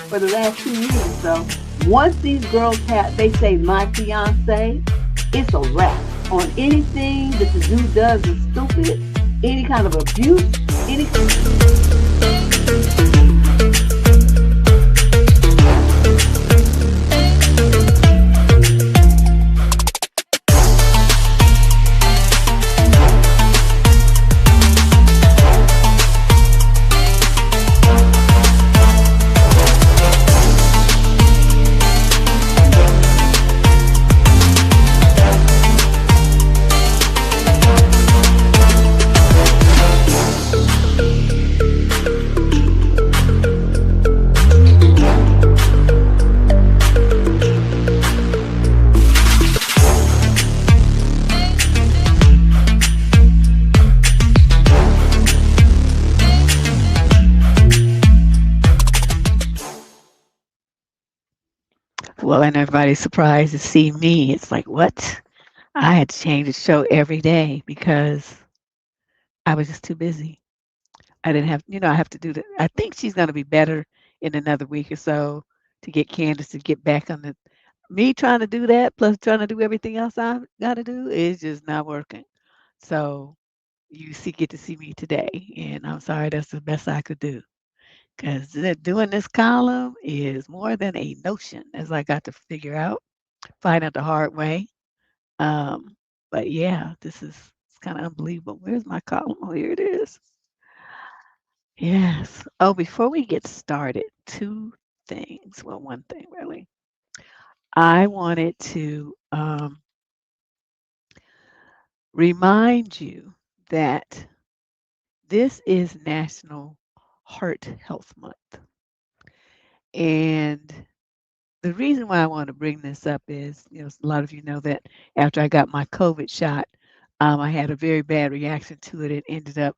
for the last 2 years. So once these girls they say my fiance, it's a wrap on anything that the dude does is stupid, any kind of abuse, any. Well, and everybody's surprised to see me. It's like, what? I had to change the show every day because I was just too busy. I didn't have, I have to do that. I think she's going to be better in another week or so to get Candace to get back on the. Me trying to do that plus trying to do everything else I've got to do is just not working. So get to see me today, and I'm sorry that's the best I could do because doing this column is more than a notion, as I got to figure out, find out the hard way. Um, but yeah, this is it's kind of unbelievable. Where's my column? Oh, here it is. Yes. Oh, before we get started, two things. Well, one thing really. I wanted to remind you that this is National Heart Health Month. And the reason why I want to bring this up is, a lot of you know that after I got my COVID shot, I had a very bad reaction to it. It ended up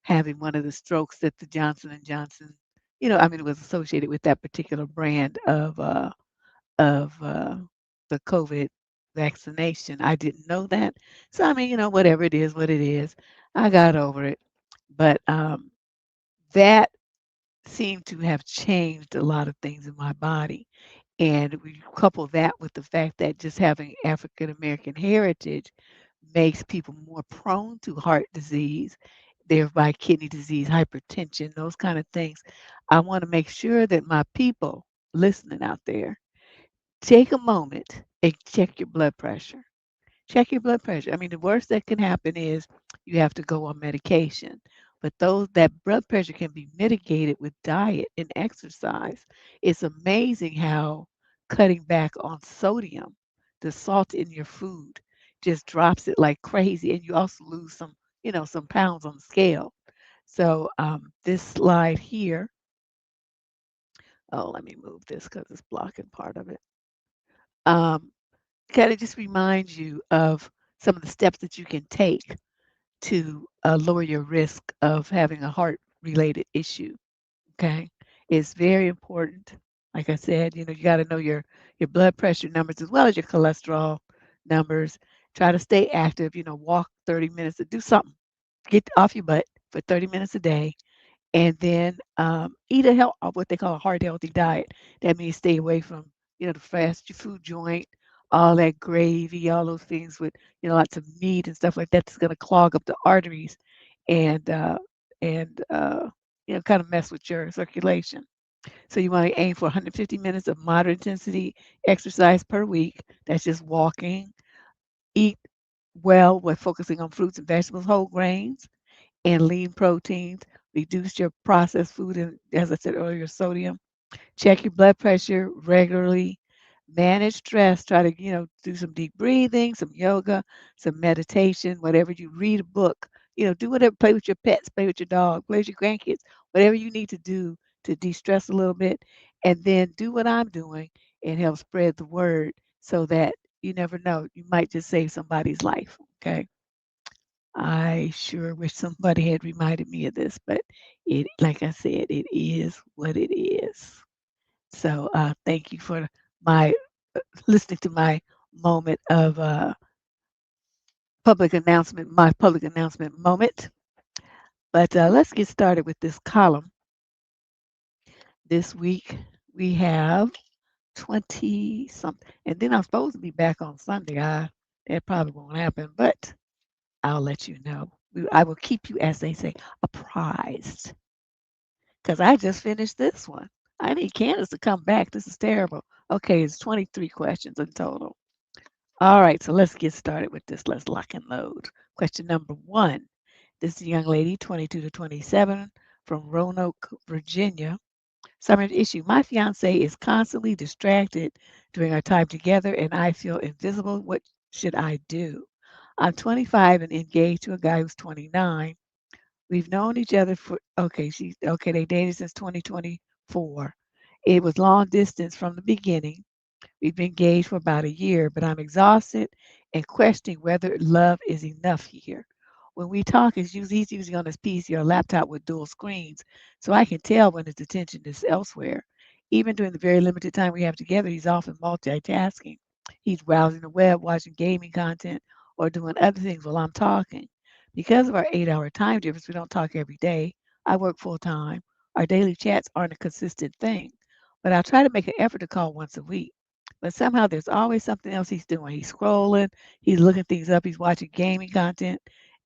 having one of the strokes that the Johnson and Johnson, it was associated with that particular brand of the COVID vaccination. I didn't know that, so whatever it is, what it is, I got over it. But that seemed to have changed a lot of things in my body. And we couple that with the fact that just having African American heritage makes people more prone to heart disease, thereby kidney disease, hypertension, those kind of things. I want to make sure that my people listening out there take a moment and check your blood pressure. Check your blood pressure. The worst that can happen is you have to go on medication. But that blood pressure can be mitigated with diet and exercise. It's amazing how cutting back on sodium, the salt in your food, just drops it like crazy. And you also lose some pounds on the scale. So this slide here, oh, let me move this because it's blocking part of it. Um, Kind of just reminds you of some of the steps that you can take to lower your risk of having a heart related issue. Okay. It's very important. Like I said, you got to know your blood pressure numbers as well as your cholesterol numbers. Try to stay active, walk 30 minutes to do something. Get off your butt for 30 minutes a day. And then eat what they call a heart healthy diet. That means stay away from, the fast food joint, all that gravy, all those things with, lots of meat and stuff like that that's going to clog up the arteries and and kind of mess with your circulation. So you want to aim for 150 minutes of moderate intensity exercise per week. That's just walking. Eat well with focusing on fruits and vegetables, whole grains, and lean proteins. Reduce your processed food and, as I said earlier, sodium. Check your blood pressure regularly. Manage stress. Try to, do some deep breathing, some yoga, some meditation, whatever you read a book. Do whatever, play with your pets, play with your dog, play with your grandkids, whatever you need to do to de-stress a little bit. And then do what I'm doing and help spread the word so that you never know. You might just save somebody's life. Okay. I sure wish somebody had reminded me of this, but like I said, it is what it is. So thank you for my listening to my moment of my public announcement moment. But let's get started with this column this week. We have 20 something. And then I'm supposed to be back on Sunday. That probably won't happen, but I'll let you know. I will keep you, as they say, apprised. Because I just finished this one. I need Candace to come back. This is terrible. Okay, it's 23 questions in total. All right, so let's get started with this. Let's lock and load. Question number one. This is a young lady, 22 to 27, from Roanoke, Virginia. Summary of the issue. My fiance is constantly distracted during our time together, and I feel invisible. What should I do? I'm 25 and engaged to a guy who's 29. We've known each other for they dated since 2024. It was long distance from the beginning. We've been engaged for about a year, but I'm exhausted and questioning whether love is enough here. When we talk, he's usually on his PC or laptop with dual screens, so I can tell when his attention is elsewhere. Even during the very limited time we have together, he's often multitasking. He's browsing the web, watching gaming content, or doing other things while I'm talking. Because of our 8-hour time difference, we don't talk every day. I work full time. Our daily chats aren't a consistent thing, but I'll try to make an effort to call once a week. But somehow there's always something else he's doing. He's scrolling, he's looking things up, he's watching gaming content,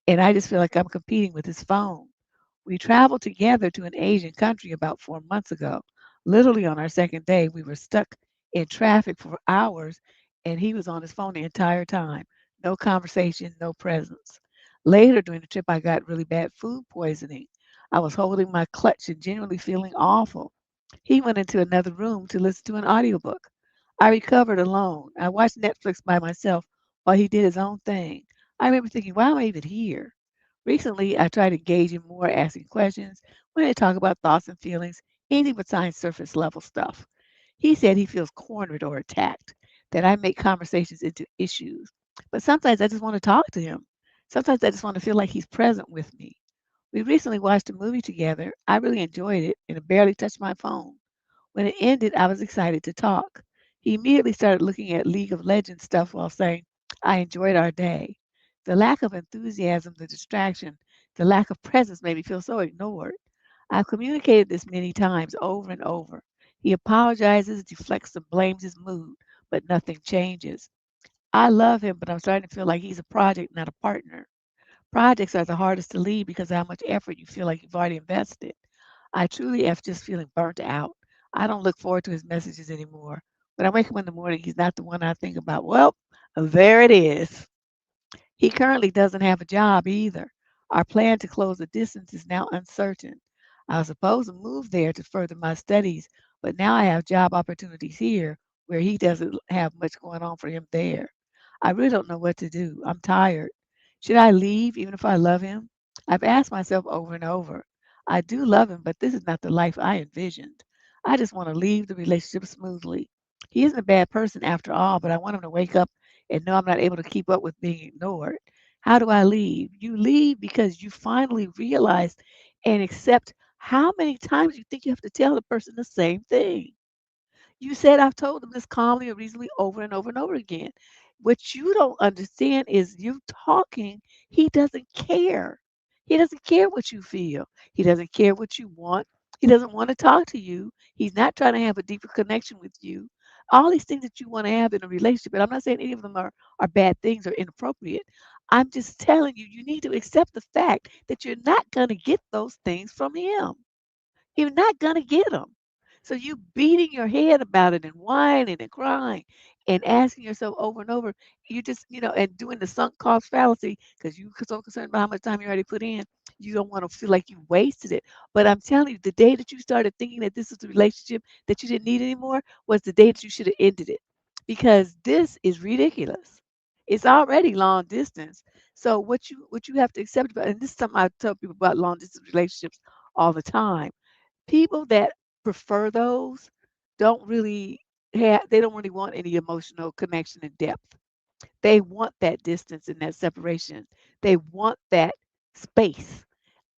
and I just feel like I'm competing with his phone. We traveled together to an Asian country about 4 months ago. Literally on our second day, we were stuck in traffic for hours, and he was on his phone the entire time. No conversation, no presence. Later during the trip, I got really bad food poisoning. I was holding my clutch and genuinely feeling awful. He went into another room to listen to an audiobook. I recovered alone. I watched Netflix by myself while he did his own thing. I remember thinking, why am I even here? Recently, I tried engaging more, asking questions when they talk about thoughts and feelings, anything besides surface level stuff. He said he feels cornered or attacked, that I make conversations into issues. But sometimes I just want to talk to him. Sometimes I just want to feel like he's present with me. We recently watched a movie together. I really enjoyed it and it barely touched my phone. When it ended, I was excited to talk. He immediately started looking at League of Legends stuff while saying, I enjoyed our day. The lack of enthusiasm, the distraction, the lack of presence made me feel so ignored. I've communicated this many times over and over. He apologizes, deflects, and blames his mood, but nothing changes. I love him, but I'm starting to feel like he's a project, not a partner. Projects are the hardest to leave because of how much effort you feel like you've already invested. I truly am just feeling burnt out. I don't look forward to his messages anymore. When I wake up in the morning, he's not the one I think about. Well, there it is. He currently doesn't have a job either. Our plan to close the distance is now uncertain. I was supposed to move there to further my studies, but now I have job opportunities here where he doesn't have much going on for him there. I really don't know what to do. I'm tired. Should I leave even if I love him? I've asked myself over and over. I do love him, but this is not the life I envisioned. I just want to leave the relationship smoothly. He isn't a bad person after all, but I want him to wake up and know I'm not able to keep up with being ignored. How do I leave? You leave because you finally realize and accept how many times you think you have to tell the person the same thing. You said I've told them this calmly and reasonably over and over and over again. What you don't understand is you talking, he doesn't care. He doesn't care what you feel. He doesn't care what you want. He doesn't want to talk to you. He's not trying to have a deeper connection with you. All these things that you want to have in a relationship, and I'm not saying any of them are bad things or inappropriate. I'm just telling you, you need to accept the fact that you're not going to get those things from him. You're not gonna get them. So you beating your head about it and whining and crying and asking yourself over and over, you just, and doing the sunk cost fallacy because you're so concerned about how much time you already put in, you don't want to feel like you wasted it. But I'm telling you, the day that you started thinking that this is the relationship that you didn't need anymore was the day that you should have ended it. Because this is ridiculous. It's already long distance. So what you have to accept about, and this is something I tell people about long distance relationships all the time. People that prefer those they don't really want any emotional connection and depth. They want that distance and that separation. They want that space,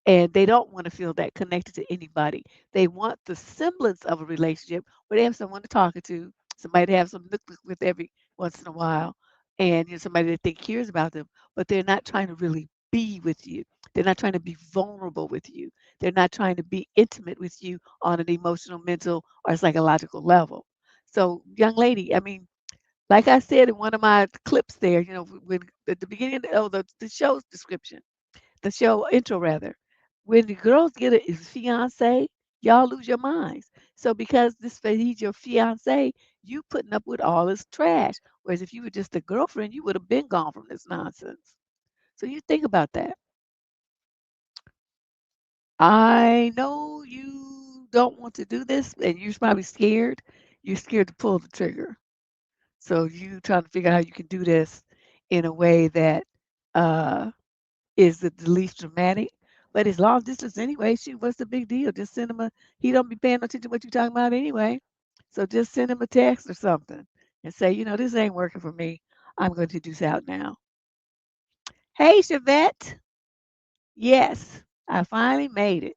and they don't want to feel that connected to anybody. They want the semblance of a relationship where they have someone to talk to, somebody to have some look with every once in a while, and somebody that they cares about them, but they're not trying to really be with you. They're not trying to be vulnerable with you. They're not trying to be intimate with you on an emotional, mental, or psychological level. So, young lady, I mean, like I said in one of my clips there, when at the beginning of the show's description, the show intro rather, when the girls get a fiance, y'all lose your minds. So because he's your fiance, you putting up with all this trash. Whereas if you were just a girlfriend, you would have been gone from this nonsense. So you think about that. I know you don't want to do this, and you're probably scared. You're scared to pull the trigger. So you trying to figure out how you can do this in a way that uh, is the least dramatic. But it's long distance anyway. Shoot, what's the big deal? Just send him a. He don't be paying no attention to what you're talking about anyway. So just send him a text or something and say, this ain't working for me. I'm going to do this out now. Hey, Chevette. Yes, I finally made it.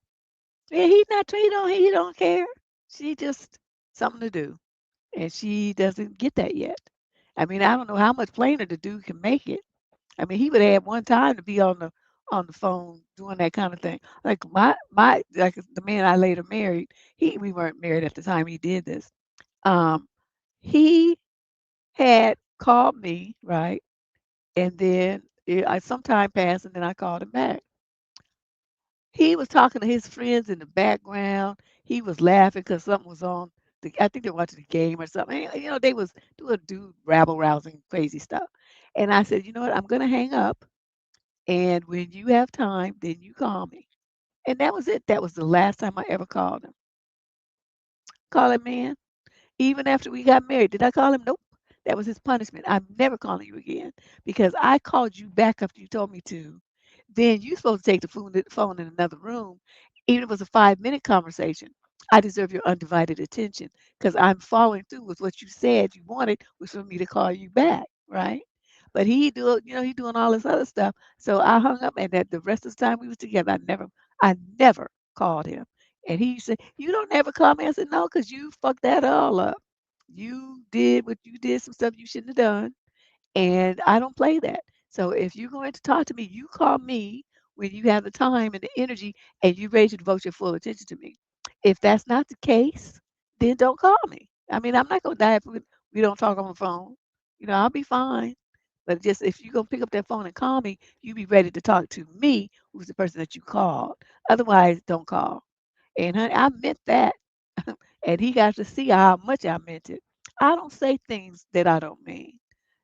Yeah, he's not. He don't care. She just something to do, and she doesn't get that yet. I mean, I don't know how much plainer the dude can make it. I mean, he would have one time to be on the phone doing that kind of thing. Like my like the man I later married, we weren't married at the time he did this. Um, he had called me, right? And then some time passed and then I called him back. He was talking to his friends in the background. He was laughing because something was on. I think they were watching the game or something. They was doing rabble rousing, crazy stuff. And I said, you know what? I'm gonna hang up. And when you have time, then you call me. And that was it. That was the last time I ever called him. Call him man. Even after we got married, did I call him? Nope. That was his punishment. I'm never calling you again because I called you back after you told me to. Then you're supposed to take the phone in another room. Even if it was a 5-minute conversation, I deserve your undivided attention because I'm following through with what you said you wanted was for me to call you back, right? But he doing all this other stuff. So I hung up, and that the rest of the time we was together, I never called him. And he said, "You don't ever call me." I said, "No, because you fucked that all up. You did some stuff you shouldn't have done, and I don't play that. So if you're going to talk to me, you call me when you have the time and the energy and you're ready to devote your full attention to me. If that's not the case, then don't call me. I mean, I'm not gonna die if we don't talk on the phone. I'll be fine. But just if you're gonna pick up that phone and call me, you be ready to talk to me, who's the person that you called. Otherwise, don't call." And honey, I meant that. And he got to see how much I meant it. I don't say things that I don't mean.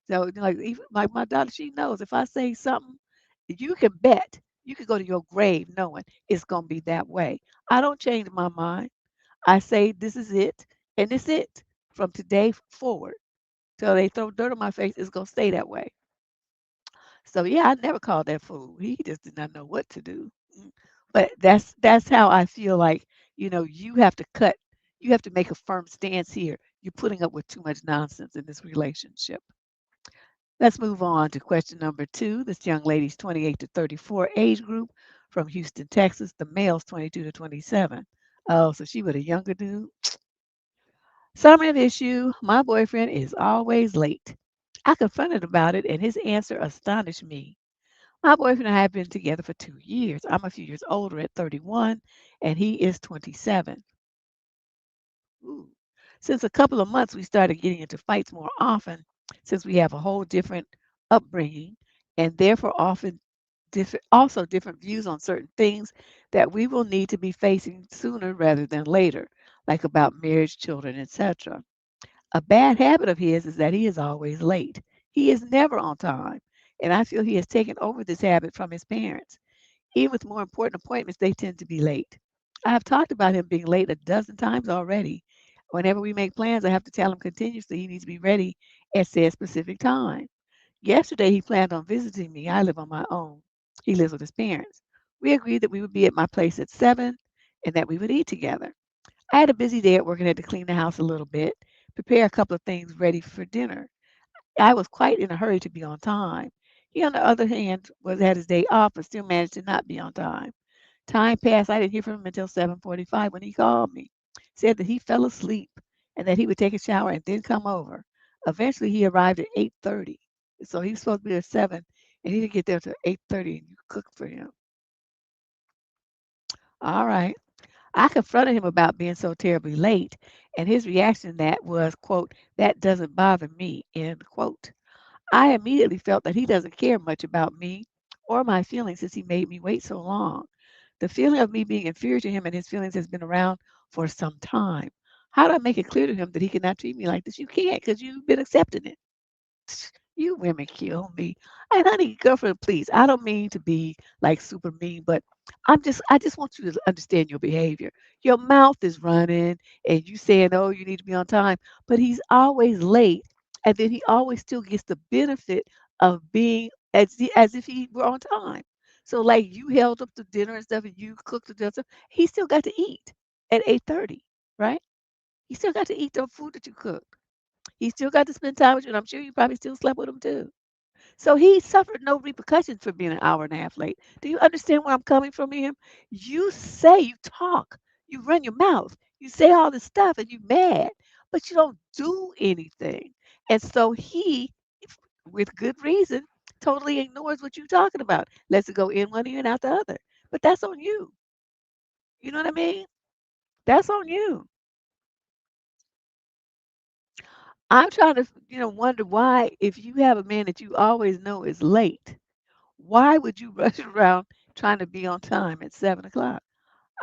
So, like, even, like my daughter, she knows if I say something, you can bet, you can go to your grave knowing it's going to be that way. I don't change my mind. I say this is it, and it's it from today forward till they throw dirt on my face. It's going to stay that way. So yeah, I never called that fool. He just did not know what to do. But that's how I feel like, you have to you have to make a firm stance here. You're putting up with too much nonsense in this relationship. Let's move on to question number 2. This young lady's 28 to 34 age group from Houston, Texas. The male's 22 to 27. Oh, so she with a younger dude. Summary of issue: my boyfriend is always late. I confronted about it, and his answer astonished me. My boyfriend and I have been together for 2 years. I'm a few years older at 31, and he is 27. Ooh. Since a couple of months, we started getting into fights more often since we have a whole different upbringing and therefore often different views on certain things that we will need to be facing sooner rather than later, like about marriage, children, etc. A bad habit of his is that he is always late. He is never on time, and I feel he has taken over this habit from his parents. Even with more important appointments, they tend to be late. I have talked about him being late a dozen times already. Whenever we make plans, I have to tell him continuously he needs to be ready at said specific time. Yesterday, he planned on visiting me. I live on my own. He lives with his parents. We agreed that we would be at my place at 7 and that we would eat together. I had a busy day at work and had to clean the house a little bit, prepare a couple of things ready for dinner. I was quite in a hurry to be on time. He, on the other hand, had his day off but still managed to not be on time. Time passed. I didn't hear from him until 7:45 when he called me. Said that he fell asleep and that he would take a shower and then come over. Eventually, he arrived at 8:30. So he was supposed to be at 7, and he didn't get there till 8:30. cooked for him. All right. I confronted him about being so terribly late, and his reaction to that was, quote, "That doesn't bother me," end quote. I immediately felt that he doesn't care much about me or my feelings since he made me wait so long. The feeling of me being inferior to him and his feelings has been around for some time. How do I make it clear to him that he cannot treat me like this? You can't because you've been accepting it. You women kill me. And honey, girlfriend, please. I don't mean to be like super mean, but I just want you to understand your behavior. Your mouth is running and you saying, oh, you need to be on time, but he's always late. And then he always still gets the benefit of being as if he were on time. So like you held up the dinner and stuff and you cooked the dinner, stuff, he still got to eat at 8:30, right? He still got to eat the food that you cooked. He still got to spend time with you, and I'm sure you probably still slept with him too. So he suffered no repercussions for being an hour and a half late. Do you understand where I'm coming from him? You say you talk, you run your mouth, you say all this stuff, and you mad, but you don't do anything. And so he, with good reason, totally ignores what you're talking about. Lets it go in one ear and out the other. But that's on you. You know what I mean? That's on you. I'm trying to, wonder why, if you have a man that you always know is late, why would you rush around trying to be on time at 7 o'clock?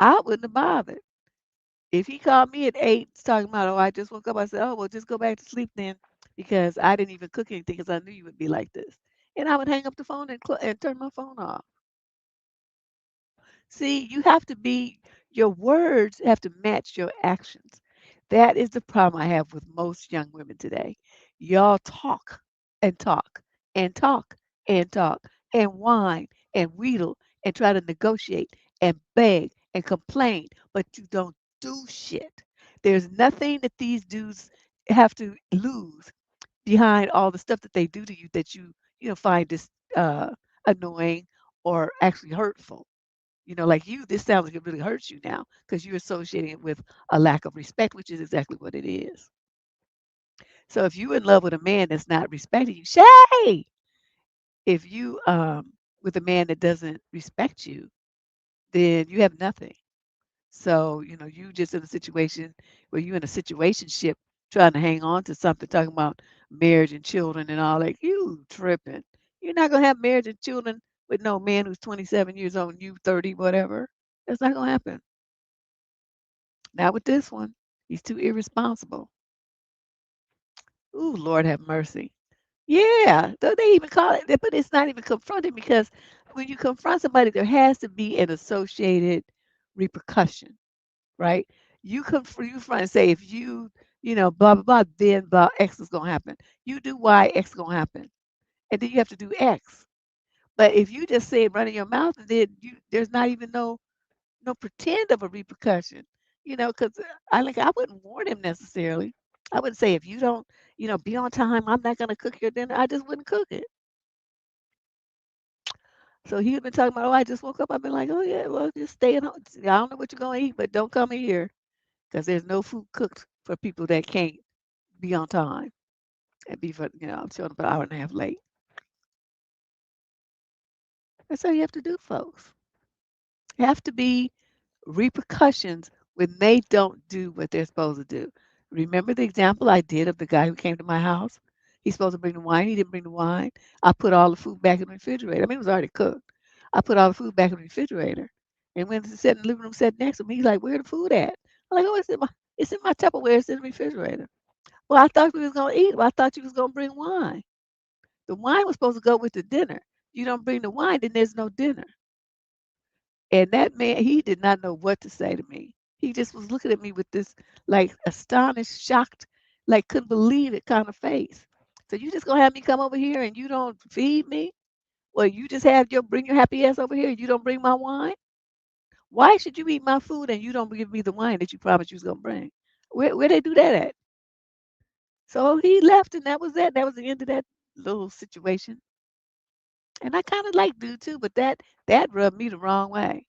I wouldn't have bothered. If he called me at 8 talking about, oh, I just woke up, I said, oh, well, just go back to sleep then because I didn't even cook anything because I knew you would be like this. And I would hang up the phone and turn my phone off. See, you have to be, your words have to match your actions. That is the problem I have with most young women today. Y'all talk and talk and talk and talk and whine and wheedle and try to negotiate and beg and complain, but you don't do shit. There's nothing that these dudes have to lose behind all the stuff that they do to you that you find this uh, annoying or actually hurtful. Like you, this sounds like it really hurts you now because you're associating it with a lack of respect, which is exactly what it is. So if you're in love with a man that's not respecting you, Shay, if you with a man that doesn't respect you, then you have nothing. So, you just in a situation where you're in a situationship trying to hang on to something, talking about marriage and children and all that. You tripping. You're not gonna have marriage and children with no man who's 27 years old and you 30, whatever. That's not gonna happen. Not with this one. He's too irresponsible. Ooh, Lord have mercy. Yeah, though they even call it, but it's not even confronting because when you confront somebody, there has to be an associated repercussion, right? You confront and say, if blah blah blah, then blah X is gonna happen. You do Y, X is gonna happen, and then you have to do X. But if you just say it running your mouth, and then there's not even no pretend of a repercussion, because I wouldn't warn him necessarily. I wouldn't say if you don't, be on time, I'm not gonna cook your dinner. I just wouldn't cook it. So he had been talking about, oh, I just woke up. I've been like, oh yeah, well, just stay at home. I don't know what you're gonna eat, but don't come in here because there's no food cooked for people that can't be on time and be for, I'm showing up an hour and a half late. That's all you have to do, folks. Have to be repercussions when they don't do what they're supposed to do. Remember the example I did of the guy who came to my house? He's supposed to bring the wine. He didn't bring the wine. I put all the food back in the refrigerator. I mean, it was already cooked. I put all the food back in the refrigerator. And when he sat in the living room, sat next to me, he's like, where the food at? I'm like, oh, it's in my Tupperware. It's in the refrigerator. Well, I thought we was going to eat. Well, I thought you was going to bring wine. The wine was supposed to go with the dinner. You don't bring the wine, then there's no dinner. And that man, he did not know what to say to me. He just was looking at me with this like astonished, shocked, like couldn't believe it kind of face. So you just gonna have me come over here and you don't feed me? Well, you just have your bring your happy ass over here and you don't bring my wine? Why should you eat my food and you don't give me the wine that you promised you was gonna bring? Where they do that at? So he left and that was that. That was the end of that little situation. And I kind of like dude too, but that rubbed me the wrong way.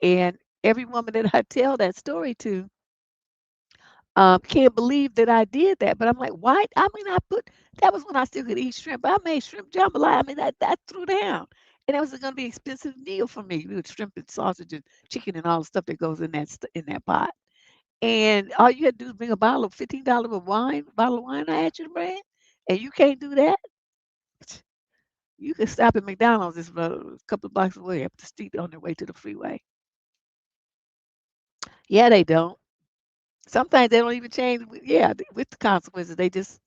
And every woman that I tell that story to can't believe that I did that. But I'm like, why? I mean, that was when I still could eat shrimp. I made shrimp jambalaya. I mean, that threw down. And it was going to be an expensive meal for me with shrimp and sausage and chicken and all the stuff that goes in in that pot. And all you had to do is bring a bottle of $15 of wine, bottle of wine I asked you to bring, and you can't do that. You can stop at McDonald's. It's about a couple of blocks away up the street on their way to the freeway. Yeah, they don't. Sometimes they don't even change. Yeah, with the consequences, they just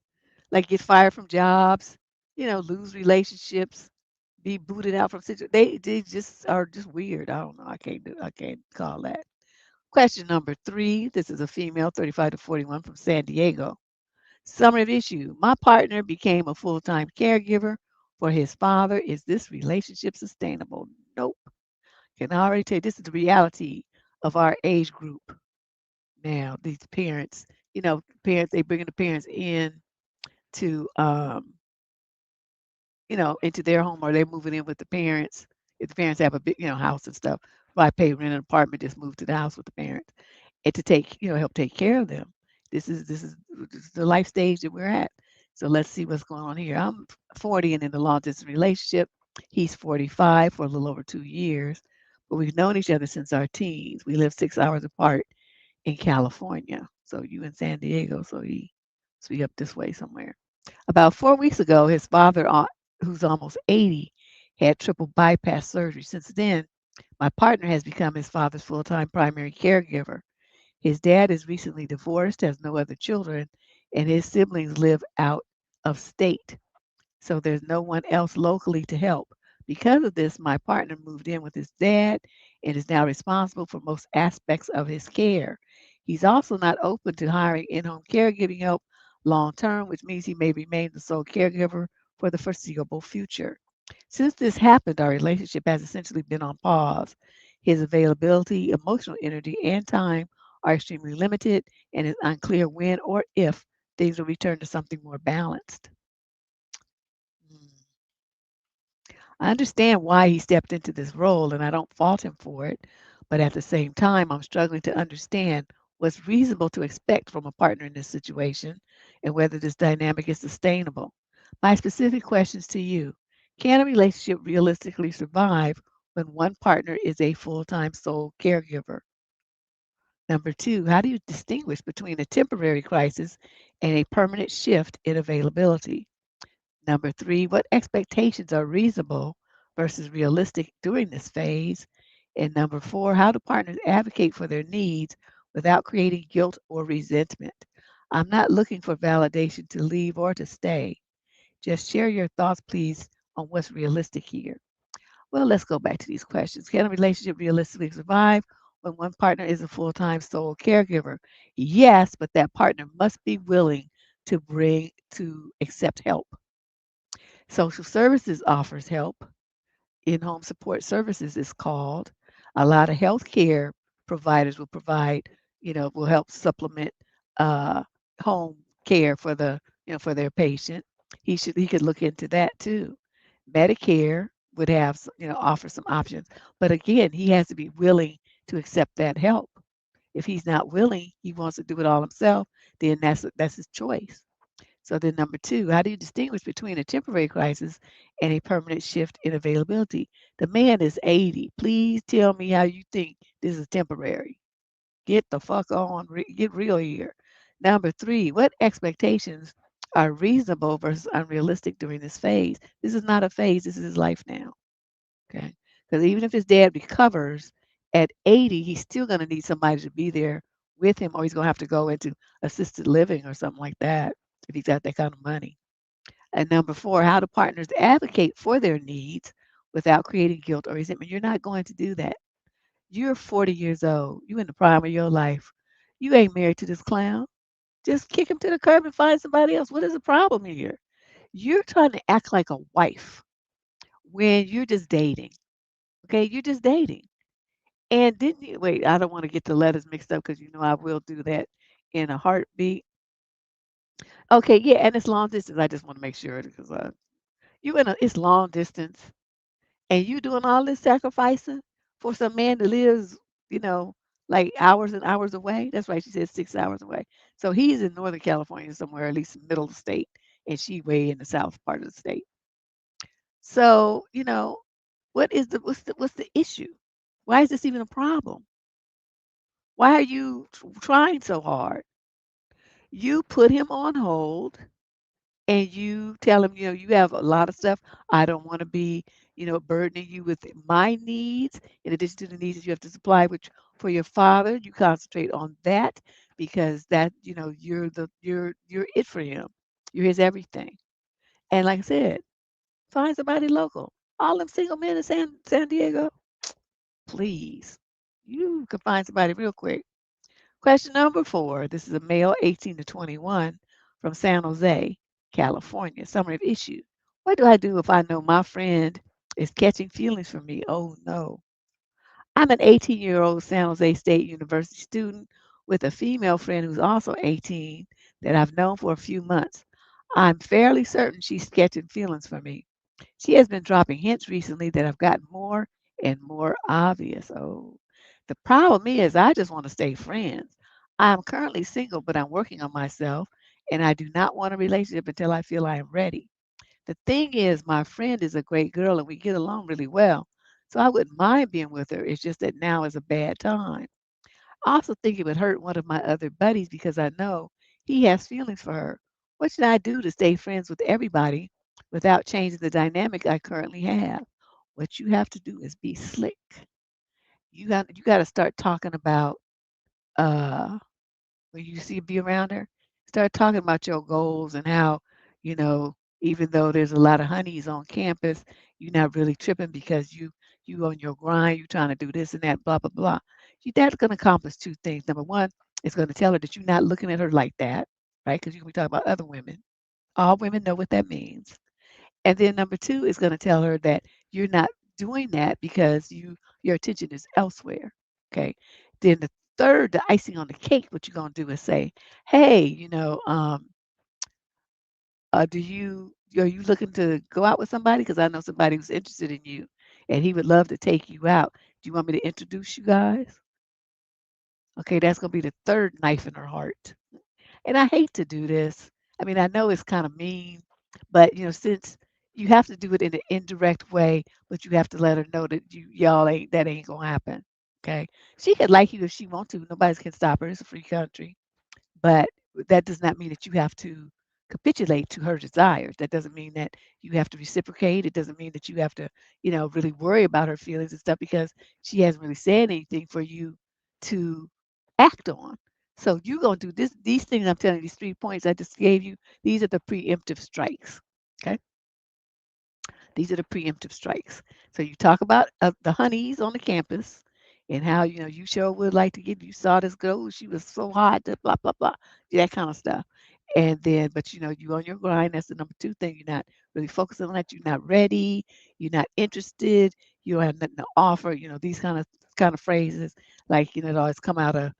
like get fired from jobs, lose relationships, be booted out from situations. They just are just weird. I don't know. I can't call that. Question number 3. This is a female, 35 to 41 from San Diego. Summary of issue. My partner became a full-time caregiver for his father. Is this relationship sustainable? Nope. Can I already tell you this is the reality of our age group now. These parents, parents, they bringing the parents in to into their home, or they're moving in with the parents. If the parents have a big, house and stuff, probably pay rent an apartment, just move to the house with the parents, and to take, help take care of them. This is the life stage that we're at. So let's see what's going on here. I'm 40 and in a long distance relationship. He's 45 for a little over 2 years, but we've known each other since our teens. We live 6 hours apart in California. So you in San Diego, so he up this way somewhere. About 4 weeks ago, his father, who's almost 80, had triple bypass surgery. Since then, my partner has become his father's full time primary caregiver. His dad is recently divorced, has no other children, and his siblings live out of state. So there's no one else locally to help. Because of this, my partner moved in with his dad and is now responsible for most aspects of his care. He's also not open to hiring in home caregiving help long term, which means he may remain the sole caregiver for the foreseeable future. Since this happened, our relationship has essentially been on pause. His availability, emotional energy, and time are extremely limited, and it's unclear when or if things will return to something more balanced. Mm. I understand why he stepped into this role, and I don't fault him for it. But at the same time, I'm struggling to understand what's reasonable to expect from a partner in this situation and whether this dynamic is sustainable. My specific questions to you: can a relationship realistically survive when one partner is a full time sole caregiver? Number two, how do you distinguish between a temporary crisis and a permanent shift in availability? Number three, what expectations are reasonable versus realistic during this phase? And number four, how do partners advocate for their needs without creating guilt or resentment? I'm not looking for validation to leave or to stay. Just share your thoughts, please, on what's realistic here. Well, let's go back to these questions. Can a relationship realistically survive when one partner is a full time sole caregiver? Yes, but that partner must be willing to accept help. Social services offers help. In-home support services is called. A lot of healthcare providers will provide, will help supplement uh, home care for for their patient. He could look into that too. Medicare would have, offer some options, but again, he has to be willing to accept that help. If he's not willing, he wants to do it all himself, then that's his choice. So then number two, how do you distinguish between a temporary crisis and a permanent shift in availability? The man is 80. Please tell me how you think this is temporary. Get the fuck on, get real here. Number three, what expectations are reasonable versus unrealistic during this phase? This is not a phase, this is his life now. Okay. Because even if his dad recovers at 80, he's still going to need somebody to be there with him, or he's going to have to go into assisted living or something like that if he's got that kind of money. And number four, how do partners advocate for their needs without creating guilt or resentment? You're not going to do that. You're 40 years old. You in the prime of your life. You ain't married to this clown. Just kick him to the curb and find somebody else. What is the problem here? You're trying to act like a wife when you're just dating. Okay, you're just dating. And didn't you wait, I don't want to get the letters mixed up because I will do that in a heartbeat. Okay, yeah, and it's long distance. I just want to make sure because it's long distance, and you doing all this sacrificing for some man that lives, you know, like hours and hours away. That's right, she said 6 hours away. So he's in Northern California somewhere, at least middle of the state, and she way in the south part of the state. So, what's the issue? Why is this even a problem? Why are you trying so hard? You put him on hold and you tell him, you have a lot of stuff. I don't want to be, burdening you with my needs in addition to the needs that you have to supply, which for your father, you concentrate on that because that, you're it for him. You're his everything. And like I said, find somebody local. All them single men in San Diego, please. You can find somebody real quick. Question number 4. This is a male 18 to 21 from San Jose, California. Summary of issue. What do I do if I know my friend is catching feelings for me? Oh no. I'm an 18-year-old San Jose State University student with a female friend who's also 18 that I've known for a few months. I'm fairly certain she's catching feelings for me. She has been dropping hints recently that have gotten more and more obvious. Oh, the problem is, I just want to stay friends. I am currently single, but I'm working on myself, and I do not want a relationship until I feel I am ready. The thing is, my friend is a great girl, and we get along really well, so I wouldn't mind being with her. It's just that now is a bad time. I also think it would hurt one of my other buddies because I know he has feelings for her. What should I do to stay friends with everybody without changing the dynamic I currently have? What you have to do is be slick. You got to start talking about uh when you see be around her, start talking about your goals and how, you know, even though there's a lot of honeys on campus, you're not really tripping because you on your grind, you trying to do this and that, blah blah blah. That's going to accomplish two things. Number one, it's going to tell her that you're not looking at her like that, right? Because you can be talking about other women. All women know what that means. And then number two is going to tell her that you're not doing that because your attention is elsewhere. Okay. Then the third, the icing on the cake, what you're going to do is say, hey, are you looking to go out with somebody? Because I know somebody who's interested in you and he would love to take you out. Do you want me to introduce you guys? Okay, that's going to be the third knife in her heart. And I hate to do this. I mean, I know it's kind of mean, but since you have to do it in an indirect way, but you have to let her know that y'all ain't gonna happen. Okay. She could like you if she wants to. Nobody can stop her. It's a free country. But that does not mean that you have to capitulate to her desires. That doesn't mean that you have to reciprocate. It doesn't mean that you have to, really worry about her feelings and stuff because she hasn't really said anything for you to act on. So you're gonna do these things I'm telling you, these 3 points I just gave you, these are the preemptive strikes. Okay. These are the preemptive strikes. So you talk about the honeys on the campus and how you sure would like to get. You saw this girl, she was so hot, blah blah blah, that kind of stuff. And then, but you on your grind. That's the number two thing. You're not really focusing on that. You're not ready. You're not interested. You don't have nothing to offer. These kind of phrases like it always come out of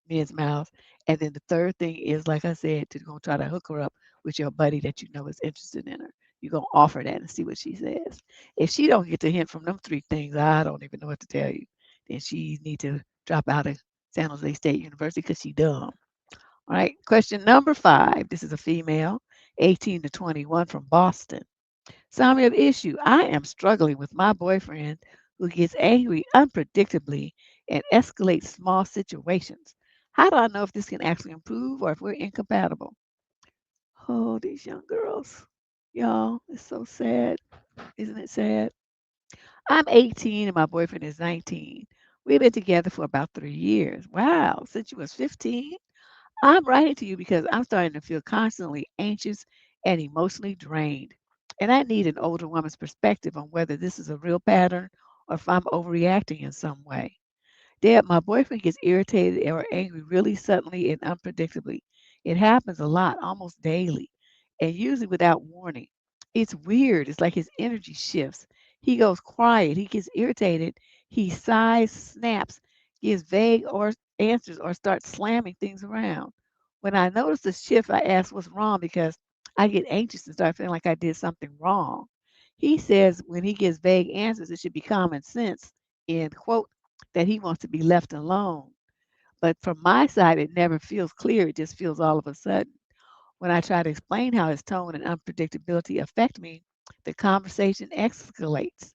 men's mouths. And then the third thing is, like I said, to go try to hook her up with your buddy that you know is interested in her. You're gonna offer that and see what she says. If she don't get the hint from them 3 things, I don't even know what to tell you. Then she need to drop out of San Jose State University because she dumb. All right. Question number 5. This is a female, 18 to 21 from Boston. Summary of issue. I am struggling with my boyfriend who gets angry unpredictably and escalates small situations. How do I know if this can actually improve or if we're incompatible? Oh, these young girls. Y'all, it's so sad. Isn't it sad? I'm 18 and my boyfriend is 19. We've been together for about 3 years. Wow, since you was 15? I'm writing to you because I'm starting to feel constantly anxious and emotionally drained. And I need an older woman's perspective on whether this is a real pattern or if I'm overreacting in some way. Dad, my boyfriend gets irritated or angry really suddenly and unpredictably. It happens a lot, almost daily, and usually without warning. It's weird. It's like his energy shifts. He goes quiet. He gets irritated. He sighs, snaps, gives vague or answers, or starts slamming things around. When I notice the shift, I ask what's wrong because I get anxious and start feeling like I did something wrong. He says when he gives vague answers, it should be common sense, end quote, that he wants to be left alone. But from my side, it never feels clear. It just feels all of a sudden. When I try to explain how his tone and unpredictability affect me, the conversation escalates.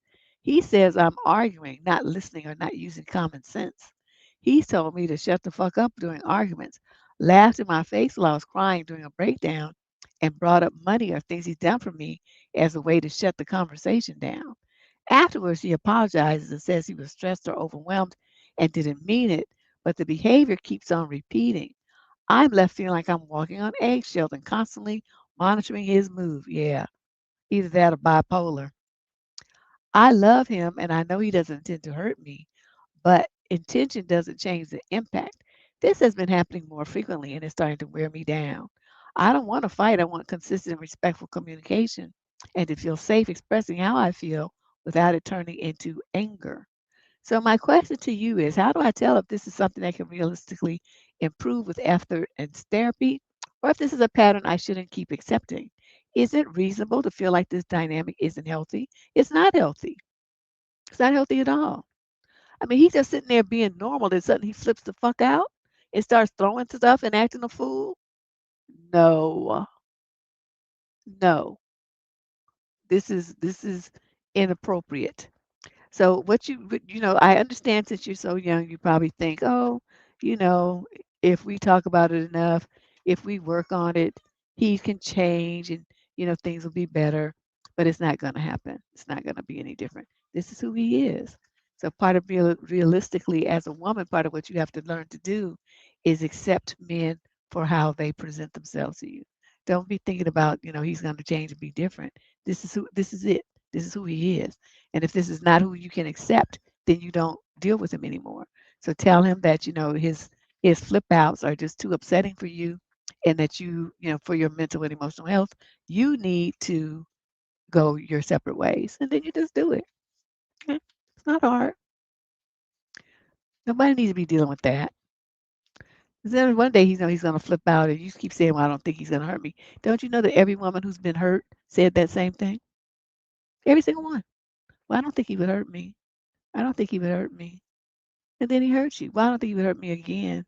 He says I'm arguing, not listening, or not using common sense. He's told me to shut the fuck up during arguments, laughed in my face while I was crying during a breakdown, and brought up money or things he's done for me as a way to shut the conversation down. Afterwards, he apologizes and says he was stressed or overwhelmed and didn't mean it, but the behavior keeps on repeating. I'm left feeling like I'm walking on eggshells and constantly monitoring his move. Yeah, either that or bipolar. I love him and I know he doesn't intend to hurt me, but intention doesn't change the impact. This has been happening more frequently and it's starting to wear me down. I don't want to fight. I want consistent and respectful communication and to feel safe expressing how I feel without it turning into anger. So, my question to you is how do I tell if this is something that can realistically improve with effort and therapy, or if this is a pattern I shouldn't keep accepting? Is it reasonable to feel like this dynamic isn't healthy? It's not healthy. It's not healthy at all. I mean, he's just sitting there being normal, and suddenly he flips the fuck out and starts throwing stuff and acting a fool. No, no, this is inappropriate. So I understand since you're so young, you probably think, oh, you know, if we talk about it enough, if we work on it, he can change and, things will be better. But it's not going to happen. It's not going to be any different. This is who he is. So part of realistically, as a woman, part of what you have to learn to do is accept men for how they present themselves to you. Don't be thinking about, he's going to change and be different. This is it. This is who he is. And if this is not who you can accept, then you don't deal with him anymore. So tell him that, his flip outs are just too upsetting for you and that for your mental and emotional health, you need to go your separate ways. And then you just do it. Okay? It's not hard. Nobody needs to be dealing with that. 'Cause then one day he's gonna flip out and you keep saying, well, I don't think he's gonna hurt me. Don't you know that every woman who's been hurt said that same thing? Every single one. Well, I don't think he would hurt me. I don't think he would hurt me. And then he hurt you. Well, I don't think he would hurt me again.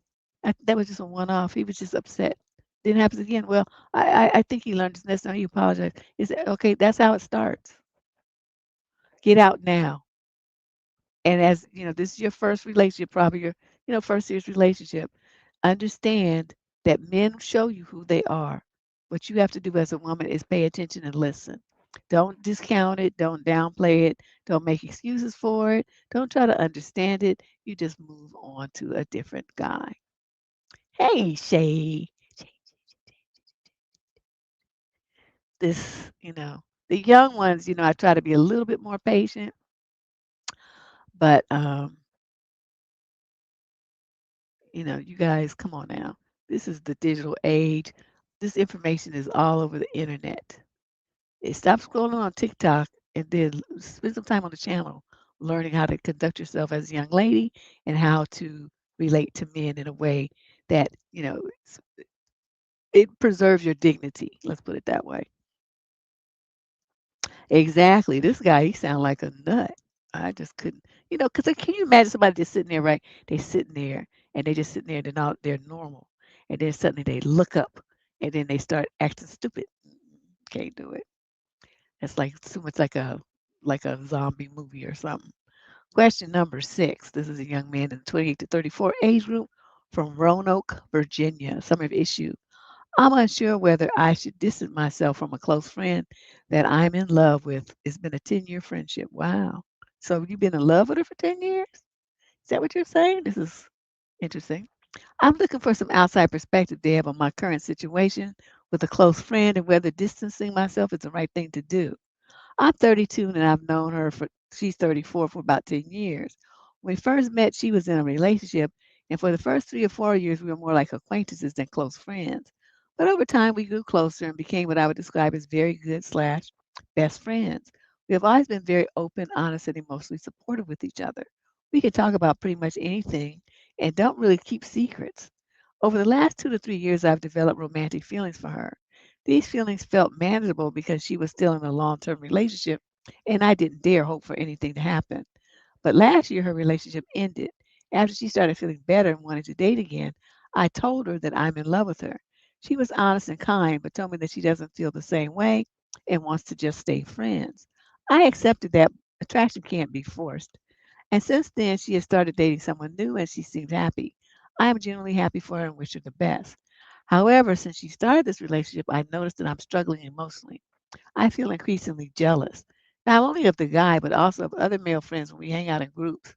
That was just a one-off. He was just upset. Then it happens again. Well, I think he learned his lesson. He apologized. He said, okay, that's how it starts. Get out now. And as this is your first relationship, probably your first serious relationship. Understand that men show you who they are. What you have to do as a woman is pay attention and listen. Don't discount it. Don't downplay it. Don't make excuses for it. Don't try to understand it. You just move on to a different guy. Hey, Shay. This, the young ones, I try to be a little bit more patient, but you guys, come on now. This is the digital age. This information is all over the internet. Stop scrolling on TikTok and then spend some time on the channel learning how to conduct yourself as a young lady and how to relate to men in a way that, it preserves your dignity. Let's put it that way. Exactly. This guy, he sound like a nut. I just couldn't, because can you imagine somebody just sitting there, right? They sitting there and they just sitting there, they're normal. And then suddenly they look up and then they start acting stupid. Can't do it. It's like too much like a zombie movie or something. Question number 6. This is a young man in the 28 to 34 age group from Roanoke, Virginia. Summary of issue. I'm unsure whether I should distance myself from a close friend that I'm in love with. It's been a 10-year friendship. Wow. So you've been in love with her for 10 years? Is that what you're saying? This is interesting. I'm looking for some outside perspective, Deb, on my current situation with a close friend and whether distancing myself is the right thing to do. I'm 32 and I've known her she's 34 for about 10 years. When we first met, she was in a relationship, and for the first 3 or 4 years, we were more like acquaintances than close friends. But over time, we grew closer and became what I would describe as very good slash best friends. We have always been very open, honest, and emotionally supportive with each other. We can talk about pretty much anything and don't really keep secrets. Over the last 2 to 3 years, I've developed romantic feelings for her. These feelings felt manageable because she was still in a long term relationship and I didn't dare hope for anything to happen. But last year, her relationship ended. After she started feeling better and wanted to date again, I told her that I'm in love with her. She was honest and kind, but told me that she doesn't feel the same way and wants to just stay friends. I accepted that attraction can't be forced. And since then, she has started dating someone new and she seems happy. I am genuinely happy for her and wish her the best. However, since she started this relationship, I noticed that I'm struggling emotionally. I feel increasingly jealous, not only of the guy, but also of other male friends when we hang out in groups.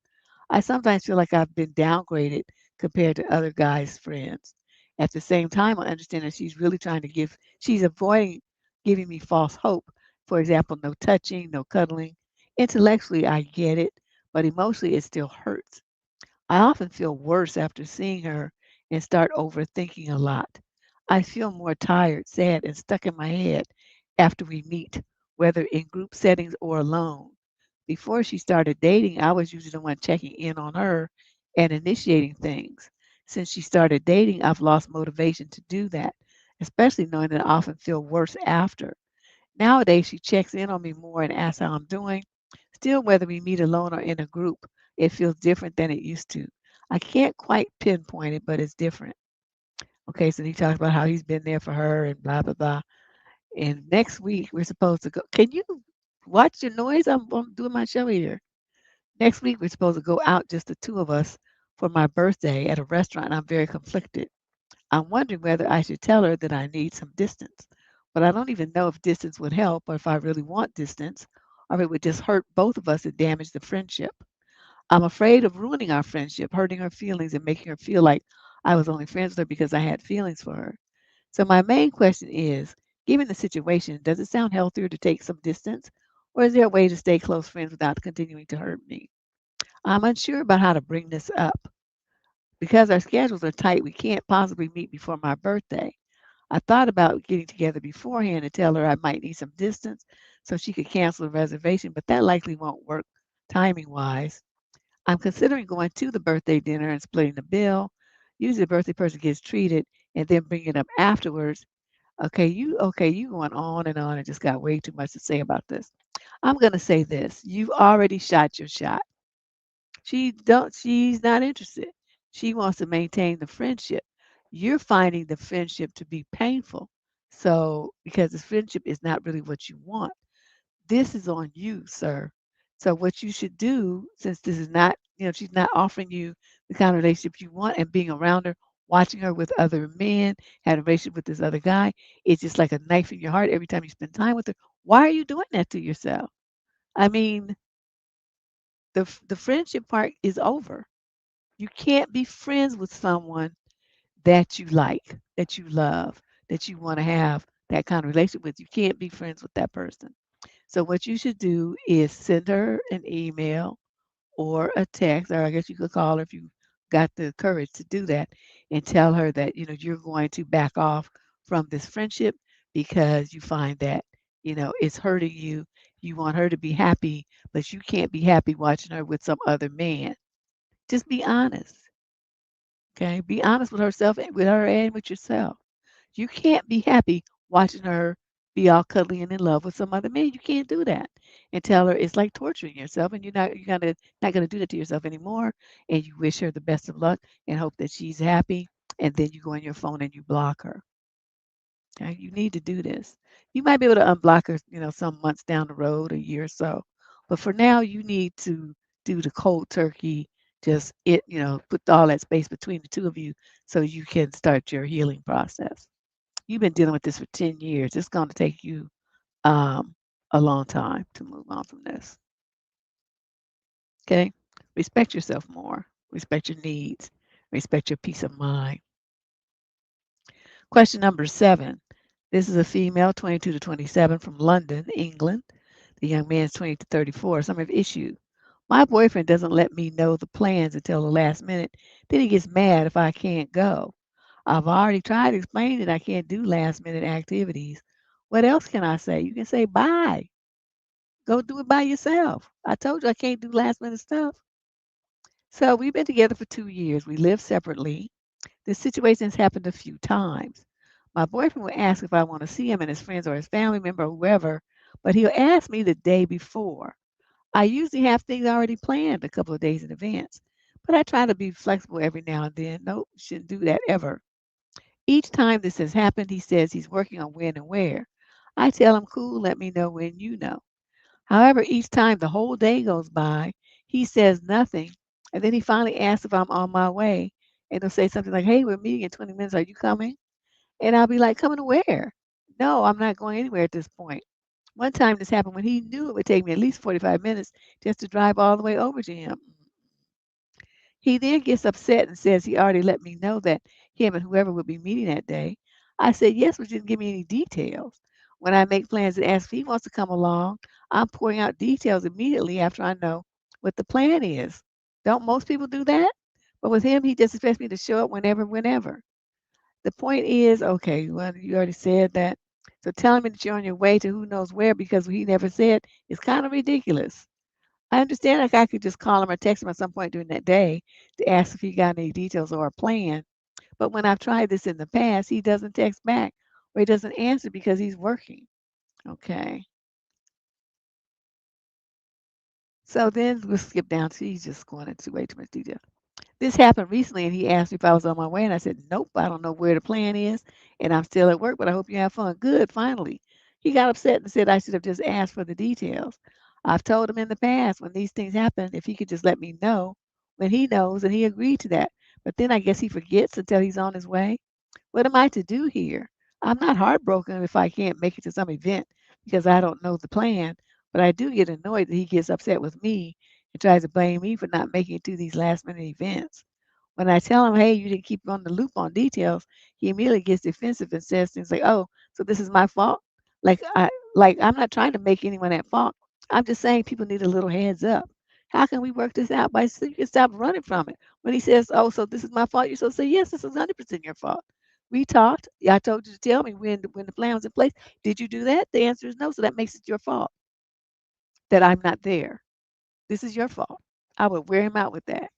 I sometimes feel like I've been downgraded compared to other guys' friends. At the same time, I understand that she's really trying to she's avoiding giving me false hope. For example, no touching, no cuddling. Intellectually, I get it, but emotionally, it still hurts. I often feel worse after seeing her and start overthinking a lot. I feel more tired, sad, and stuck in my head after we meet, whether in group settings or alone. Before she started dating, I was usually the one checking in on her and initiating things. Since she started dating, I've lost motivation to do that, especially knowing that I often feel worse after. Nowadays, she checks in on me more and asks how I'm doing. Still, whether we meet alone or in a group, it feels different than it used to. I can't quite pinpoint it, but it's different. Okay, so he talks about how he's been there for her and blah, blah, blah. And next week, we're supposed to go. Can you watch your noise? I'm doing my show here. Next week, we're supposed to go out, just the two of us, for my birthday at a restaurant. I'm very conflicted. I'm wondering whether I should tell her that I need some distance. But I don't even know if distance would help or if I really want distance or if it would just hurt both of us and damage the friendship. I'm afraid of ruining our friendship, hurting her feelings, and making her feel like I was only friends with her because I had feelings for her. So, my main question is, given the situation, does it sound healthier to take some distance? Or is there a way to stay close friends without continuing to hurt me? I'm unsure about how to bring this up. Because our schedules are tight, we can't possibly meet before my birthday. I thought about getting together beforehand to tell her I might need some distance so she could cancel the reservation, but that likely won't work timing wise. I'm considering going to the birthday dinner and splitting the bill. Usually the birthday person gets treated and then bring it up afterwards. Okay, you going on and just got way too much to say about this. I'm gonna say this. You've already shot your shot. She's not interested. She wants to maintain the friendship. You're finding the friendship to be painful. So because the friendship is not really what you want, this is on you, sir. So what you should do, since this is not, she's not offering you the kind of relationship you want and being around her, watching her with other men, having a relationship with this other guy, it's just like a knife in your heart every time you spend time with her. Why are you doing that to yourself? I mean, the friendship part is over. You can't be friends with someone that you like, that you love, that you want to have that kind of relationship with. You can't be friends with that person. So what you should do is send her an email or a text, or I guess you could call her if you got the courage to do that, and tell her that you're going to back off from this friendship because you find that it's hurting you. You want her to be happy, but you can't be happy watching her with some other man. Just be honest. Okay, be honest with herself, with her, and with yourself. You can't be happy watching her be all cuddly and in love with some other man. You can't do that. And tell her it's like torturing yourself, and you're not gonna do that to yourself anymore. And you wish her the best of luck and hope that she's happy. And then you go on your phone and you block her. Okay, you need to do this. You might be able to unblock her, some months down the road, a year or so. But for now, you need to do the cold turkey. Just put all that space between the two of you so you can start your healing process. You've been dealing with this for 10 years. It's going to take you um, a long time to move on from this. Okay? Respect yourself more. Respect your needs. Respect your peace of mind. Question number 7. This is a female, 22 to 27, from London, England. The young man is 20 to 34. Some have issue. My boyfriend doesn't let me know the plans until the last minute. Then he gets mad if I can't go. I've already tried to explain that I can't do last minute activities. What else can I say? You can say bye. Go do it by yourself. I told you I can't do last minute stuff. So we've been together for 2 years. We live separately. This situation has happened a few times. My boyfriend will ask if I want to see him and his friends or his family member or whoever, but he'll ask me the day before. I usually have things already planned a couple of days in advance, but I try to be flexible every now and then. Nope, shouldn't do that ever. Each time this has happened, he says he's working on when and where. I tell him, cool, let me know when you know. However, each time the whole day goes by, he says nothing. And then he finally asks if I'm on my way. And he'll say something like, "Hey, we're meeting in 20 minutes. Are you coming?" And I'll be like, "Coming to where?" "No, I'm not going anywhere at this point." One time this happened when he knew it would take me at least 45 minutes just to drive all the way over to him. He then gets upset and says he already let me know that him and whoever would be meeting that day. I said, yes, but you didn't give me any details. When I make plans and ask if he wants to come along, I'm pouring out details immediately after I know what the plan is. Don't most people do that? But with him, he just expects me to show up whenever. The point is, okay, well, you already said that. So telling me that you're on your way to who knows where because he never said is kind of ridiculous. I understand like I could just call him or text him at some point during that day to ask if he got any details or a plan. But when I've tried this in the past, he doesn't text back or he doesn't answer because he's working. Okay. So then we'll skip down to he's just going into way too much detail. This happened recently and he asked me if I was on my way and I said, nope, I don't know where the plan is and I'm still at work, but I hope you have fun. Good, finally. He got upset and said I should have just asked for the details. I've told him in the past when these things happen, if he could just let me know when he knows, and he agreed to that. But then I guess he forgets until he's on his way. What am I to do here? I'm not heartbroken if I can't make it to some event because I don't know the plan, but I do get annoyed that he gets upset with me and tries to blame me for not making it to these last minute events. When I tell him, hey, you didn't keep on the loop on details, he immediately gets defensive and says things like, oh, so this is my fault? Like I'm not trying to make anyone at fault. I'm just saying people need a little heads up. How can we work this out by so you can stop running from it? When he says, oh, so this is my fault, you're supposed to say, yes, this is 100% your fault. We talked. I told you to tell me when the plan was in place. Did you do that? The answer is no. So that makes it your fault that I'm not there. This is your fault. I would wear him out with that.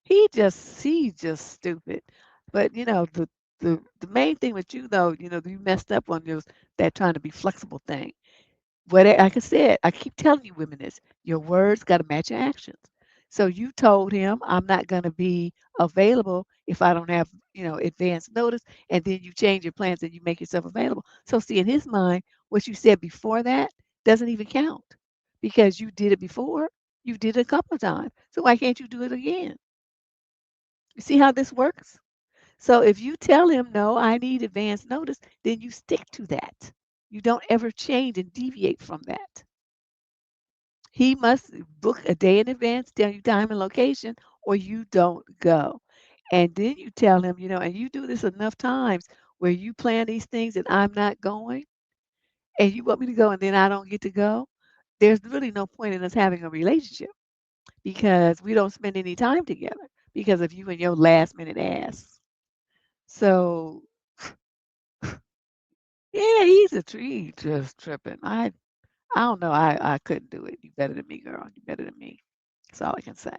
He's just stupid. But the main thing with you though, you messed up on your that trying to be flexible thing. Like I said, I keep telling you women this, your words got to match your actions. So you told him I'm not going to be available if I don't have, advance notice, and then you change your plans and you make yourself available. So see, in his mind, what you said before that doesn't even count because you did it before. You did it a couple of times. So why can't you do it again? You see how this works? So if you tell him, no, I need advance notice, then you stick to that. You don't ever change and deviate from that. He must book a day in advance, tell you time and location, or you don't go. And then you tell him, and you do this enough times where you plan these things and I'm not going, and you want me to go and then I don't get to go. There's really no point in us having a relationship because we don't spend any time together because of you and your last minute ass. So yeah, he's a tree just tripping. I don't know. I couldn't do it. You better than me, girl. You better than me. That's all I can say.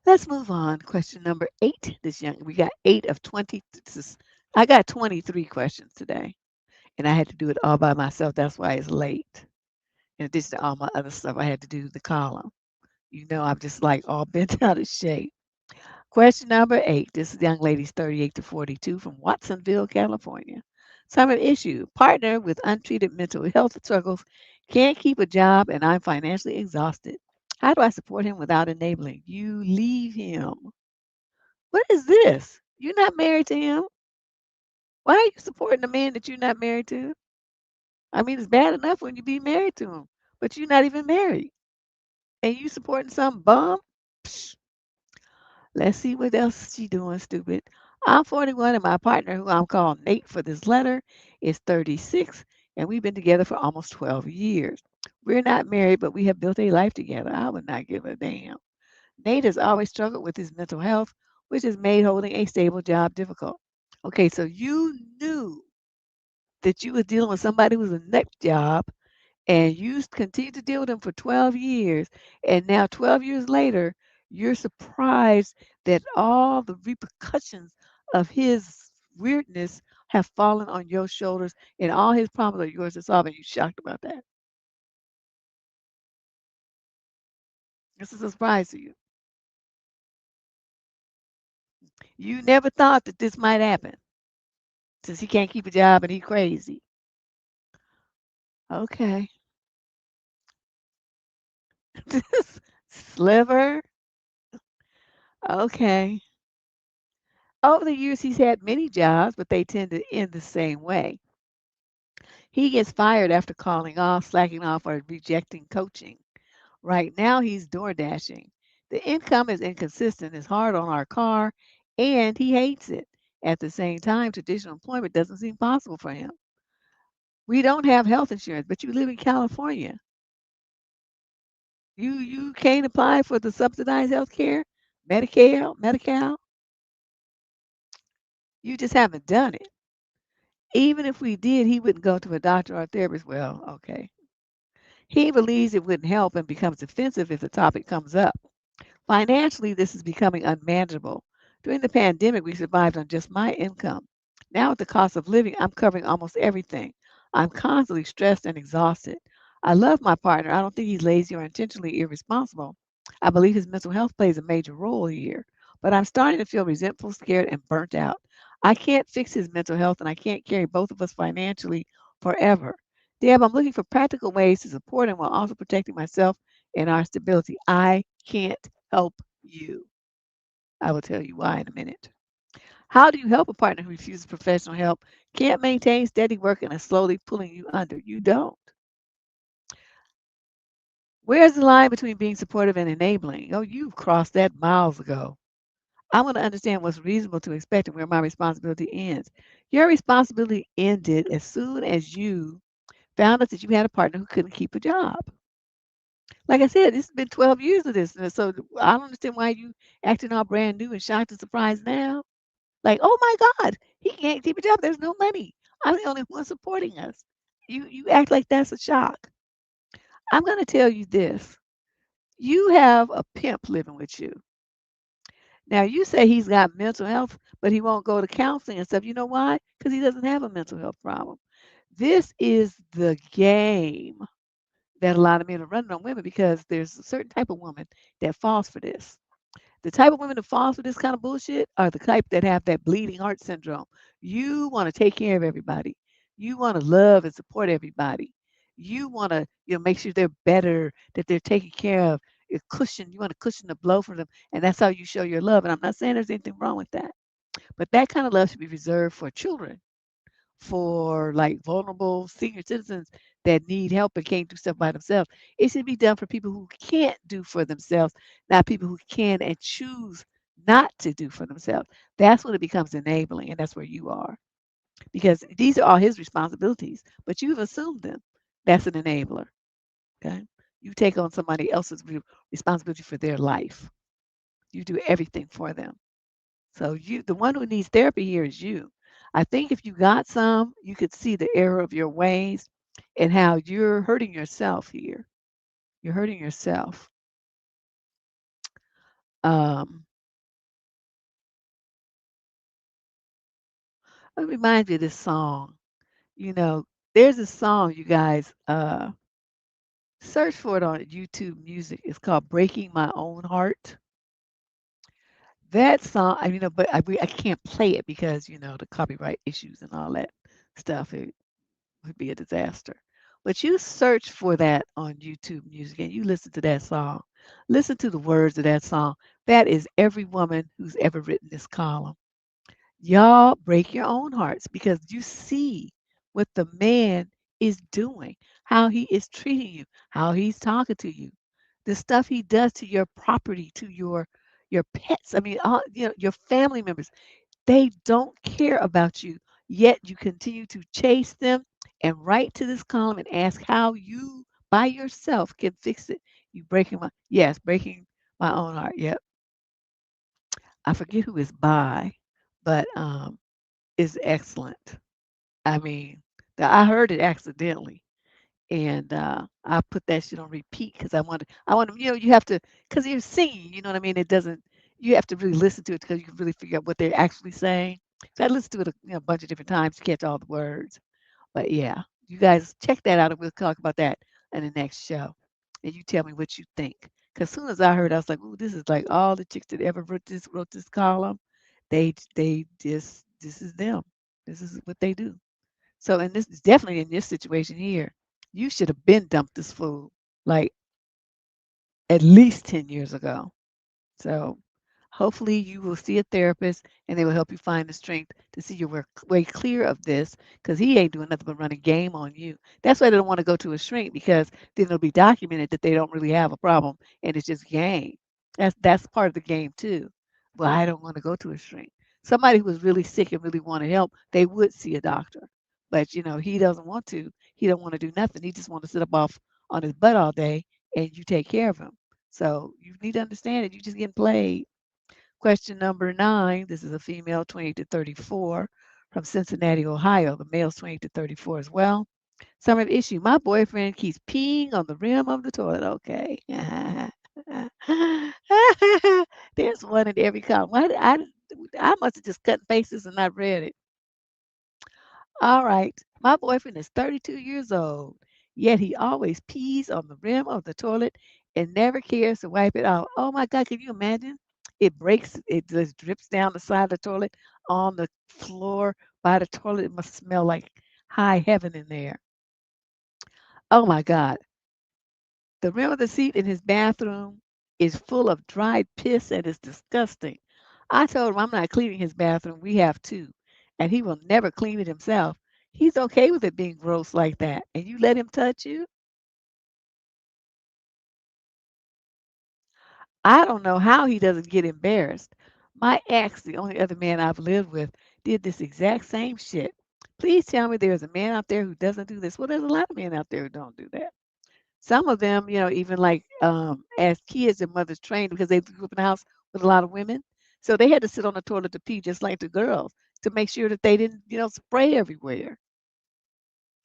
Let's move on. Question number 8. We got 8 of 20. I got 23 questions today, and I had to do it all by myself. That's why it's late. In addition to all my other stuff, I had to do the column. I'm just like all bent out of shape. Question number 8. This young lady's 38 to 42 from Watsonville, California. Summary issue. Partner with untreated mental health struggles can't keep a job and I'm financially exhausted. How do I support him without enabling? You leave him. What is this? You're not married to him. Why are you supporting a man that you're not married to? I mean, it's bad enough when you be married to him, but you're not even married. And you supporting some bum? Psh, let's see what else she doing, stupid. I'm 41 and my partner, who I'm calling Nate for this letter, is 36 and we've been together for almost 12 years. We're not married, but we have built a life together. I would not give a damn. Nate has always struggled with his mental health, which has made holding a stable job difficult. Okay, so you knew that you were dealing with somebody who was a nut job and you continued to deal with him for 12 years. And now, 12 years later, you're surprised that all the repercussions of his weirdness have fallen on your shoulders and all his problems are yours to solve. And you're shocked about that. This is a surprise to you. You never thought that this might happen since he can't keep a job and he's crazy. Okay. Sliver. Okay. Over the years, he's had many jobs, but they tend to end the same way. He gets fired after calling off, slacking off, or rejecting coaching. Right now, he's door dashing. The income is inconsistent, it's hard on our car, and he hates it. At the same time, traditional employment doesn't seem possible for him. We don't have health insurance, but you live in California. You can't apply for the subsidized health care, Medicare, Medi-Cal. You just haven't done it. Even if we did, he wouldn't go to a doctor or a therapist. Well, okay. He believes it wouldn't help and becomes defensive if the topic comes up. Financially, this is becoming unmanageable. During the pandemic, we survived on just my income. Now, with the cost of living, I'm covering almost everything. I'm constantly stressed and exhausted. I love my partner. I don't think he's lazy or intentionally irresponsible. I believe his mental health plays a major role here. But I'm starting to feel resentful, scared, and burnt out. I can't fix his mental health, and I can't carry both of us financially forever. Deb, I'm looking for practical ways to support him while also protecting myself and our stability. I can't help you. I will tell you why in a minute. How do you help a partner who refuses professional help, can't maintain steady work, and is slowly pulling you under? You don't. Where's the line between being supportive and enabling? Oh, you've crossed that miles ago. I want to understand what's reasonable to expect and where my responsibility ends. Your responsibility ended as soon as you found out that you had a partner who couldn't keep a job. Like I said, this has been 12 years of this. So I don't understand why you acting all brand new and shocked and surprised now. Like, oh my God, he can't keep a job. There's no money. I'm the only one supporting us. You act like that's a shock. I'm gonna tell you this. You have a pimp living with you. Now you say he's got mental health, but he won't go to counseling and stuff. You know why? Because he doesn't have a mental health problem. This is the game that a lot of men are running on women because there's a certain type of woman that falls for this. The type of women that falls for this kind of bullshit are the type that have that bleeding heart syndrome. You want to take care of everybody. You want to love and support everybody. You want to, make sure they're better, that they're taken care of. You want to cushion the blow for them, and that's how you show your love. And I'm not saying there's anything wrong with that, but that kind of love should be reserved for children, for like vulnerable senior citizens that need help and can't do stuff by themselves. It should be done for people who can't do for themselves, not people who can and choose not to do for themselves. That's when it becomes enabling, and that's where you are. Because these are all his responsibilities, but you've assumed them. That's an enabler. Okay. You take on somebody else's responsibility for their life. You do everything for them. So the one who needs therapy here is you. I think if you got some, you could see the error of your ways and how you're hurting yourself here. You're hurting yourself. Um, it reminds me of this song. You know, there's a song, you guys, search for it on YouTube Music. It's called Breaking My Own Heart. That song, but I can't play it because, the copyright issues and all that stuff. It would be a disaster. But you search for that on YouTube Music and you listen to that song. Listen to the words of that song. That is every woman who's ever written this column. Y'all break your own hearts because you see what the man is doing, how he is treating you, how he's talking to you, the stuff he does to your property, to your pets. I mean, all, your family members. They don't care about you, yet you continue to chase them and write to this column and ask how you by yourself can fix it. Breaking my own heart. Yep. I forget who is by, but is excellent. I mean, I heard it accidentally, and I put that shit on repeat because I want to, you have to, because you're singing, you know what I mean? It doesn't, you have to really listen to it because you can really figure out what they're actually saying. So I listened to it a bunch of different times to catch all the words. But yeah, you guys check that out and we'll talk about that in the next show. And you tell me what you think. Because as soon as I heard, I was like, "Ooh, this is like all the chicks that ever wrote this column. They just this is them. This is what they do." So, and this is definitely in this situation here. You should have been dumped this fool like at least 10 years ago. So hopefully you will see a therapist and they will help you find the strength to see your way clear of this because he ain't doing nothing but running game on you. That's why they don't want to go to a shrink because then it'll be documented that they don't really have a problem and it's just game. That's part of the game too. Well, I don't want to go to a shrink. Somebody who was really sick and really wanted help, they would see a doctor. But he doesn't want to. He don't want to do nothing. He just want to sit up off on his butt all day and you take care of him. So you need to understand that you're just getting played. Question number 9. This is a female, 20 to 34, from Cincinnati, Ohio. The male's 20 to 34 as well. Summary of issue. My boyfriend keeps peeing on the rim of the toilet. Okay. There's one in every column. I must have just cut faces and not read it. All right. My boyfriend is 32 years old, yet he always pees on the rim of the toilet and never cares to wipe it off. Oh my God, can you imagine? It breaks, it just drips down the side of the toilet on the floor by the toilet. It must smell like high heaven in there. Oh my God. The rim of the seat in his bathroom is full of dried piss and it's disgusting. I told him I'm not cleaning his bathroom. We have two. And he will never clean it himself. He's okay with it being gross like that. And you let him touch you? I don't know how he doesn't get embarrassed. My ex, the only other man I've lived with, did this exact same shit. Please tell me there's a man out there who doesn't do this. Well, there's a lot of men out there who don't do that. Some of them, even like as kids, their mothers trained because they grew up in a house with a lot of women. So they had to sit on the toilet to pee just like the girls to make sure that they didn't, spray everywhere.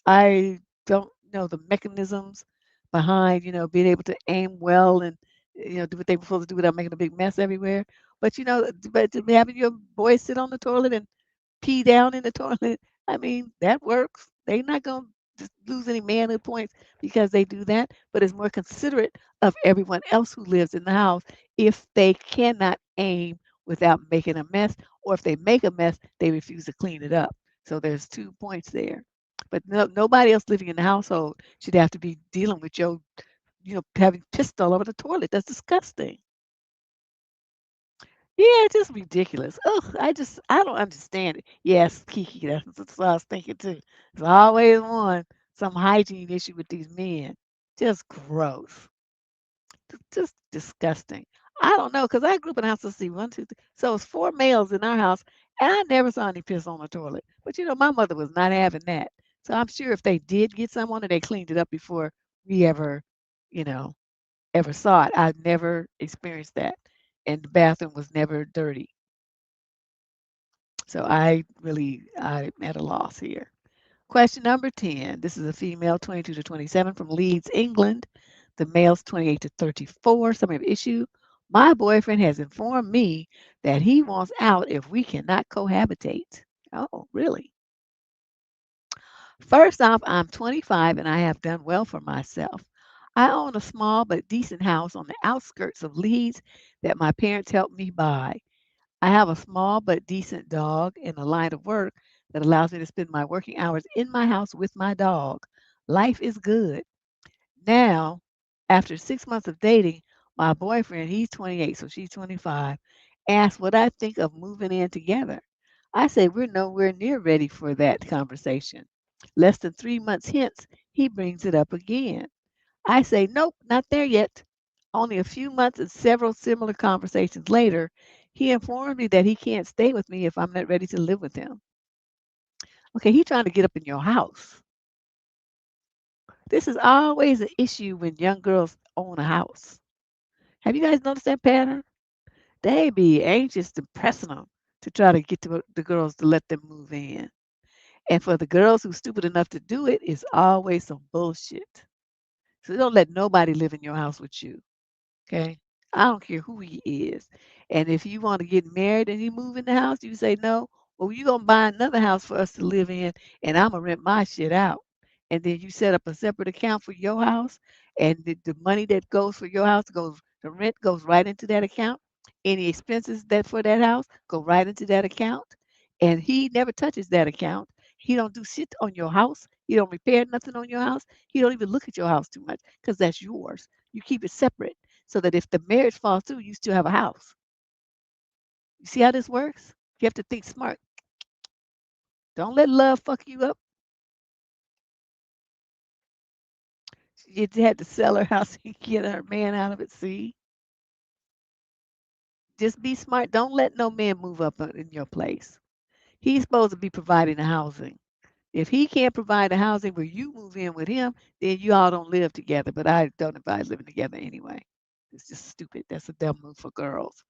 I don't know the mechanisms behind, being able to aim well and, do what they were supposed to do without making a big mess everywhere. But, but to having your boy sit on the toilet and pee down in the toilet. I mean, that works. They're not going to lose any manhood points because they do that, but it's more considerate of everyone else who lives in the house if they cannot aim without making a mess, or if they make a mess, they refuse to clean it up. So there's 2 points there. But nobody else living in the household should have to be dealing with your, having pissed all over the toilet. That's disgusting. Yeah, it's just ridiculous. Ugh, I don't understand it. Yes, Kiki, that's what I was thinking too. There's always some hygiene issue with these men. Just gross. Just disgusting. I don't know, because I grew up in a house, let's see, one, two, three. So it's 4 males in our house, and I never saw any piss on the toilet. But my mother was not having that. So I'm sure if they did get some on it, they cleaned it up before we you know, ever saw it. I've never experienced that. And the bathroom was never dirty. So I'm at a loss here. Question number 10. This is a female, 22 to 27, from Leeds, England. The male's 28 to 34. Summary of issue. My boyfriend has informed me that he wants out if we cannot cohabitate. Oh, really? First off, I'm 25 and I have done well for myself. I own a small but decent house on the outskirts of Leeds that my parents helped me buy. I have a small but decent dog in a line of work that allows me to spend my working hours in my house with my dog. Life is good. Now, after 6 months of dating, my boyfriend, he's 28, so she's 25, asked what I think of moving in together. I say we're nowhere near ready for that conversation. Less than 3 months hence, he brings it up again. I say, nope, not there yet. Only a few months and several similar conversations later, he informed me that he can't stay with me if I'm not ready to live with him. Okay, he's trying to get up in your house. This is always an issue when young girls own a house. Have you guys noticed that pattern? They be anxious and pressing them to try to get the girls to let them move in. And for the girls who's stupid enough to do it, it's always some bullshit. So don't let nobody live in your house with you. Okay. I don't care who he is. And if you want to get married and he move in the house, you say no. Well, you're gonna buy another house for us to live in, and I'm gonna rent my shit out. And then you set up a separate account for your house, and the money that goes for your house goes, the rent goes right into that account. Any expenses that for that house go right into that account. And he never touches that account. He don't do shit on your house. He don't repair nothing on your house. He don't even look at your house too much because that's yours. You keep it separate so that if the marriage falls through, you still have a house. You see how this works? You have to think smart. Don't let love fuck you up. You had to sell her house and get her man out of it. See, just be smart. Don't let no man move up in your place. He's supposed to be providing the housing. If he can't provide the housing where you move in with him, then you all don't live together. But I don't advise living together anyway. It's just stupid. That's a dumb move for girls.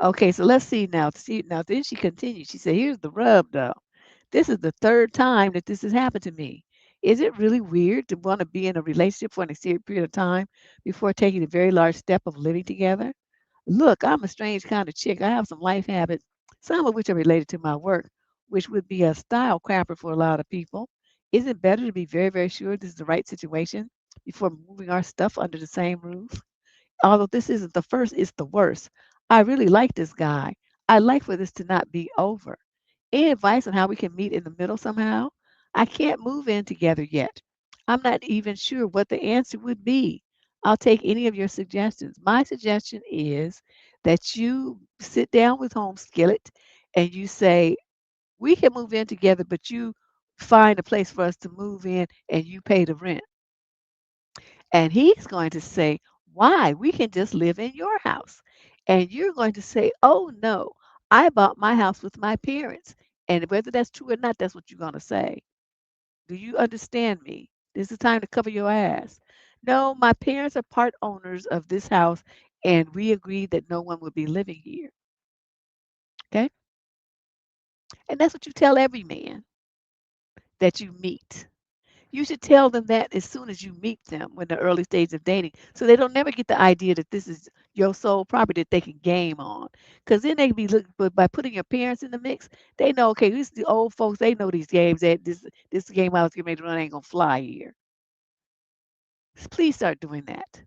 Okay, so let's see now. See now. Then she continued. She said, "Here's the rub, though. This is the third time that this has happened to me. Is it really weird to want to be in a relationship for an extended period of time before taking the very large step of living together? Look, I'm a strange kind of chick. I have some life habits, some of which are related to my work, which would be a style crapper for a lot of people. Isn't it better to be very, very sure this is the right situation before moving our stuff under the same roof? Although this isn't the first, it's the worst. I really like this guy. I like for this to not be over. Any advice on how we can meet in the middle somehow? I can't move in together yet. I'm not even sure what the answer would be. I'll take any of your suggestions. My suggestion is that you sit down with Home Skillet and you say, we can move in together, but you find a place for us to move in and you pay the rent. And he's going to say, why? We can just live in your house. And you're going to say, oh no, I bought my house with my parents. And whether that's true or not, that's what you're going to say. Do you understand me? This is time to cover your ass. No, my parents are part owners of this house, and we agreed that no one would be living here. Okay? And that's what you tell every man that you meet. You should tell them that as soon as you meet them when the early stage of dating, so they don't never get the idea that this is your sole property that they can game on. Because then they be looking, but by putting your parents in the mix, they know, okay, this is the old folks. They know these games that this game I was getting ready to run ain't gonna fly here. Please start doing that.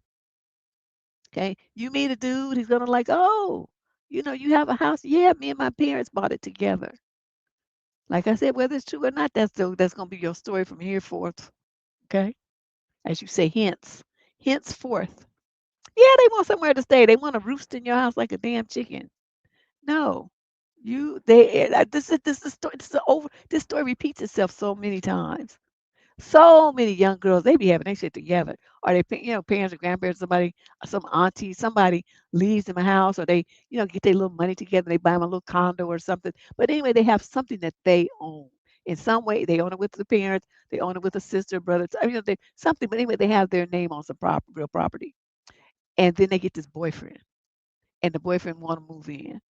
Okay, you meet a dude, he's gonna like, oh, you have a house. Yeah, me and my parents bought it together. Like I said, whether it's true or not, that's gonna be your story from here forth. Okay, as you say, henceforth. Yeah, they want somewhere to stay. They want to roost in your house like a damn chicken. No, this is story. This story repeats itself so many times. So many young girls, they be having their shit together, or parents or grandparents, some auntie, somebody leaves them a house, or they get their little money together, they buy them a little condo or something. But anyway, they have something that they own in some way. They own it with the parents, they own it with a sister, brother. They something. But anyway, they have their name on some real property. And then they get this boyfriend, and the boyfriend want to move in.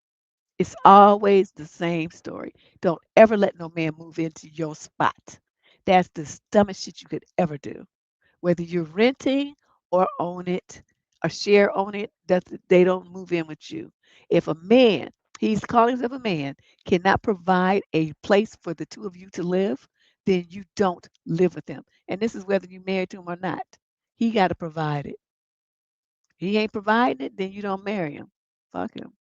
It's always the same story. Don't ever let no man move into your spot. That's the dumbest shit you could ever do. Whether you're renting or own it or share own it, they don't move in with you. If a man, he's calling himself a man, cannot provide a place for the two of you to live, then you don't live with him. And this is whether you're married to him or not. He got to provide it. He ain't providing it, then you don't marry him. Fuck him.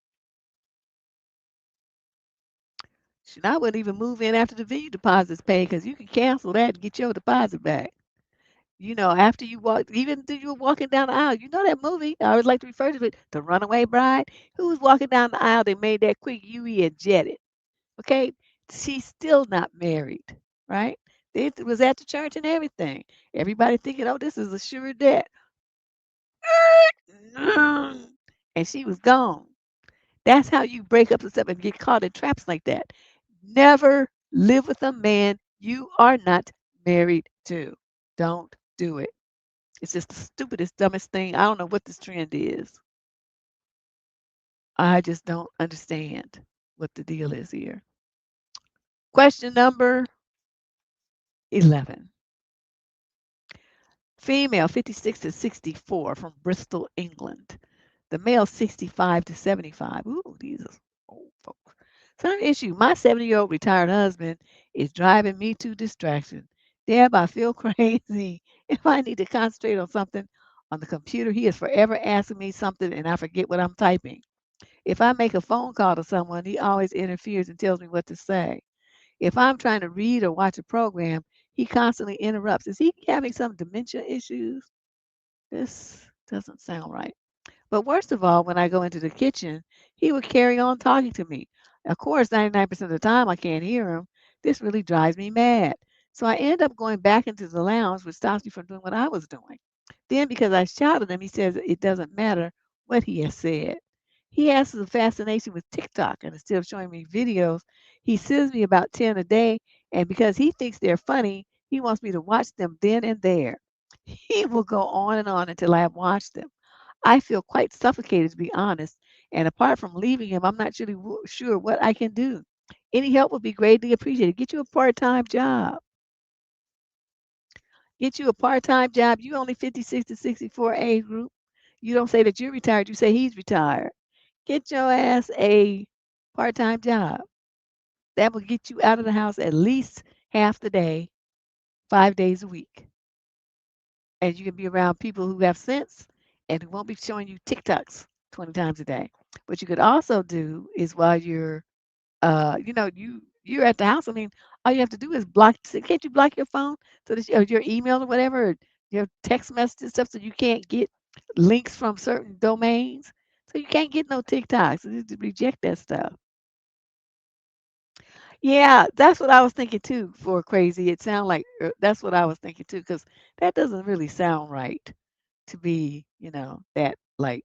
Should I wouldn't even move in after the venue deposit's paid because you can cancel that and get your deposit back. After you walk, even though you were walking down the aisle, that movie. I always like to refer to it, The Runaway Bride. Who was walking down the aisle? They made that quick UE and jetted. Okay, she's still not married, right? It was at the church and everything. Everybody thinking, oh, this is a sure debt. And she was gone. That's how you break up and stuff and get caught in traps like that. Never live with a man you are not married to. Don't do it. It's just the stupidest, dumbest thing. I don't know what this trend is. I just don't understand what the deal is here. Question number 11. Female 56 to 64 from Bristol, England. The male 65 to 75. Ooh, these are old folks. Some issue. My 70-year-old retired husband is driving me to distraction. Deb, I feel crazy. If I need to concentrate on something on the computer, he is forever asking me something and I forget what I'm typing. If I make a phone call to someone, he always interferes and tells me what to say. If I'm trying to read or watch a program, He constantly interrupts. Is he having some dementia issues? This doesn't sound right. But worst of all, when I go into the kitchen, he would carry on talking to me. Of course, 99% of the time I can't hear him. This really drives me mad. So I end up going back into the lounge, which stops me from doing what I was doing. Then, because I shouted him, he says it doesn't matter what he has said. He has a fascination with TikTok, and instead of showing me videos, he sends me about 10 a day. And because he thinks they're funny, he wants me to watch them then and there. He will go on and on until I have watched them. I feel quite suffocated, to be honest. And apart from leaving him, I'm not really sure what I can do. Any help would be greatly appreciated. Get you a part-time job. Get you a part-time job. You only 56 to 64 age group. You don't say that you're retired. You say he's retired. Get your ass a part-time job. That will get you out of the house at least half the day, 5 days a week. And you can be around people who have sense and who won't be showing you TikToks 20 times a day. What you could also do is while you're, you're at the house. I mean, all you have to do is block. Can't you block your phone so that or your email or whatever, or your text messages stuff, so you can't get links from certain domains. So you can't get no TikToks. So just reject that stuff. Yeah, that's what I was thinking too. For crazy, it sound like that's what I was thinking too, because that doesn't really sound right to be, that like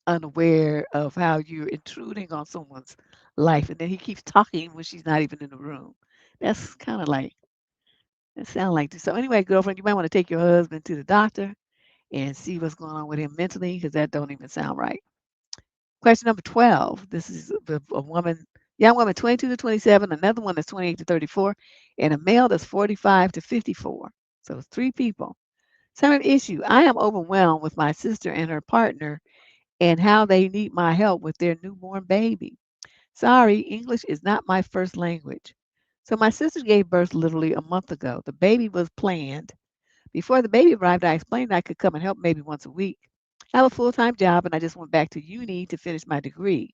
unaware of how you're intruding on someone's life, and then he keeps talking when she's not even in the room. That's kind of like it sounds like this. So anyway, girlfriend, you might want to take your husband to the doctor and see what's going on with him mentally, because that don't even sound right. Question number 12. This is a woman, young woman, 22 to 27, another one that's 28 to 34, and a male that's 45 to 54. So it's three people. Same issue. I am overwhelmed with my sister and her partner and how they need my help with their newborn baby. Sorry, English is not my first language. So my sister gave birth literally a month ago. The baby was planned. Before the baby arrived, I explained I could come and help maybe once a week. I have a full-time job and I just went back to uni to finish my degree.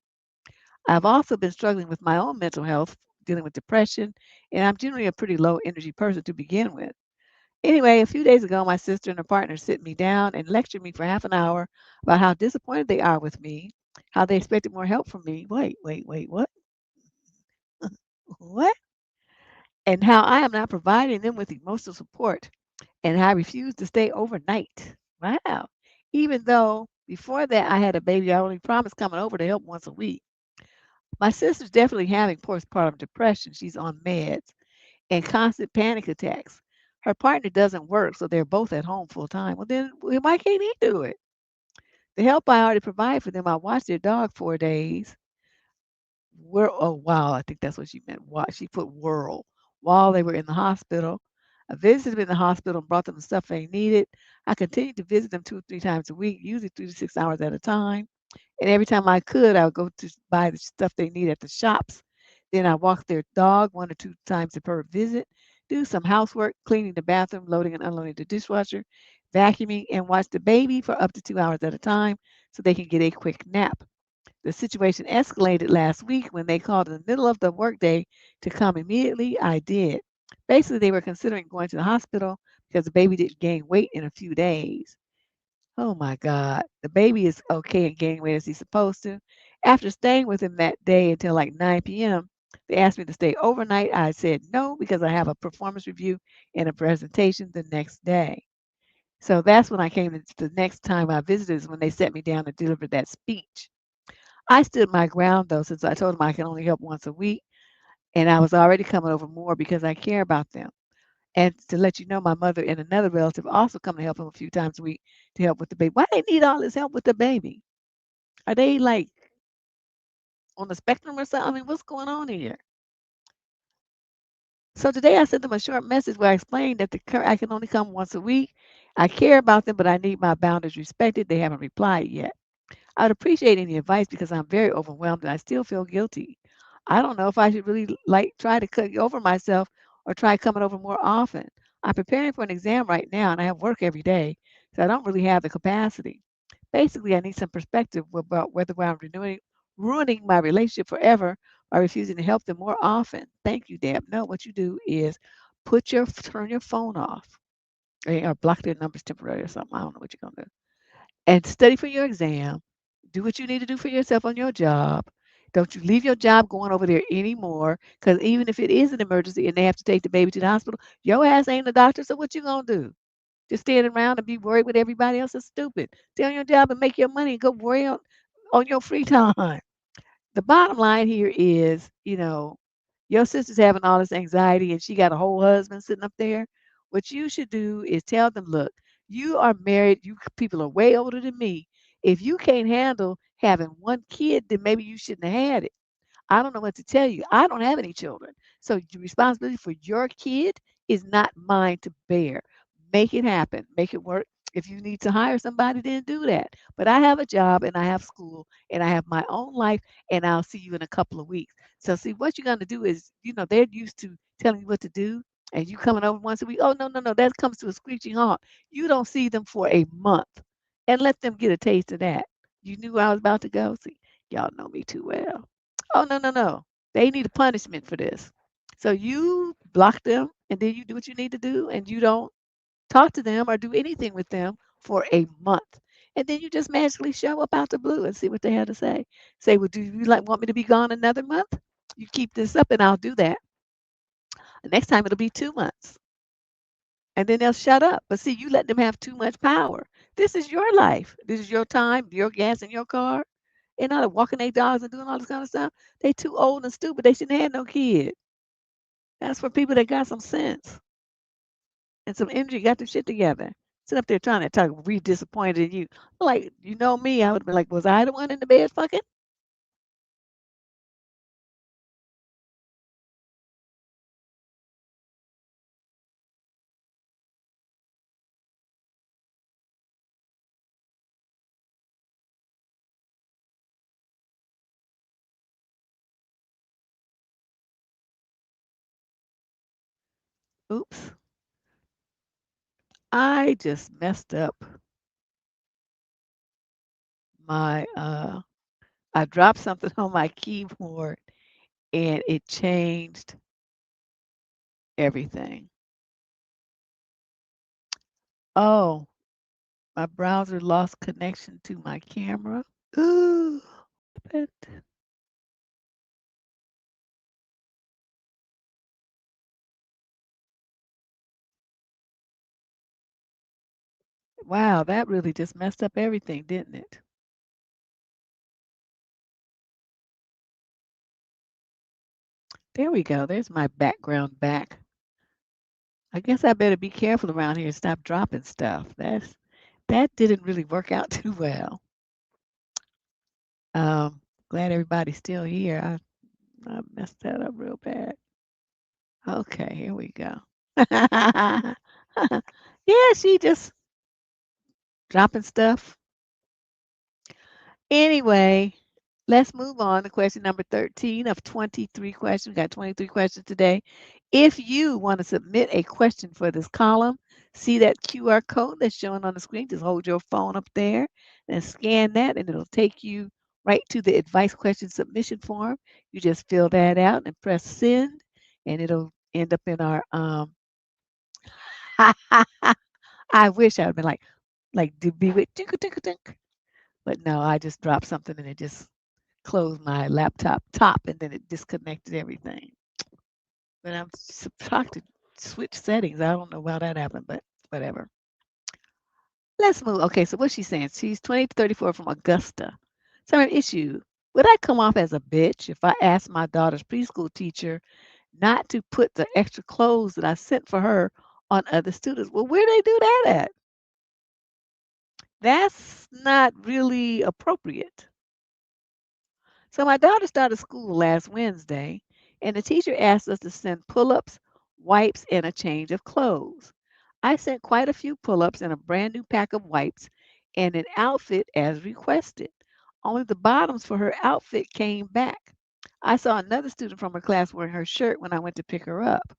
I've also been struggling with my own mental health, dealing with depression, and I'm generally a pretty low energy person to begin with. Anyway, a few days ago, my sister and her partner sit me down and lectured me for half an hour about how disappointed they are with me, how they expected more help from me. Wait, what? What? And how I am not providing them with emotional support and how I refuse to stay overnight. Wow. Even though before that I had a baby, I only promised coming over to help once a week. My sister's definitely having postpartum depression. She's on meds and constant panic attacks. Her partner doesn't work, so they're both at home full time. Well, then why can't he do it? The help I already provide for them, I watched their dog 4 days. Oh wow, I think that's what she meant. Why she put whirl while they were in the hospital. I visited them in the hospital and brought them the stuff they needed. I continued to visit them 2 or 3 times a week, usually 3 to 6 hours at a time. And every time I could, I would go to buy the stuff they need at the shops. Then I walk their dog 1 or 2 times per visit, do some housework, cleaning the bathroom, loading and unloading the dishwasher, vacuuming, and watch the baby for up to 2 hours at a time so they can get a quick nap. The situation escalated last week when they called in the middle of the workday to come immediately. I did. Basically, they were considering going to the hospital because the baby didn't gain weight in a few days. Oh my God. The baby is okay and gaining weight as he's supposed to. After staying with him that day until like 9 p.m., they asked me to stay overnight. I said no because I have a performance review and a presentation the next day. So that's when I came the next time I visited is when they set me down to deliver that speech. I stood my ground though, since I told them I can only help once a week, and I was already coming over more because I care about them. And to let you know, my mother and another relative also come to help him a few times a week to help with the baby. Why they need all this help with the baby? Are they like on the spectrum or something? I mean, what's going on here? So today I sent them a short message where I explained that I can only come once a week. I care about them, but I need my boundaries respected. They haven't replied yet. I'd appreciate any advice because I'm very overwhelmed and I still feel guilty. I don't know if I should really like try to cut over myself or try coming over more often. I'm preparing for an exam right now and I have work every day, so I don't really have the capacity. Basically, I need some perspective about whether I'm ruining my relationship forever by refusing to help them more often. Thank you, Deb. No, what you do is turn your phone off or block their numbers temporarily or something. I don't know what you're gonna do. And study for your exam. Do what you need to do for yourself on your job. Don't you leave your job going over there anymore. Because even if it is an emergency and they have to take the baby to the hospital, your ass ain't the doctor. So what you gonna do? Just stand around and be worried with everybody else is stupid. Stay on your job and make your money and go worry on your free time. The bottom line here is, your sister's having all this anxiety and she got a whole husband sitting up there. What you should do is tell them, look, you are married, you people are way older than me. If you can't handle having one kid, then maybe you shouldn't have had it. I don't know what to tell you. I don't have any children. So the responsibility for your kid is not mine to bear. Make it happen. Make it work. If you need to hire somebody, then do that. But I have a job and I have school and I have my own life and I'll see you in a couple of weeks. So see what you're gonna do is, they're used to telling you what to do and you coming over once a week. Oh no, no, no, that comes to a screeching halt. You don't see them for a month and let them get a taste of that. You knew I was about to go. See, y'all know me too well. Oh, no, no, no. They need a punishment for this. So you block them and then you do what you need to do and you don't talk to them or do anything with them for a month. And then you just magically show up out the blue and see what they have to say. Say, well, do you want me to be gone another month? You keep this up and I'll do that. The next time it'll be 2 months. And then they'll shut up. But see, you let them have too much power. This is your life. This is your time, your gas in your car. They're not walking their dogs and doing all this kind of stuff. They too old and stupid. They shouldn't have no kid. That's for people that got some sense and some energy, got their shit together. Sit up there trying to talk, be disappointed in you. Like, you know me, I would have been like, was I the one in the bed fucking? Oops. I just messed up my I dropped something on my keyboard and it changed everything. Oh, my browser lost connection to my camera. Ooh, but wow, that really just messed up everything, didn't it? There we go. There's my background back. I guess I better be careful around here and stop dropping stuff. That didn't really work out too well. Um, Glad everybody's still here. I messed that up real bad. Okay, here we go. Yeah, she just dropping stuff. Anyway, let's move on to question number 13 of 23 questions. We got 23 questions today. If you want to submit a question for this column, see that QR code that's showing on the screen. Just hold your phone up there and scan that, and it'll take you right to the advice question submission form. You just fill that out and press send, and it'll end up in our I wish I would been like to be with tink tink tink. But no, I just dropped something and it just closed my laptop top and then it disconnected everything. But I'm shocked to switch settings. I don't know how that happened, but whatever. Let's move. Okay, so what's she saying? She's 20 to 34 from Augusta. Sorry, issue. Would I come off as a bitch if I asked my daughter's preschool teacher not to put the extra clothes that I sent for her on other students? Well, where they do that at? That's not really appropriate. So my daughter started school last Wednesday, and the teacher asked us to send pull-ups, wipes, and a change of clothes. I sent quite a few pull-ups and a brand new pack of wipes and an outfit as requested. Only the bottoms for her outfit came back. I saw another student from her class wearing her shirt when I went to pick her up.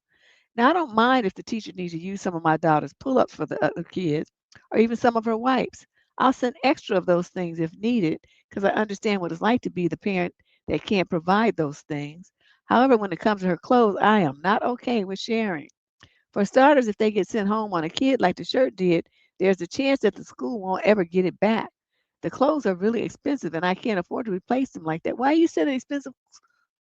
Now, I don't mind if the teacher needs to use some of my daughter's pull-ups for the other kids or even some of her wipes. I'll send extra of those things if needed because I understand what it's like to be the parent that can't provide those things. However, when it comes to her clothes, I am not okay with sharing. For starters, if they get sent home on a kid like the shirt did, there's a chance that the school won't ever get it back. The clothes are really expensive, and I can't afford to replace them like that. Why are you sending expensive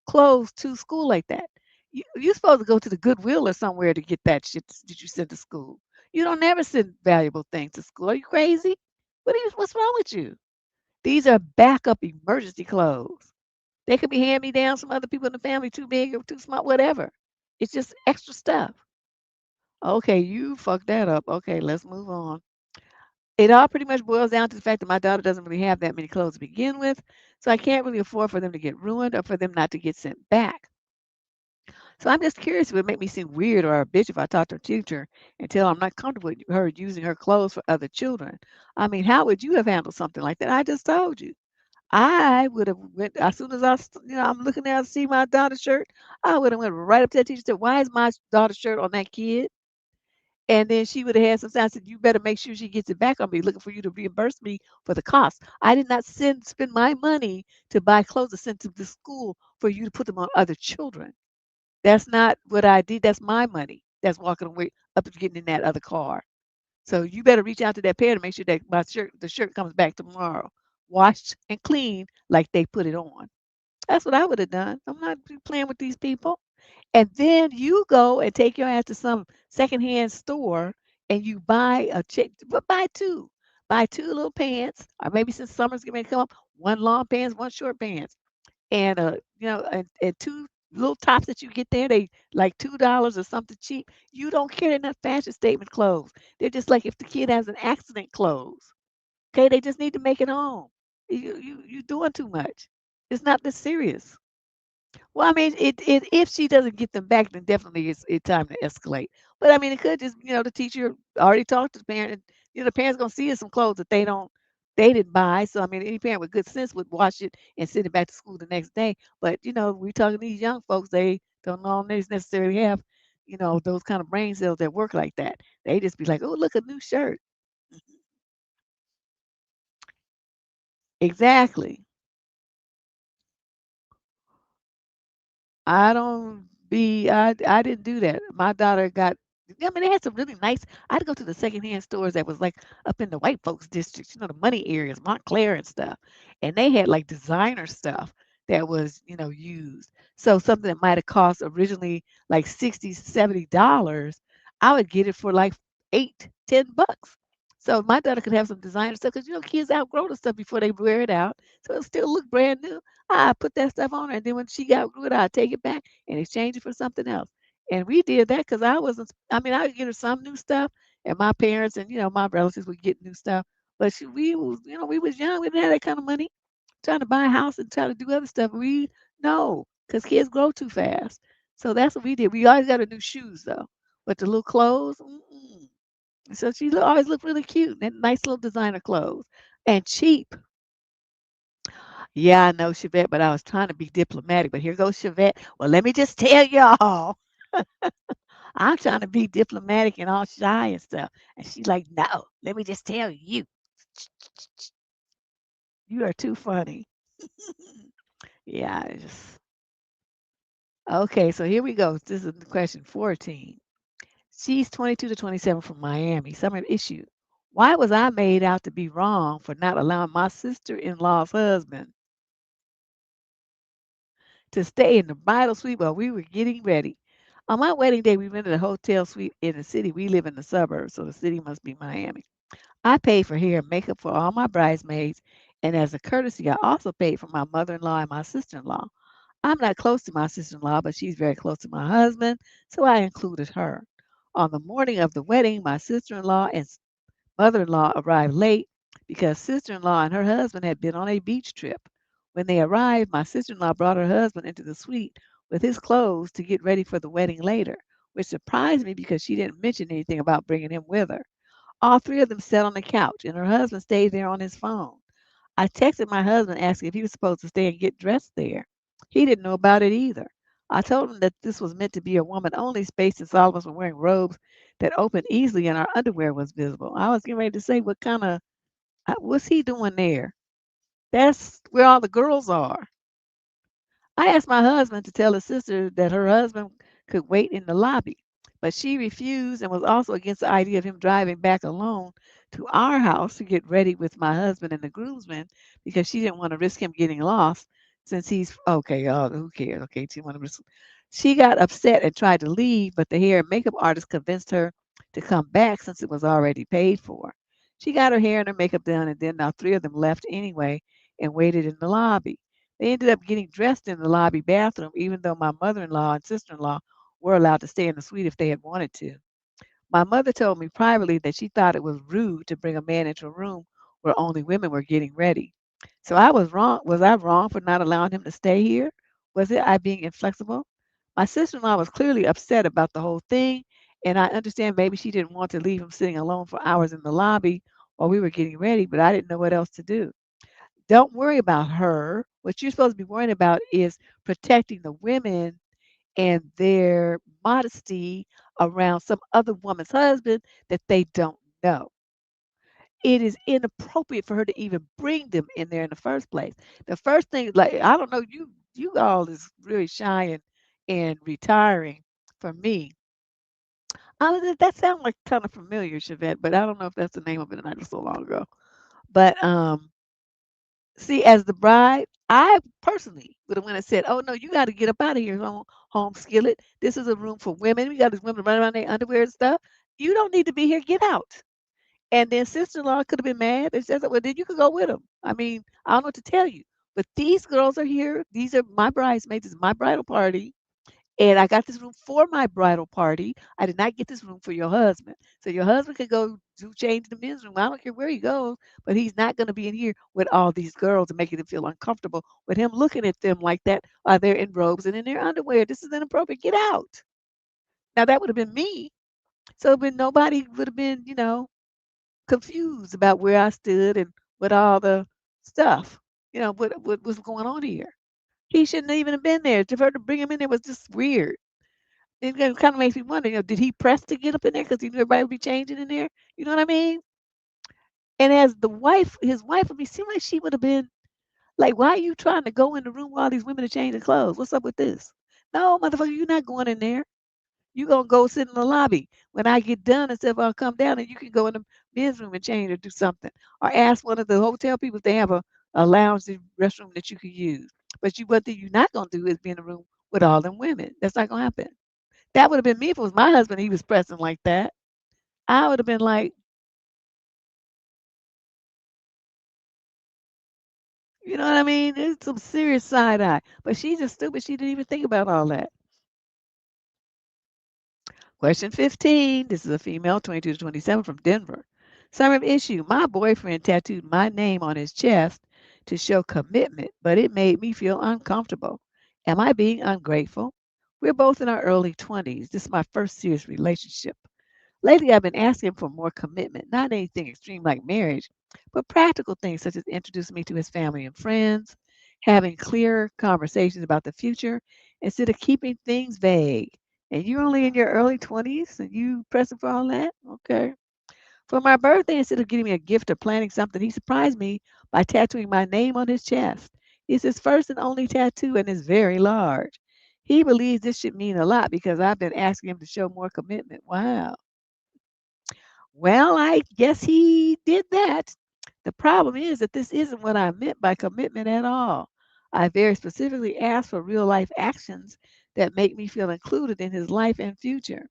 clothes to school like that? You're supposed to go to the Goodwill or somewhere to get that shit that you send to school. You don't never send valuable things to school. Are you crazy? What's wrong with you? These are backup emergency clothes. They could be hand me down some other people in the family too big or too small, whatever. It's just extra stuff. Okay, you fucked that up. Okay, let's move on. It all pretty much boils down to the fact that my daughter doesn't really have that many clothes to begin with, so I can't really afford for them to get ruined or for them not to get sent back. So I'm just curious if it would make me seem weird or a bitch if I talk to her teacher and tell her I'm not comfortable with her using her clothes for other children. I mean, how would you have handled something like that? I just told you. I would have went as soon as I'm looking at see my daughter's shirt. I would have went right up to that teacher and said, "Why is my daughter's shirt on that kid?" And then she would have had some sense. I said, "You better make sure she gets it back. I'll be looking for you to reimburse me for the cost. I did not spend my money to buy clothes to send to the school for you to put them on other children. That's not what I did. That's my money. That's walking away up to getting in that other car. So you better reach out to that parent to make sure that the shirt comes back tomorrow, washed and clean like they put it on." That's what I would have done. I'm not playing with these people. And then you go and take your ass to some secondhand store and you buy a chick, but buy two. Buy two little pants, or maybe since summer's going to come up, one long pants, one short pants, and and two little tops that you get there. They like $2 or something cheap. You don't carry enough fashion statement clothes. They're just like if the kid has an accident clothes. Okay, they just need to make it home. You doing too much. It's not this serious. Well, I mean, it if she doesn't get them back, then definitely it's time to escalate. But I mean, it could just, the teacher already talked to the parent. And, the parent's gonna see some clothes that they didn't buy. So I mean, any parent with good sense would wash it and send it back to school the next day. But we talking these young folks, they don't always necessarily have, those kind of brain cells that work like that. They just be like, oh, look, a new shirt. Exactly. I didn't do that. My daughter got I mean, they had some really nice I had to go to the secondhand stores that was, like, up in the white folks districts, the money areas, Montclair and stuff, and they had, like, designer stuff that was, used. So something that might have cost originally, like, 60, $70, I would get it for, like, 8, $10. So my daughter could have some designer stuff because kids outgrow the stuff before they wear it out, so it still look brand new. I put that stuff on her, and then when she got good, I'd take it back and exchange it for something else. And we did that because I mean, I would get her some new stuff, and my parents and, my relatives would get new stuff. But we was young. We didn't have that kind of money trying to buy a house and try to do other stuff. No, because kids grow too fast. So that's what we did. We always got her new shoes, though. But the little clothes, mm-mm. So she always looked really cute and nice little designer clothes and cheap. Yeah, I know, Chevette, but I was trying to be diplomatic. But here goes Chevette. Well, let me just tell y'all, I'm trying to be diplomatic and all shy and stuff. And she's like, no, let me just tell you, you are too funny. Yeah, okay. So here we go. This is question 14. She's 22 to 27 from Miami. Summer issue. Why was I made out to be wrong for not allowing my sister-in-law's husband to stay in the bridal suite while we were getting ready? On my wedding day, we rented a hotel suite in the city. We live in the suburbs, so the city must be Miami. I paid for hair and makeup for all my bridesmaids, and as a courtesy, I also paid for my mother-in-law and my sister-in-law. I'm not close to my sister-in-law, but she's very close to my husband, so I included her. On the morning of the wedding, my sister-in-law and mother-in-law arrived late because sister-in-law and her husband had been on a beach trip. When they arrived, my sister-in-law brought her husband into the suite with his clothes to get ready for the wedding later, which surprised me because she didn't mention anything about bringing him with her. All three of them sat on the couch, and her husband stayed there on his phone. I texted my husband asking if he was supposed to stay and get dressed there. He didn't know about it either. I told him that this was meant to be a woman only space since all of us were wearing robes that opened easily and our underwear was visible. I was getting ready to say, what's he doing there? That's where all the girls are. I asked my husband to tell his sister that her husband could wait in the lobby. But she refused and was also against the idea of him driving back alone to our house to get ready with my husband and the groomsmen because she didn't want to risk him getting lost since he's okay. Oh, who cares? Okay, she wanted to risk. She got upset and tried to leave, but the hair and makeup artist convinced her to come back since it was already paid for. She got her hair and her makeup done, and then now three of them left anyway and waited in the lobby. They ended up getting dressed in the lobby bathroom, even though my mother in law and sister in law were allowed to stay in the suite if they had wanted to. My mother told me privately that she thought it was rude to bring a man into a room where only women were getting ready. So I was wrong. Was I wrong for not allowing him to stay here? Was it I being inflexible? My sister in law was clearly upset about the whole thing, and I understand maybe she didn't want to leave him sitting alone for hours in the lobby while we were getting ready, but I didn't know what else to do. Don't worry about her. What you're supposed to be worrying about is protecting the women and their modesty around some other woman's husband that they don't know. It is inappropriate for her to even bring them in there in the first place. The first thing, like I don't know, you all is really shy and retiring for me. That sounds like kind of familiar, Chevette, but I don't know if that's the name of it, and I just so long ago. But see, as the bride, I personally would have went and said, "Oh no, you got to get up out of here, home skillet. This is a room for women. We got these women running around in their underwear and stuff. You don't need to be here. Get out." And then sister-in-law could have been mad. They said, "Well, then you could go with them." I mean, I don't know what to tell you, but these girls are here. These are my bridesmaids. It's my bridal party. And I got this room for my bridal party. I did not get this room for your husband. So your husband could go do change in the men's room. I don't care where he goes, but he's not going to be in here with all these girls and making them feel uncomfortable with him looking at them like that while they're in robes and in their underwear. This is inappropriate. Get out. Now that would have been me. So then nobody would have been, confused about where I stood and what all the stuff, what was going on here. He shouldn't even have been there. For her to bring him in there was just weird. It kind of makes me wonder, did he press to get up in there because he knew everybody would be changing in there? You know what I mean? And as the wife, his wife would be seem like she would have been like, why are you trying to go in the room while these women are changing clothes? What's up with this? No, motherfucker, you're not going in there. You gonna go sit in the lobby. When I get done and stuff, I'll come down and you can go in the men's room and change or do something. Or ask one of the hotel people if they have a lounge restroom that you can use. But one thing you're not gonna do is be in a room with all them women. That's not gonna happen. That would have been me if it was my husband, he was pressing like that. I would have been like, you know what I mean? It's some serious side eye. But she's just stupid. She didn't even think about all that. Question 15. This is a female, 22 to 27 from Denver. Summary of issue. My boyfriend tattooed my name on his chest to show commitment, but it made me feel uncomfortable. Am I being ungrateful? We're both in our early 20s. This is my first serious relationship. Lately, I've been asking him for more commitment, not anything extreme like marriage, but practical things such as introducing me to his family and friends, having clear conversations about the future instead of keeping things vague. And you're only in your early 20s and you pressing for all that? Okay. For my birthday, instead of getting me a gift or planning something, he surprised me by tattooing my name on his chest. It's his first and only tattoo and it's very large. He believes this should mean a lot because I've been asking him to show more commitment. Wow. Well, I guess he did that. The problem is that this isn't what I meant by commitment at all. I very specifically asked for real life actions that make me feel included in his life and future.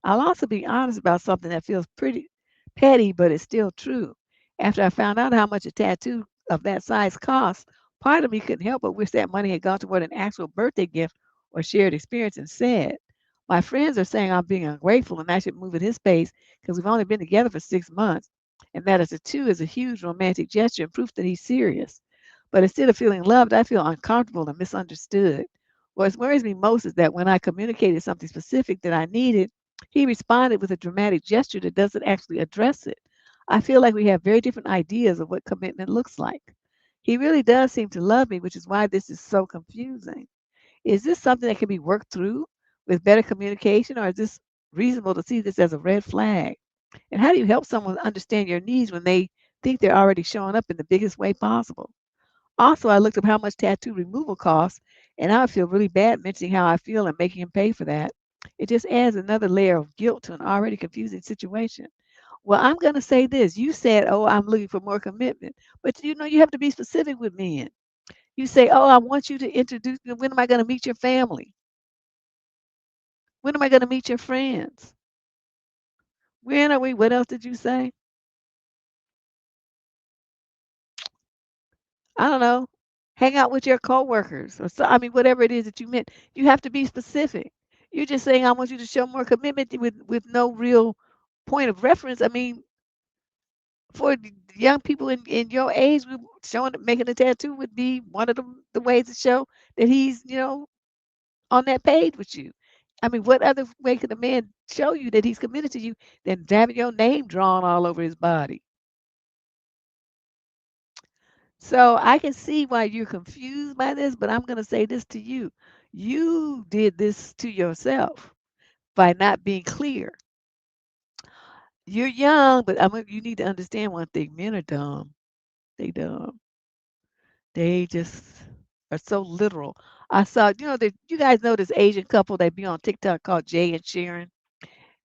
I'll also be honest about something that feels pretty petty, but it's still true. After I found out how much a tattoo of that size costs, part of me couldn't help but wish that money had gone toward an actual birthday gift or shared experience instead. My friends are saying I'm being ungrateful and I should move at his pace because we've only been together for 6 months, and that as a two is a huge romantic gesture and proof that he's serious. But instead of feeling loved, I feel uncomfortable and misunderstood. What worries me most is that when I communicated something specific that I needed, he responded with a dramatic gesture that doesn't actually address it. I feel like we have very different ideas of what commitment looks like. He really does seem to love me, which is why this is so confusing. Is this something that can be worked through with better communication, or is this reasonable to see this as a red flag? And how do you help someone understand your needs when they think they're already showing up in the biggest way possible? Also, I looked up how much tattoo removal costs, and I would feel really bad mentioning how I feel and making him pay for that. It just adds another layer of guilt to an already confusing situation. Well, I'm going to say this. You said, "Oh, I'm looking for more commitment." But you have to be specific with men. You say, "Oh, I want you to introduce me. When am I going to meet your family? When am I going to meet your friends? When are we?" What else did you say? I don't know. Hang out with your coworkers or so, I mean, whatever it is that you meant. You have to be specific. You're just saying, "I want you to show more commitment," with no real point of reference. I mean, for the young people in your age, showing making a tattoo would be one of the ways to show that he's on that page with you. I mean, what other way could a man show you that he's committed to you than having your name drawn all over his body? So I can see why you're confused by this, but I'm going to say this to you. You did this to yourself by not being clear. You're young, but you need to understand one thing. Men are dumb. They dumb. They just are so literal. I saw, that you guys know this Asian couple that be on TikTok called Jay and Sharon.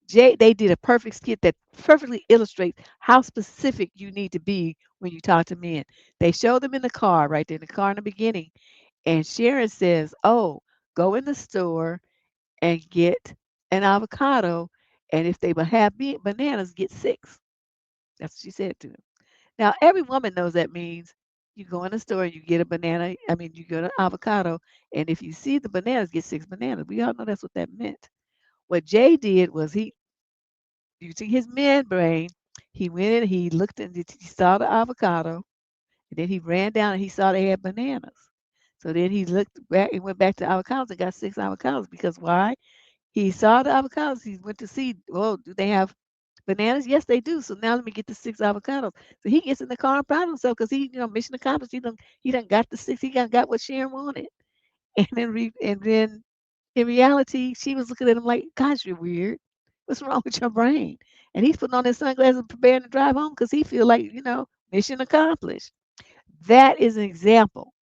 Jay, they did a perfect skit that perfectly illustrates how specific you need to be when you talk to men. They show them in the car, right there in the car in the beginning, and Sharon says, "Oh, go in the store and get an avocado, and if they have bananas, get six." That's what she said to him. Now, every woman knows that means you go in the store and you get a banana. I mean, you get an avocado, and if you see the bananas, get six bananas. We all know that's what that meant. What Jay did was he, using his man brain, he went in, he looked and he saw the avocado, and then he ran down and he saw they had bananas. So then he looked back and went back to avocados and got six avocados because why? He saw the avocados. He went to see, oh, do they have bananas? Yes, they do. So now let me get the six avocados. So he gets in the car and proud of himself because mission accomplished. He done got the six. He done got what Sharon wanted. And then in reality, she was looking at him like, "Gosh, you're weird. What's wrong with your brain?" And he's putting on his sunglasses and preparing to drive home because he feel like, mission accomplished. That is an example.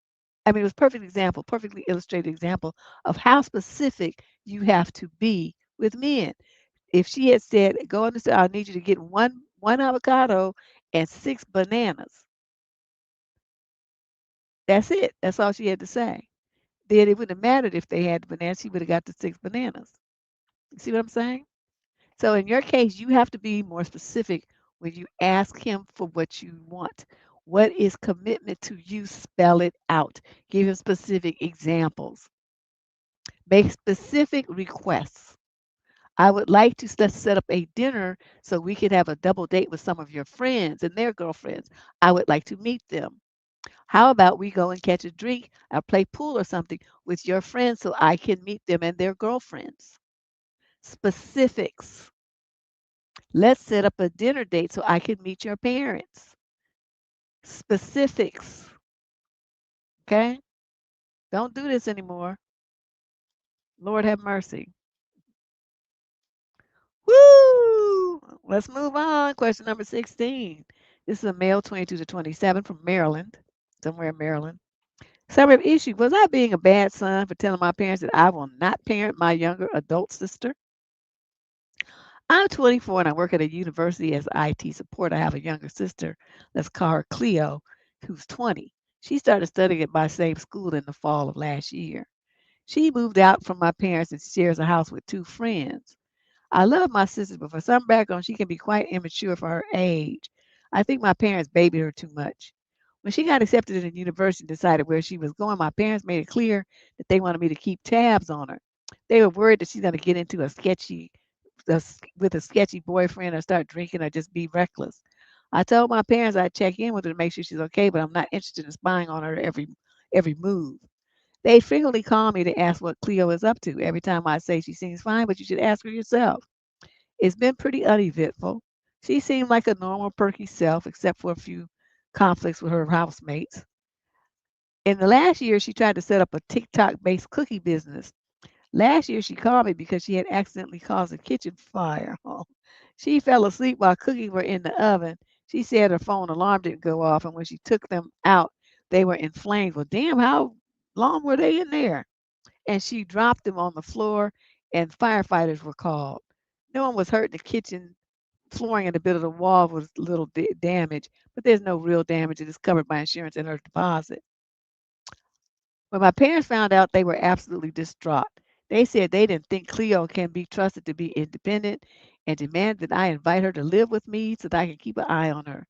I mean, it was a perfect example, perfectly illustrated example of how specific you have to be with men. If she had said, "Go in the store, I need you to get one avocado and six bananas." That's it. That's all she had to say. Then it wouldn't have mattered if they had bananas. She would have got the six bananas. You see what I'm saying? So in your case, you have to be more specific when you ask him for what you want. What is commitment to you? Spell it out. Give him specific examples. Make specific requests. "I would like to set up a dinner so we could have a double date with some of your friends and their girlfriends. I would like to meet them. How about we go and catch a drink or play pool or something with your friends so I can meet them and their girlfriends?" Specifics. "Let's set up a dinner date so I can meet your parents." Specifics. Okay? Don't do this anymore. Lord have mercy. Woo! Let's move on. Question number 16. This is a male 22 to 27 from Maryland, somewhere in Maryland. Summary of issue: was I being a bad son for telling my parents that I will not parent my younger adult sister? I'm 24 and I work at a university as IT support. I have a younger sister, let's call her Cleo, who's 20. She started studying at my same school in the fall of last year. She moved out from my parents and shares a house with two friends. I love my sister, but for some background, she can be quite immature for her age. I think my parents babied her too much. When she got accepted in the university and decided where she was going, my parents made it clear that they wanted me to keep tabs on her. They were worried that she's going to get into with a sketchy boyfriend or start drinking or just be reckless. I told my parents I'd check in with her to make sure she's okay, but I'm not interested in spying on her every move. They frequently call me to ask what Cleo is up to. Every time I say she seems fine, but you should ask her yourself. It's been pretty uneventful. She seemed like a normal, perky self, except for a few conflicts with her housemates. In the last year, she tried to set up a TikTok based cookie business. Last year, she called me because she had accidentally caused a kitchen fire. Oh, she fell asleep while cookies were in the oven. She said her phone alarm didn't go off, and when she took them out, they were in flames. Well, damn, how long were they in there? And she dropped them on the floor. and firefighters were called. No one was hurt. The kitchen flooring and a bit of the wall was a little damaged, but there's no real damage. It is covered by insurance and her deposit. When my parents found out, they were absolutely distraught. They said they didn't think Cleo can be trusted to be independent and demanded that I invite her to live with me so that I can keep an eye on her.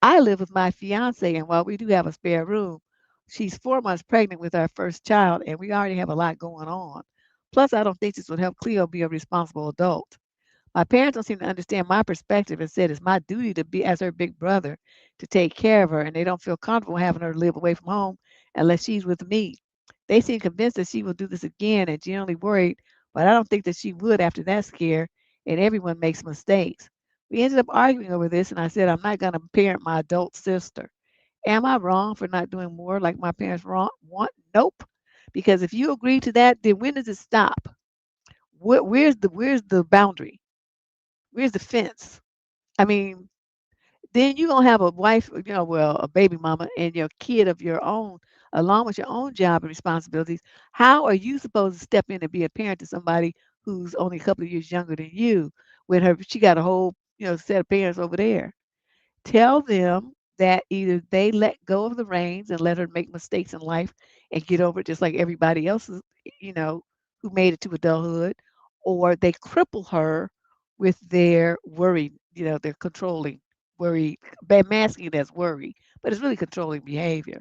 I live with my fiance, and while we do have a spare room, she's 4 months pregnant with our first child, and we already have a lot going on. Plus, I don't think this would help Cleo be a responsible adult. My parents don't seem to understand my perspective and said it's my duty to be as her big brother to take care of her, and they don't feel comfortable having her live away from home unless she's with me. They seem convinced that she will do this again and genuinely worried, but I don't think that she would after that scare, and everyone makes mistakes. We ended up arguing over this, and I said I'm not going to parent my adult sister. Am I wrong for not doing more like my parents want? Nope. Because if you agree to that, then when does it stop? Where's the boundary? Where's the fence? I mean, then you're gonna have a wife, well, a baby mama and your kid of your own, along with your own job and responsibilities. How are you supposed to step in and be a parent to somebody who's only a couple of years younger than you when she got a whole, set of parents over there? Tell them that either they let go of the reins and let her make mistakes in life and get over it just like everybody else is, you know, who made it to adulthood, or they cripple her with their worry, their controlling worry, masking it as worry, but it's really controlling behavior.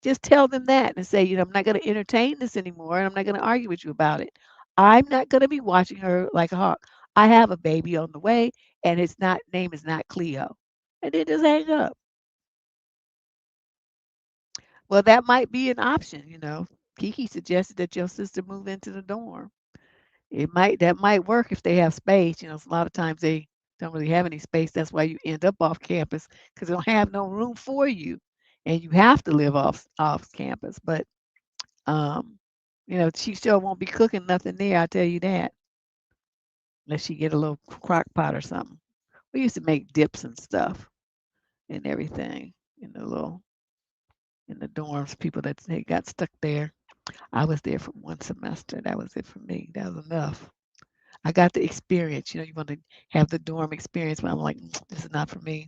Just tell them that and say, I'm not going to entertain this anymore and I'm not going to argue with you about it. I'm not going to be watching her like a hawk. I have a baby on the way and his not name is not Cleo. And then just hang up. Well, that might be an option. Kiki suggested that your sister move into the dorm. That might work if they have space. A lot of times they don't really have any space. That's why you end up off campus because they don't have no room for you, and you have to live off campus. But um, she sure won't be cooking nothing there. I tell you that, unless she get a little crock pot or something. We used to make dips and stuff and everything in the dorms. People that they got stuck there. I was there for 1 semester. That was it for me. That was enough. I got the experience. You want to have the dorm experience, but I'm like, this is not for me.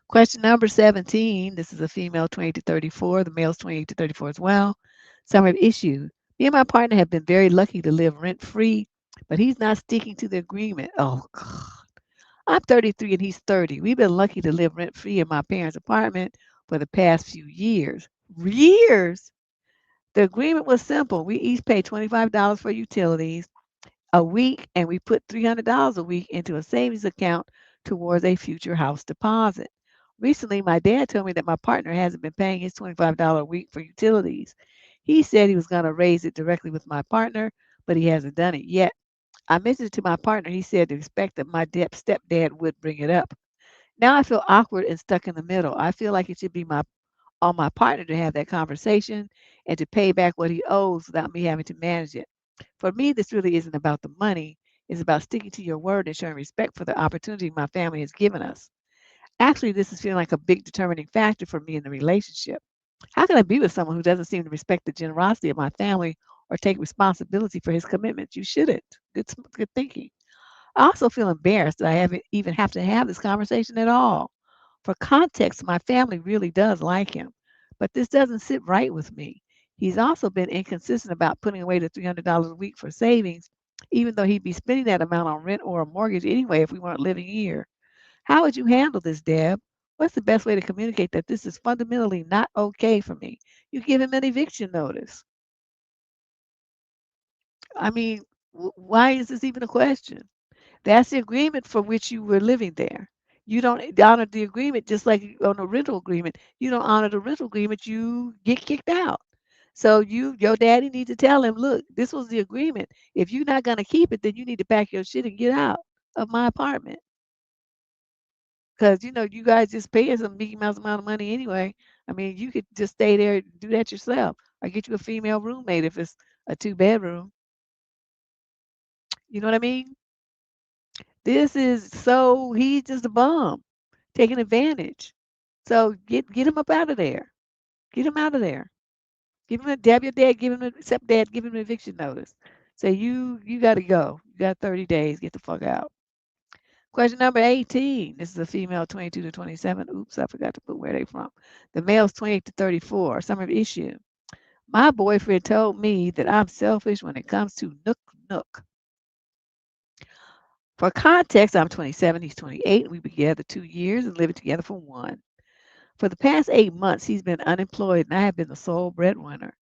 Question number 17. This is a female 28 to 34. The male's 28 to 34 as well. Summary of issue. Me and my partner have been very lucky to live rent free, but he's not sticking to the agreement. Oh, God. I'm 33 and he's 30. We've been lucky to live rent free in my parents' apartment for the past few years. Years? The agreement was simple. We each pay $25 for utilities a week, and we put $300 a week into a savings account towards a future house deposit. Recently, my dad told me that my partner hasn't been paying his $25 a week for utilities. He said he was going to raise it directly with my partner, but he hasn't done it yet. I mentioned it to my partner. He said to expect that my stepdad would bring it up. Now I feel awkward and stuck in the middle. I feel like it should be on my partner to have that conversation and to pay back what he owes without me having to manage it. For me, this really isn't about the money. It's about sticking to your word and showing respect for the opportunity my family has given us. Actually, this is feeling like a big determining factor for me in the relationship. How can I be with someone who doesn't seem to respect the generosity of my family or take responsibility for his commitments? You shouldn't. Good thinking. I also feel embarrassed that I haven't even have to have this conversation at all. For context, my family really does like him, but this doesn't sit right with me. He's also been inconsistent about putting away the $300 a week for savings, even though he'd be spending that amount on rent or a mortgage anyway if we weren't living here. How would you handle this, Deb? What's the best way to communicate that this is fundamentally not okay for me? You give him an eviction notice. I mean, why is this even a question? That's the agreement for which you were living there. You don't honor the agreement just like on a rental agreement. You don't honor the rental agreement, you get kicked out. So your daddy needs to tell him, look, this was the agreement. If you're not gonna keep it, then you need to pack your shit and get out of my apartment. Because you guys just paying some Mickey Mouse amount of money anyway. I mean, you could just stay there and do that yourself, or get you a female roommate if it's a 2 bedroom. You know what I mean? This is so he's just a bum, taking advantage. So get him up out of there. Get him out of there. Give him a dab your dad, give him a stepdad, give him an eviction notice. Say you got to go. You got 30 days. Get the fuck out. Question number 18. This is a female 22 to 27. Oops, I forgot to put where they from. The male's 28 to 34. Summary of issue. My boyfriend told me that I'm selfish when it comes to nook nook. For context, I'm 27, he's 28. We've been together 2 years and living together for one. For the past 8 months, he's been unemployed and I have been the sole breadwinner.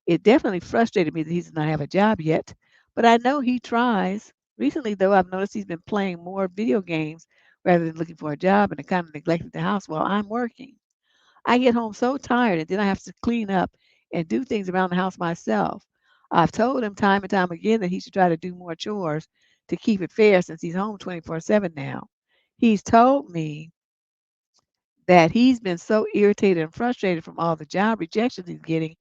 It definitely frustrated me that he does not have a job yet, but I know he tries. Recently, though, I've noticed he's been playing more video games rather than looking for a job and kind of neglected the house while I'm working. I get home so tired and then I have to clean up and do things around the house myself. I've told him time and time again that he should try to do more chores to keep it fair since he's home 24/7 now. He's told me that he's been so irritated and frustrated from all the job rejections he's getting,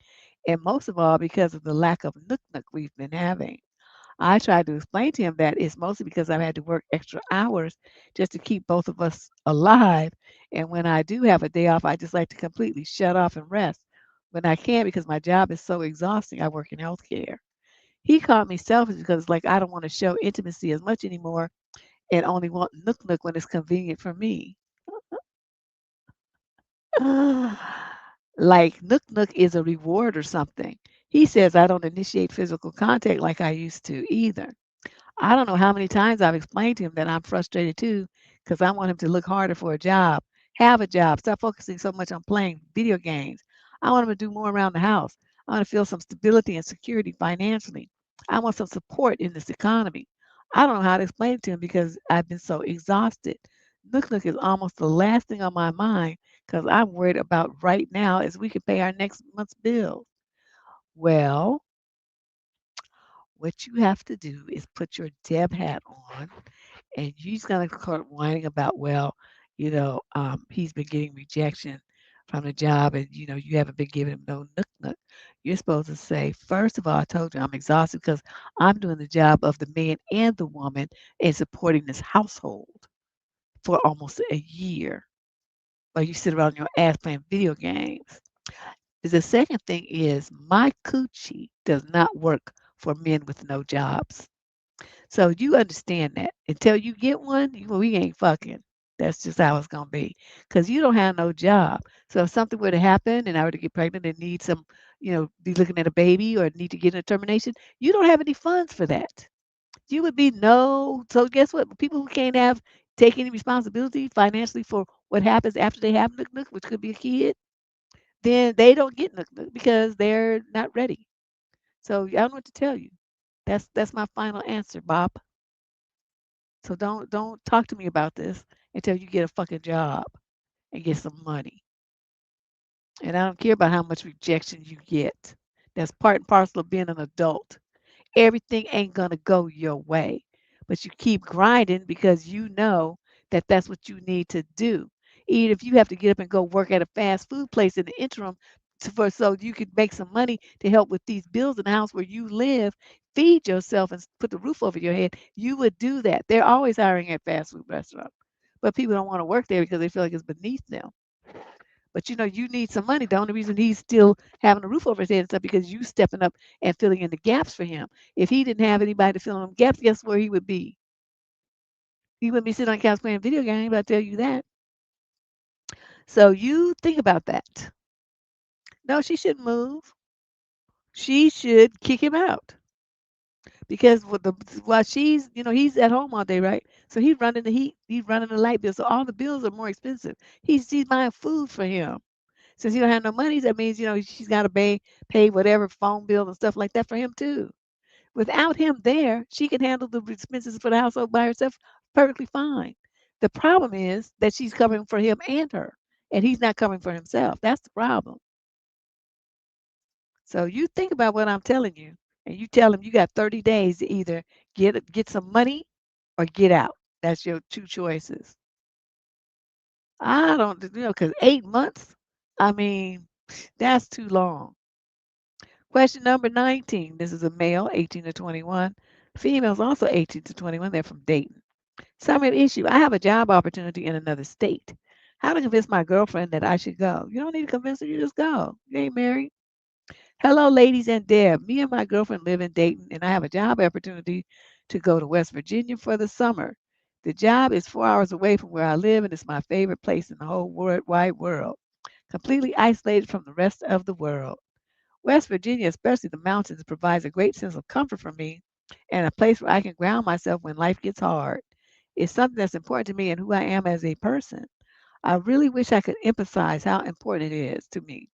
and most of all because of the lack of nook nook we've been having. I tried to explain to him that it's mostly because I've had to work extra hours just to keep both of us alive. And when I do have a day off, I just like to completely shut off and rest when I can because my job is so exhausting. I work in healthcare. He called me selfish because, like, I don't want to show intimacy as much anymore and only want nook nook when it's convenient for me. Like Nook Nook is a reward or something. He says I don't initiate physical contact like I used to either. I don't know how many times I've explained to him that I'm frustrated too because I want him to look harder for a job, have a job, stop focusing so much on playing video games. I want him to do more around the house. I want to feel some stability and security financially. I want some support in this economy. I don't know how to explain it to him because I've been so exhausted. Nook Nook is almost the last thing on my mind because I'm worried about right now is we can pay our next month's bill. Well, what you have to do is put your Deb hat on and he's gonna start whining about, well, he's been getting rejection from the job, and you haven't been giving him no nook nook. You're supposed to say, first of all, I told you I'm exhausted because I'm doing the job of the man and the woman and supporting this household for almost a year, while you sit around your ass playing video games. The second thing is my coochie does not work for men with no jobs. So you understand that. Until you get one, we ain't fucking. That's just how it's gonna be. Cause you don't have no job. So if something were to happen and I were to get pregnant and need some, be looking at a baby or need to get a termination, you don't have any funds for that. You would be no. So guess what? People who can't take any responsibility financially for what happens after they have Nook Nook, which could be a kid, then they don't get Nook Nook because they're not ready. So I don't know what to tell you. That's my final answer, Bob. So don't talk to me about this until you get a fucking job and get some money. And I don't care about how much rejection you get. That's part and parcel of being an adult. Everything ain't gonna go your way, but you keep grinding because you know that that's what you need to do. Even if you have to get up and go work at a fast food place in the interim so you could make some money to help with these bills in the house where you live, feed yourself and put the roof over your head, you would do that. They're always hiring at fast food restaurants, but people don't want to work there because they feel like it's beneath them. But you need some money. The only reason he's still having a roof over his head and stuff because you stepping up and filling in the gaps for him. If he didn't have anybody to fill in them gaps, guess where he would be? He wouldn't be sitting on the couch playing video games, I tell you that. So you think about that. No, she shouldn't move. She should kick him out because while he's at home all day, right? So he's running the heat, he's running the light bill, so all the bills are more expensive. She's buying food for him. Since he don't have no money, that means she's got to pay whatever phone bill and stuff like that for him too. Without him there, she can handle the expenses for the household by herself perfectly fine. The problem is that she's covering for him and her, and he's not covering for himself. That's the problem. So you think about what I'm telling you, and you tell him you got 30 days to either get some money or get out. That's your two choices. I don't, because 8 months, I mean, that's too long. Question number 19. This is a male, 18 to 21. Females also 18 to 21. They're from Dayton. Summary of the issue. I have a job opportunity in another state. How to convince my girlfriend that I should go? You don't need to convince her. You just go. You ain't married. Hello, ladies and Deb. Me and my girlfriend live in Dayton, and I have a job opportunity to go to West Virginia for the summer. The job is 4 hours away from where I live, and it's my favorite place in the whole wide world, completely isolated from the rest of the world. West Virginia, especially the mountains, provides a great sense of comfort for me and a place where I can ground myself when life gets hard. It's something that's important to me and who I am as a person. I really wish I could emphasize how important it is to me.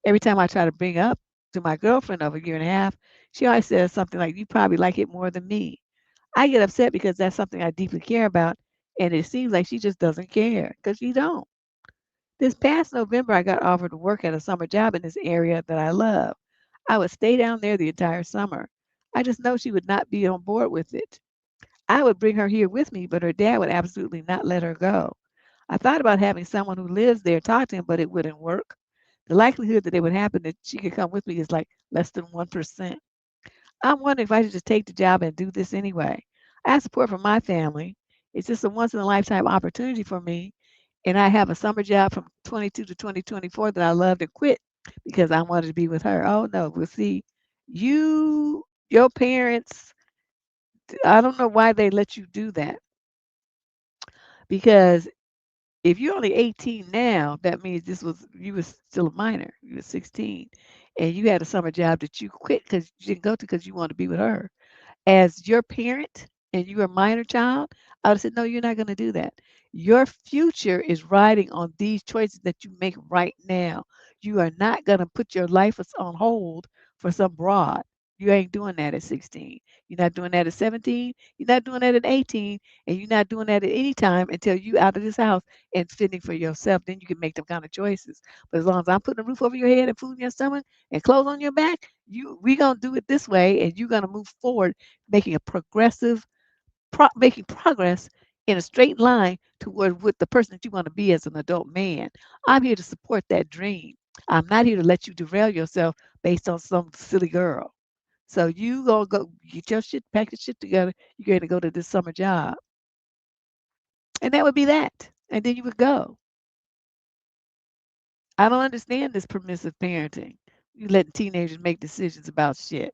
Every time I try to bring up to my girlfriend of a year and a half, she always says something like, "You probably like it more than me." I get upset because that's something I deeply care about, and it seems like she just doesn't care because she don't. This past November, I got offered to work at a summer job in this area that I love. I would stay down there the entire summer. I just know she would not be on board with it. I would bring her here with me, but her dad would absolutely not let her go. I thought about having someone who lives there talk to him, but it wouldn't work. The likelihood that it would happen that she could come with me is like less than 1%. I'm wondering if I should just take the job and do this anyway. I have support from my family. It's just a once in a lifetime opportunity for me. And I have a summer job from 22 to 2024 that I love to quit because I wanted to be with her. Oh no, we'll see. Your parents, I don't know why they let you do that because if you're only 18 now, that means you was still a minor. You were 16, and you had a summer job that you quit because you didn't go to because you wanted to be with her. As your parent and you're a minor child, I would have said, no, you're not going to do that. Your future is riding on these choices that you make right now. You are not going to put your life on hold for some broad. You ain't doing that at 16. You're not doing that at 17. You're not doing that at 18. And you're not doing that at any time until you out of this house and fending for yourself. Then you can make them kind of choices. But as long as I'm putting a roof over your head and food in your stomach and clothes on your back, we gonna do it this way, and you're gonna move forward making a making progress in a straight line toward what the person that you want to be as an adult man. I'm here to support that dream. I'm not here to let you derail yourself based on some silly girl. So you gonna go get your shit, pack your shit together. You're gonna go to this summer job, and that would be that. And then you would go. I don't understand this permissive parenting. You letting teenagers make decisions about shit.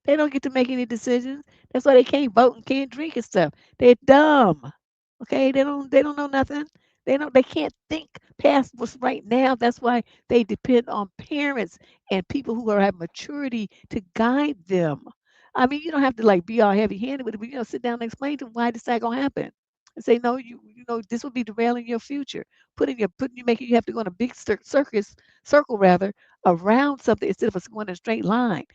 They don't get to make any decisions. That's why they can't vote and can't drink and stuff. They're dumb. Okay, they don't know nothing. They can't think past what's right now. That's why they depend on parents and people who are have maturity to guide them. I mean, you don't have to like be all heavy handed with it, but sit down and explain to them why this not gonna happen. And say, no, this will be derailing your future. Putting you making you have to go in a big circle rather around something instead of us going in a straight line.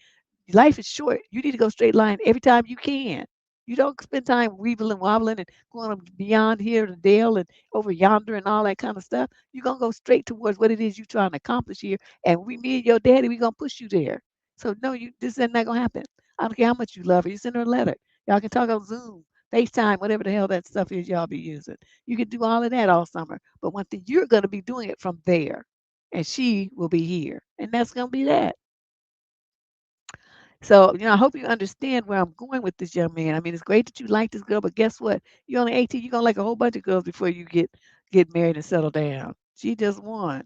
Life is short. You need to go straight line every time you can. You don't spend time weaving and wobbling and going beyond here to Dale and over yonder and all that kind of stuff. You're gonna go straight towards what it is you're trying to accomplish here. And me and your daddy, we're gonna push you there. So no, this is not gonna happen. I don't care how much you love her. You send her a letter. Y'all can talk on Zoom, FaceTime, whatever the hell that stuff is y'all be using. You can do all of that all summer. But one thing, you're gonna be doing it from there. And she will be here. And that's gonna be that. So, I hope you understand where I'm going with this young man. I mean, it's great that you like this girl, but guess what? You're only 18. You're gonna like a whole bunch of girls before you get married and settle down. She just won.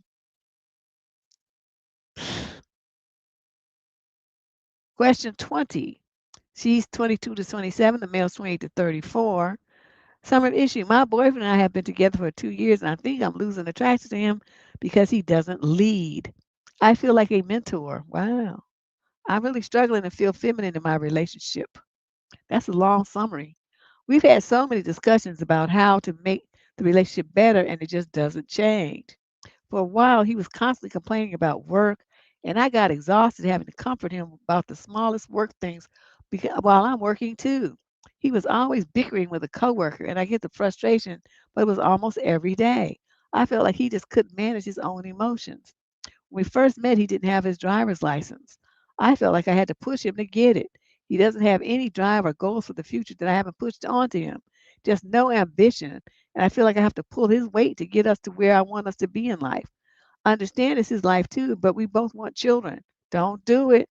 Question 20. She's 22 to 27. The male's 28 to 34. Summer issue. My boyfriend and I have been together for 2 years, and I think I'm losing attraction to him because he doesn't lead. I feel like a mentor. Wow. I'm really struggling to feel feminine in my relationship. That's a long summary. We've had so many discussions about how to make the relationship better, and it just doesn't change. For a while, he was constantly complaining about work, and I got exhausted having to comfort him about the smallest work things while I'm working too. He was always bickering with a coworker, and I get the frustration, but it was almost every day. I felt like he just couldn't manage his own emotions. When we first met, he didn't have his driver's license. I felt like I had to push him to get it. He doesn't have any drive or goals for the future that I haven't pushed onto him. Just no ambition. And I feel like I have to pull his weight to get us to where I want us to be in life. I understand it's his life too, but we both want children. Don't do it.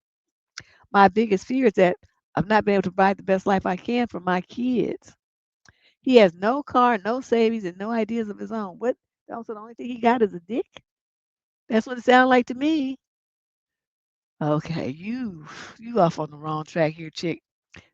My biggest fear is that I've not been able to provide the best life I can for my kids. He has no car, no savings, and no ideas of his own. What? Also, the only thing he got is a dick? That's what it sounds like to me. Okay, you off on the wrong track here, chick.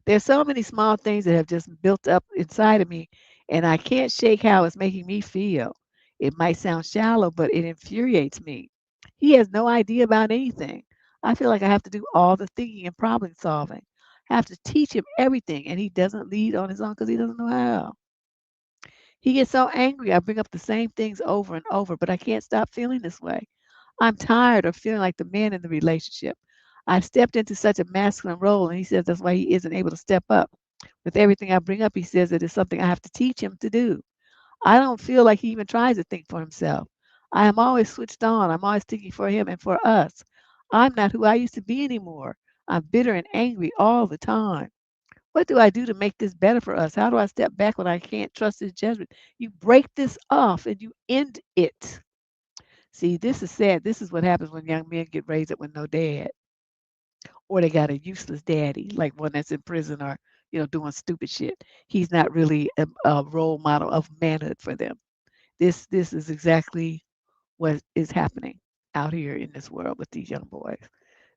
There's so many small things that have just built up inside of me, and I can't shake how it's making me feel. It might sound shallow, but it infuriates me. He has no idea about anything. I feel like I have to do all the thinking and problem solving. I have to teach him everything, and he doesn't lead on his own because he doesn't know how. He gets so angry. I bring up the same things over and over, but I can't stop feeling this way. I'm tired of feeling like the man in the relationship. I've stepped into such a masculine role, and he says that's why he isn't able to step up. With everything I bring up, he says it is something I have to teach him to do. I don't feel like he even tries to think for himself. I am always switched on. I'm always thinking for him and for us. I'm not who I used to be anymore. I'm bitter and angry all the time. What do I do to make this better for us? How do I step back when I can't trust his judgment? You break this off and you end it. See, this is sad. This is what happens when young men get raised up with no dad, or they got a useless daddy, like one that's in prison or doing stupid shit. He's not really a role model of manhood for them. This is exactly what is happening out here in this world with these young boys.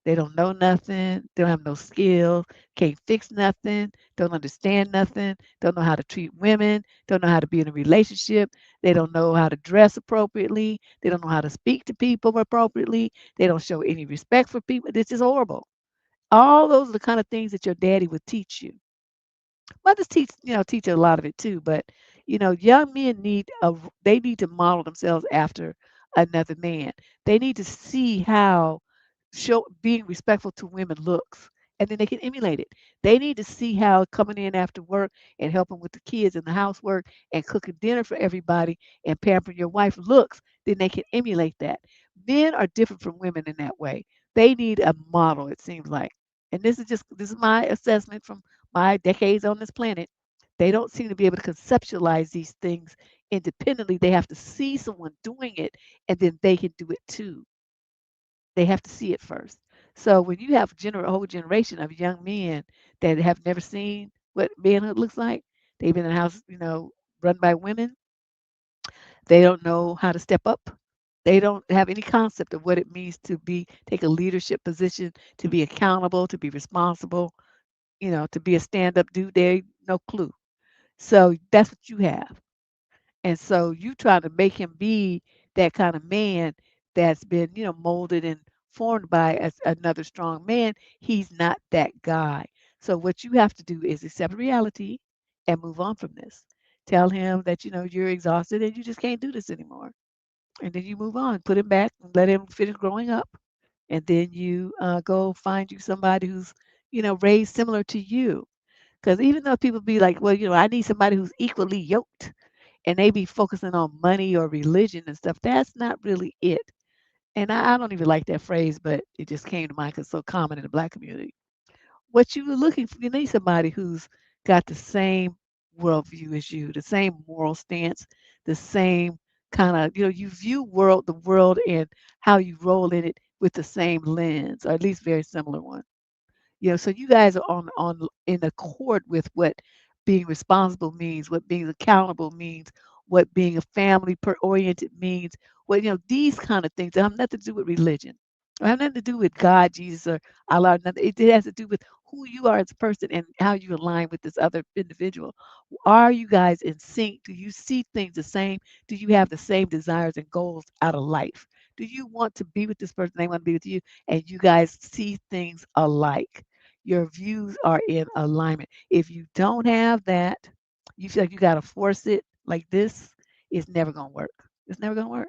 They don't know nothing. They don't have no skills. Can't fix nothing. Don't understand nothing. Don't know how to treat women. Don't know how to be in a relationship. They don't know how to dress appropriately. They don't know how to speak to people appropriately. They don't show any respect for people. This is horrible. All those are the kind of things that your daddy would teach you. Mothers teach a lot of it too, but young men they need to model themselves after another man. They need to see how show being respectful to women looks, and then they can emulate it. They need to see how coming in after work and helping with the kids and the housework and cooking dinner for everybody and pampering your wife looks. Then they can emulate that. Men are different from women in that way. They need a model, it seems like. And this is my assessment from my decades on this planet. They don't seem to be able to conceptualize these things independently. They have to see someone doing it, and then they can do it too. They have to see it first. So when you have a whole generation of young men that have never seen what manhood looks like, they've been in a house, run by women. They don't know how to step up. They don't have any concept of what it means to take a leadership position, to be accountable, to be responsible, to be a stand-up dude. They no clue. So that's what you have. And so you trying to make him be that kind of man that's been, molded and formed by another strong man. He's not that guy. So what you have to do is accept reality and move on from this. Tell him that, you're exhausted and you just can't do this anymore. And then you move on, put him back and let him finish growing up. And then you go find you somebody who's, raised similar to you. Because even though people be like, well, I need somebody who's equally yoked and they be focusing on money or religion and stuff. That's not really it. And I don't even like that phrase, but it just came to mind because it's so common in the Black community. What you were looking for, you need somebody who's got the same worldview as you, the same moral stance, the same kind of, you view the world and how you roll in it with the same lens, or at least very similar one. So you guys are on in accord with what being responsible means, what being accountable means, what being a family oriented means, what these kind of things that have nothing to do with religion. It have nothing to do with God, Jesus, or Allah. Nothing. It has to do with who you are as a person and how you align with this other individual. Are you guys in sync? Do you see things the same? Do you have the same desires and goals out of life? Do you want to be with this person? They want to be with you, and you guys see things alike. Your views are in alignment. If you don't have that, you feel like you got to force it like this, it's never going to work. It's never going to work.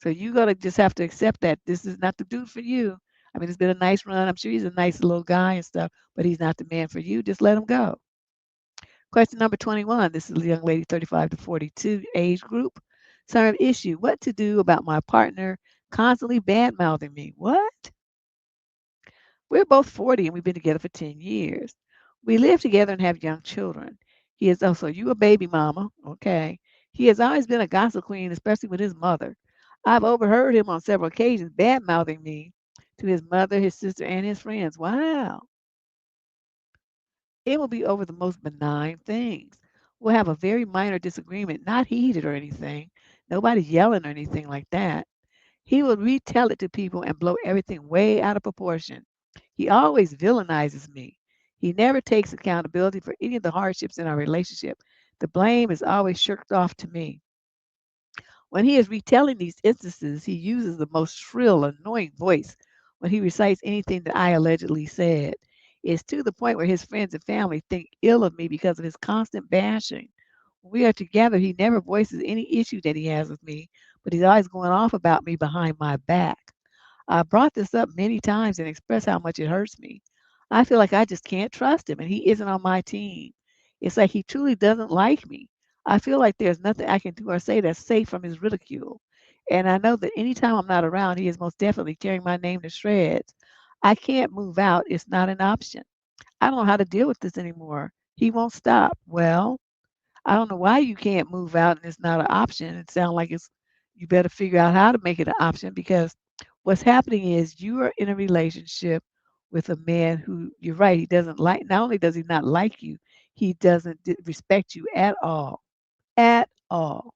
So you got to just have to accept that this is not the dude for you. I mean, it's been a nice run. I'm sure he's a nice little guy and stuff, but he's not the man for you. Just let him go. Question number 21. This is a young lady, 35 to 42 age group. Term issue: what to do about my partner constantly bad mouthing me? What? We're both 40 and we've been together for 10 years. We live together and have young children. He is also, you a baby mama, okay. He has always been a gossip queen, especially with his mother. I've overheard him on several occasions bad mouthing me to his mother, his sister, and his friends. Wow. It will be over the most benign things. We'll have a very minor disagreement, not heated or anything. Nobody's yelling or anything like that. He will retell it to people and blow everything way out of proportion. He always villainizes me. He never takes accountability for any of the hardships in our relationship. The blame is always shirked off to me. When he is retelling these instances, he uses the most shrill, annoying voice when he recites anything that I allegedly said. It's to the point where his friends and family think ill of me because of his constant bashing. When we are together, he never voices any issue that he has with me, but he's always going off about me behind my back. I brought this up many times and expressed how much it hurts me. I feel like I just can't trust him and he isn't on my team. It's like he truly doesn't like me. I feel like there's nothing I can do or say that's safe from his ridicule. And I know that anytime I'm not around, he is most definitely tearing my name to shreds. I can't move out. It's not an option. I don't know how to deal with this anymore. He won't stop. Well, I don't know why you can't move out and it's not an option. It sounds like it's you better figure out how to make it an option because what's happening is you are in a relationship with a man who you're right, he doesn't like not only does he not like you, he doesn't respect you at all. At all.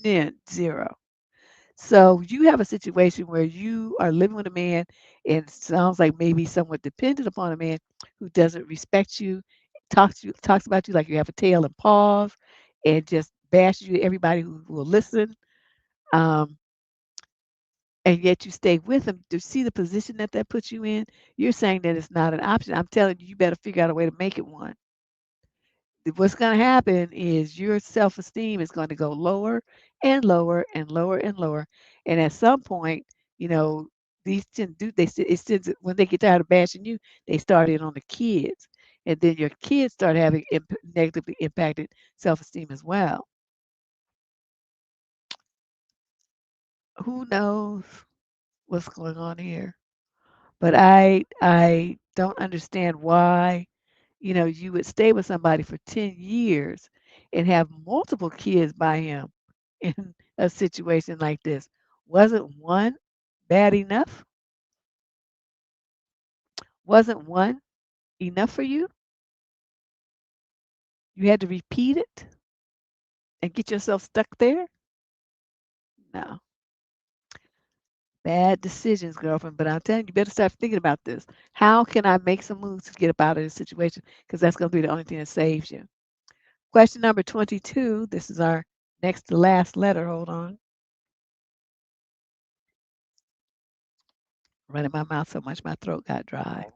None, zero. So you have a situation where you are living with a man and it sounds like maybe somewhat dependent upon a man who doesn't respect you, talks about you like you have a tail and paws, and just bashes you to everybody who will listen. Um, and yet you stay with him. To see the position that that puts you in, you're saying that it's not an option. I'm telling you, you better figure out a way to make it one. What's going to happen is your self-esteem is going to go lower and lower and lower and lower. And at some point, you know, these tend do they it tends when they get tired of bashing you, they start in on the kids. And then your kids start having negatively impacted self-esteem as well. Who knows what's going on here? But I don't understand why, you would stay with somebody for 10 years and have multiple kids by him in a situation like this. Wasn't one bad enough? Wasn't one enough for you? You had to repeat it and get yourself stuck there? No. Bad decisions, girlfriend. But I'm telling you, you better start thinking about this. How can I make some moves to get up out of this situation? Because that's going to be the only thing that saves you. Question number 22. This is our next to last letter. Hold on. Running my mouth so much my throat got dry.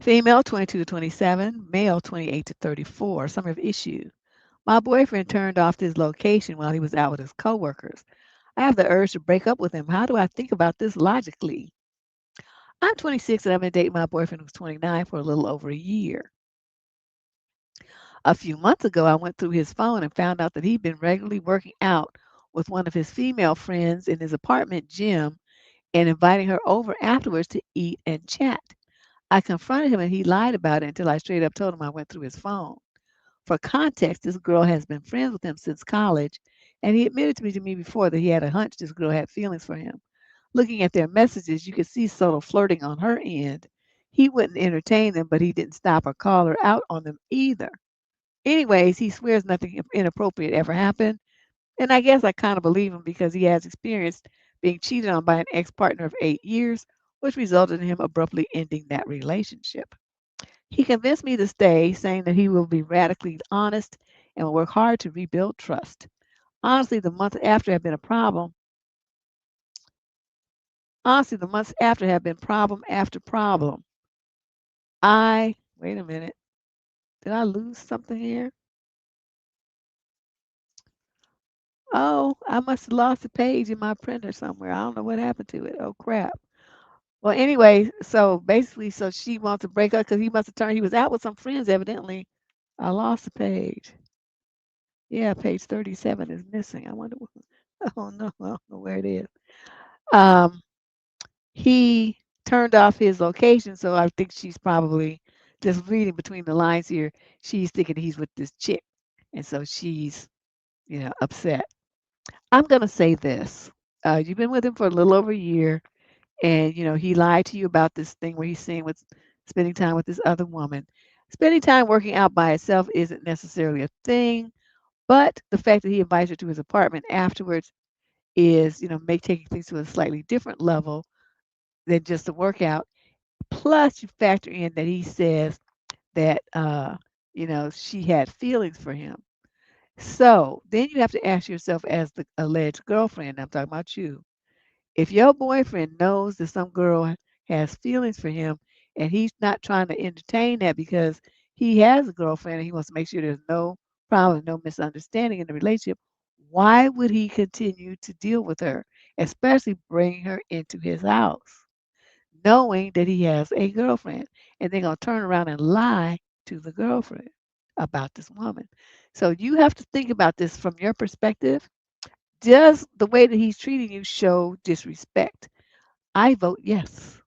Female 22 to 27, male 28 to 34. Summary of issue. My boyfriend turned off his location while he was out with his coworkers. I have the urge to break up with him. How do I think about this logically? I'm 26 and I've been dating my boyfriend who's 29 for a little over a year. A few months ago, I went through his phone and found out that he'd been regularly working out with one of his female friends in his apartment gym and inviting her over afterwards to eat and chat. I confronted him and he lied about it until I straight up told him I went through his phone. For context, this girl has been friends with him since college, and he admitted to me before that he had a hunch this girl had feelings for him. Looking at their messages, you could see subtle flirting on her end. He wouldn't entertain them, but he didn't stop or call her out on them either. Anyways, he swears nothing inappropriate ever happened, and I guess I kind of believe him because he has experienced being cheated on by an ex partner of 8 years, which resulted in him abruptly ending that relationship. He convinced me to stay, saying that he will be radically honest and will work hard to rebuild trust. Honestly, the months after have been a problem. Honestly, the months after have been problem after problem. Wait a minute, did I lose something here? Oh, I must have lost a page in my printer somewhere. I don't know what happened to it. Oh, crap. Well, anyway, so basically, so she wants to break up because he must have turned, he was out with some friends, evidently. I lost the page. Yeah, page 37 is missing. I wonder, oh no, I don't know where it is. Um, he turned off his location, so I think she's probably just reading between the lines here. She's thinking he's with this chick, and so she's, upset. I'm gonna say this. You've been with him for a little over a year, and he lied to you about this thing where he's saying with spending time with this other woman. Spending time working out by itself isn't necessarily a thing, but the fact that he invites her to his apartment afterwards is, make taking things to a slightly different level than just a workout. Plus, you factor in that he says that, she had feelings for him. So then you have to ask yourself, as the alleged girlfriend, I'm talking about you, if your boyfriend knows that some girl has feelings for him and he's not trying to entertain that because he has a girlfriend and he wants to make sure there's no problem, no misunderstanding in the relationship, why would he continue to deal with her, especially bring her into his house, knowing that he has a girlfriend? And they're going to turn around and lie to the girlfriend about this woman. So you have to think about this from your perspective. Does the way that he's treating you show disrespect? I vote yes.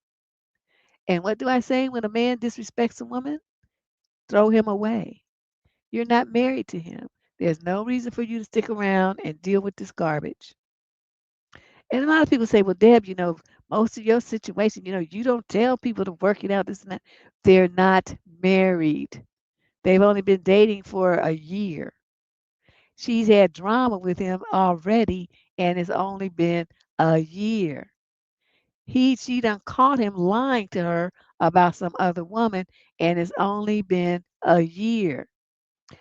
And what do I say when a man disrespects a woman? Throw him away. You're not married to him. There's no reason for you to stick around and deal with this garbage. And a lot of people say, well, Deb, most of your situation, you don't tell people to work it out, this and that. They're not married. They've only been dating for a year. She's had drama with him already, and it's only been a year. She done caught him lying to her about some other woman, and it's only been a year.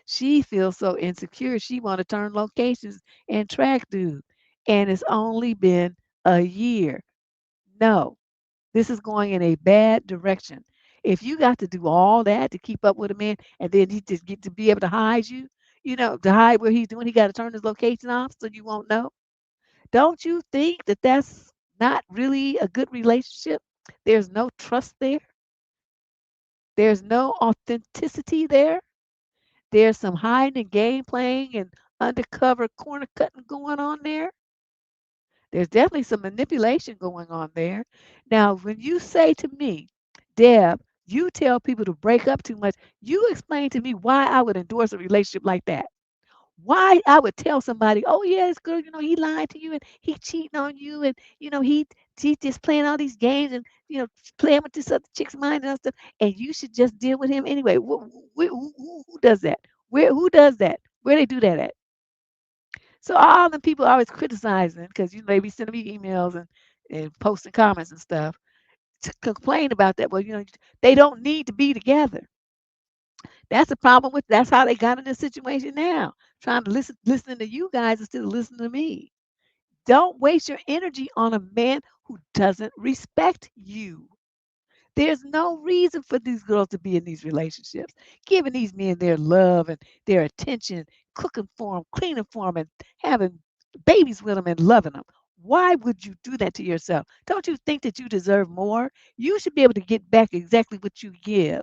She feels so insecure, she want to turn locations and track dude, and it's only been a year. No, this is going in a bad direction. If you got to do all that to keep up with a man, and then he just get to be able to hide you, to hide where he's doing, he got to turn his location off so you won't know. Don't you think that that's not really a good relationship? There's no trust there. There's no authenticity there. There's some hiding and game playing and undercover corner cutting going on there. There's definitely some manipulation going on there. Now, when you say to me, Deb, you tell people to break up too much, you explain to me why I would endorse a relationship like that. Why I would tell somebody, "Oh, yeah, this girl, he lied to you and he cheating on you and, he just playing all these games and, playing with this other chick's mind and stuff, and you should just deal with him anyway." Who does that? Who does that? Where they do that at? So all the people always criticizing because, they be sending me emails and posting comments and stuff to complain about that. Well, they don't need to be together. That's the problem with that's how they got in this situation now. Trying to listening to you guys instead of listening to me. Don't waste your energy on a man who doesn't respect you. There's no reason for these girls to be in these relationships, giving these men their love and their attention, cooking for them, cleaning for them, and having babies with them and loving them. Why would you do that to yourself? Don't you think that you deserve more? You should be able to get back exactly what you give.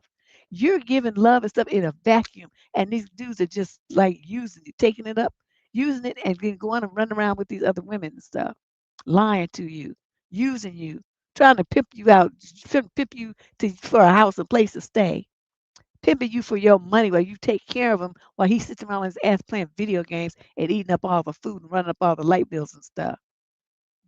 You're giving love and stuff in a vacuum, and these dudes are just like using it, taking it up, using it, and then going and running around with these other women and stuff, lying to you, using you, trying to pimp you out, pimp you for a house, a place to stay, pimping you for your money while you take care of him while he sits around his ass playing video games and eating up all the food and running up all the light bills and stuff.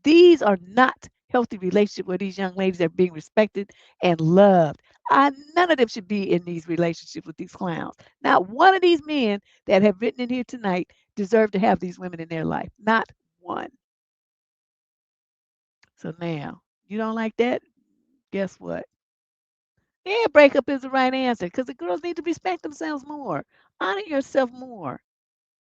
These are not healthy relationships where these young ladies are being respected and loved. None of them should be in these relationships with these clowns. Not one of these men that have written in here tonight deserve to have these women in their life. Not one. So now, you don't like that? Guess what? Yeah, breakup is the right answer because the girls need to respect themselves more, honor yourself more.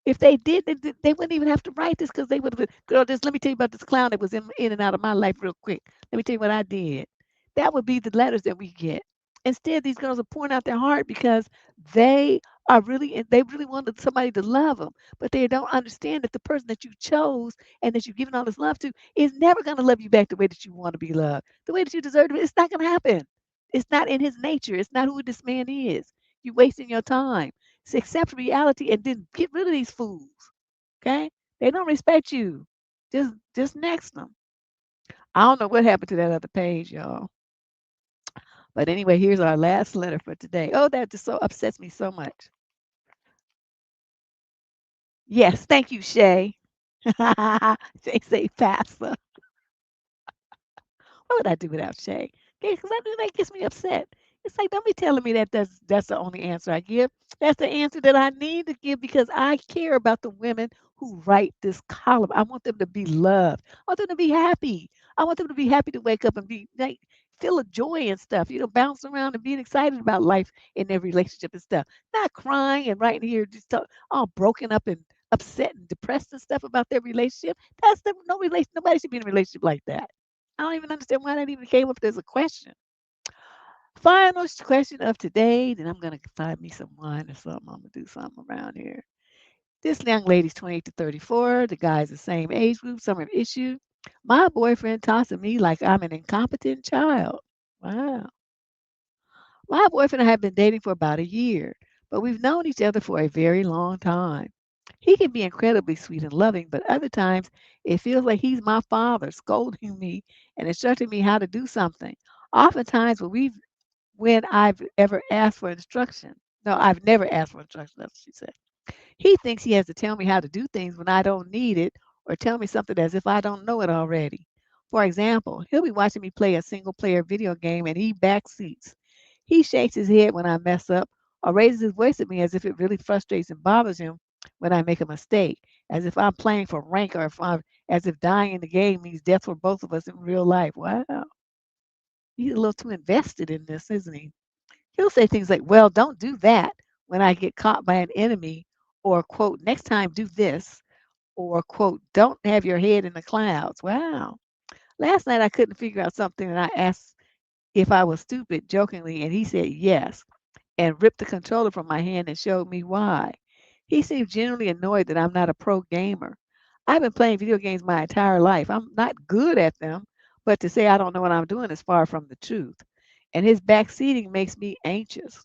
If they did, they wouldn't even have to write this because they would have been, girl, just let me tell you about this clown that was in and out of my life real quick. Let me tell you what I did. That would be the letters that we get. Instead, these girls are pouring out their heart because they they really wanted somebody to love them, but they don't understand that the person that you chose and that you've given all this love to is never going to love you back the way that you want to be loved, the way that you deserve to be. It's not going to happen. It's not in his nature. It's not who this man is. You're wasting your time. So accept reality and then get rid of these fools. Okay? They don't respect you. Just next them. I don't know what happened to that other page, y'all. But anyway, here's our last letter for today. Oh, that just so upsets me so much. Yes, thank you, Shay. Shay say faster. What would I do without Shay? Because that gets me upset. It's like, don't be telling me that that's the only answer I give. That's the answer that I need to give because I care about the women who write this column. I want them to be loved. I want them to be happy. I want them to be happy to wake up and be like, feel a joy and stuff, bouncing around and being excited about life in their relationship and stuff. Not crying and right here just all broken up and upset and depressed and stuff about their relationship. That's no relation. Nobody should be in a relationship like that. I don't even understand why that even came up as a question. Final question of today, then I'm gonna find me some wine or something. I'm gonna do something around here. This young lady's 28 to 34. The guy's the same age group. Summer issue. My boyfriend talks to me like I'm an incompetent child. Wow. My boyfriend and I have been dating for about a year, but we've known each other for a very long time. He can be incredibly sweet and loving, but other times it feels like he's my father scolding me and instructing me how to do something. Oftentimes when I've ever asked for instruction. No, I've never asked for instruction, that's what she said. He thinks he has to tell me how to do things when I don't need it or tell me something as if I don't know it already. For example, he'll be watching me play a single player video game and he backseats. He shakes his head when I mess up or raises his voice at me as if it really frustrates and bothers him when I make a mistake, as if I'm playing for rank or as if dying in the game means death for both of us in real life. Wow. He's a little too invested in this, isn't he? He'll say things like, well, don't do that when I get caught by an enemy, or, quote, next time do this, or, quote, don't have your head in the clouds. Wow. Last night I couldn't figure out something and I asked if I was stupid jokingly, and he said yes and ripped the controller from my hand and showed me why. He seemed genuinely annoyed that I'm not a pro gamer. I've been playing video games my entire life. I'm not good at them, but to say I don't know what I'm doing is far from the truth. And his backseating makes me anxious.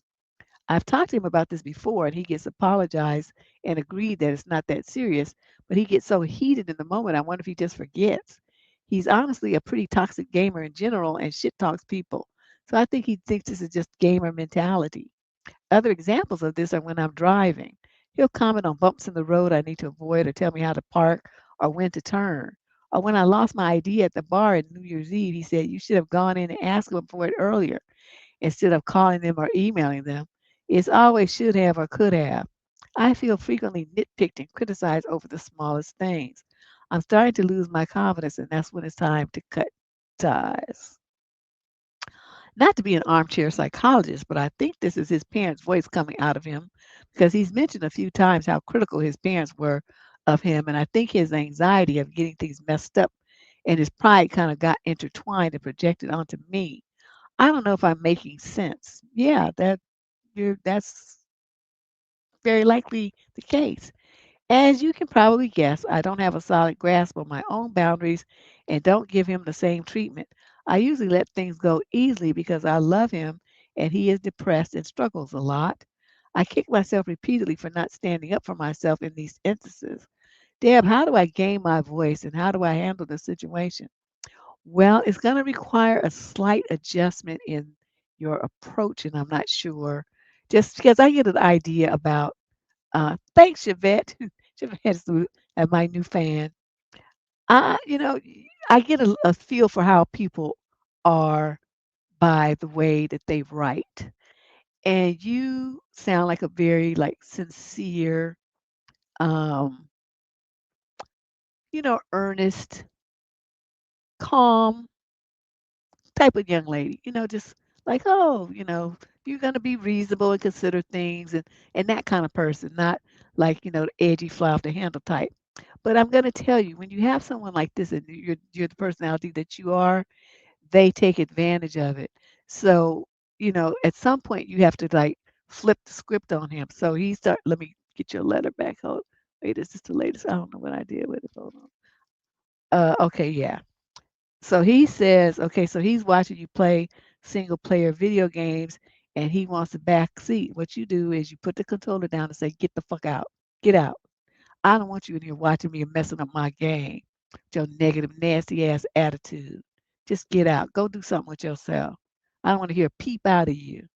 I've talked to him about this before, and he gets apologized and agreed that it's not that serious, but he gets so heated in the moment, I wonder if he just forgets. He's honestly a pretty toxic gamer in general and shit talks people. So I think he thinks this is just gamer mentality. Other examples of this are when I'm driving. He'll comment on bumps in the road I need to avoid or tell me how to park or when to turn. Or when I lost my ID at the bar at New Year's Eve, he said, you should have gone in and asked him for it earlier instead of calling them or emailing them. It's always should have or could have. I feel frequently nitpicked and criticized over the smallest things. I'm starting to lose my confidence, and that's when it's time to cut ties. Not to be an armchair psychologist, but I think this is his parents' voice coming out of him because he's mentioned a few times how critical his parents were of him. And I think his anxiety of getting things messed up and his pride kind of got intertwined and projected onto me. I don't know if I'm making sense. Yeah, that's very likely the case. As you can probably guess, I don't have a solid grasp on my own boundaries and don't give him the same treatment. I usually let things go easily because I love him and he is depressed and struggles a lot. I kick myself repeatedly for not standing up for myself in these instances. Deb, how do I gain my voice and how do I handle the situation? Well, it's going to require a slight adjustment in your approach, and I'm not sure. Just because I get an idea about, thanks, Chevette. Chevette is my new fan. I, you know, I get a feel for how people are by the way that they write. And you sound like a very like sincere, um, earnest, calm type of young lady, just like, oh, you're gonna be reasonable and consider things and that kind of person, not like, the edgy fly off the handle type. But I'm gonna tell you, when you have someone like this and you're the personality that you are, they take advantage of it. So, at some point you have to like flip the script on him. So he start let me get your letter back. Hold wait, is this the latest? I don't know what I did with it. Hold on. Okay, yeah. So he says, okay, so he's watching you play single player video games and he wants a back seat. What you do is you put the controller down and say, get the fuck out. Get out. I don't want you in here watching me and messing up my game. With your negative, nasty ass attitude. Just get out. Go do something with yourself. I don't want to hear a peep out of you.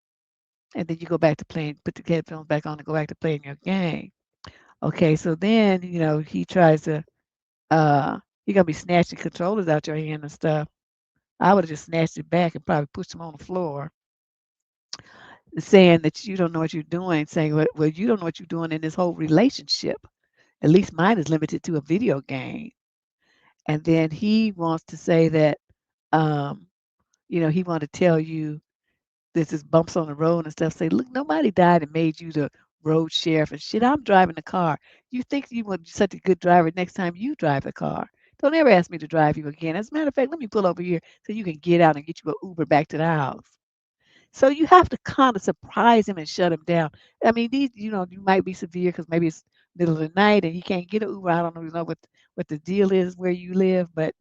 And then you go back to playing, put the headphones back on and go back to playing your game. Okay, so then, he tries to he gonna be snatching controllers out your hand and stuff. I would have just snatched it back and probably pushed him on the floor, saying that you don't know what you're doing, saying, well, you don't know what you're doing in this whole relationship. At least mine is limited to a video game. And then he wants to say that, um, he want to tell you there's just bumps on the road and stuff. Say, look, nobody died and made you the road sheriff and shit. I'm driving the car. You think you want such a good driver next time you drive the car. Don't ever ask me to drive you again. As a matter of fact, let me pull over here so you can get out and get you an Uber back to the house. So you have to kind of surprise him and shut him down. I mean, these, you might be severe because maybe it's middle of the night and he can't get an Uber. I don't know what the deal is where you live, but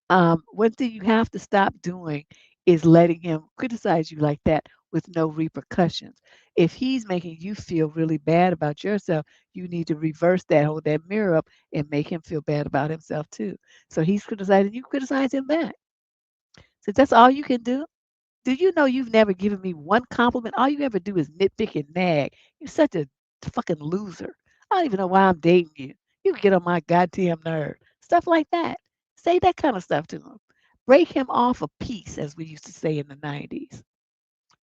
one thing you have to stop doing is letting him criticize you like that with no repercussions. If he's making you feel really bad about yourself, you need to reverse that, hold that mirror up, and make him feel bad about himself too. So he's criticizing you, criticize him back. So that's all you can do. Do you know you've never given me one compliment? All you ever do is nitpick and nag. You're such a fucking loser. I don't even know why I'm dating you. You get on my goddamn nerve. Stuff like that. Say that kind of stuff to him. Break him off a piece, as we used to say in the 90s.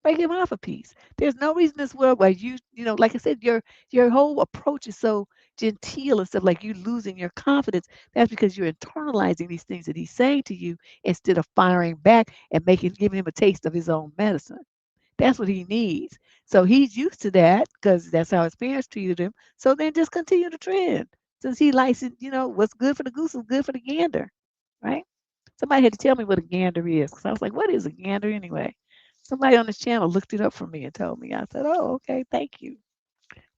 Break him off a piece. There's no reason in this world why like I said, your whole approach is so genteel and stuff like you losing your confidence. That's because you're internalizing these things that he's saying to you instead of firing back and giving him a taste of his own medicine. That's what he needs. So he's used to that because that's how his parents treated him. So then just continue the trend. Since he likes it, what's good for the goose is good for the gander, right? Somebody had to tell me what a gander is because I was like, what is a gander anyway? Somebody on this channel looked it up for me and told me. I said, oh, okay, thank you.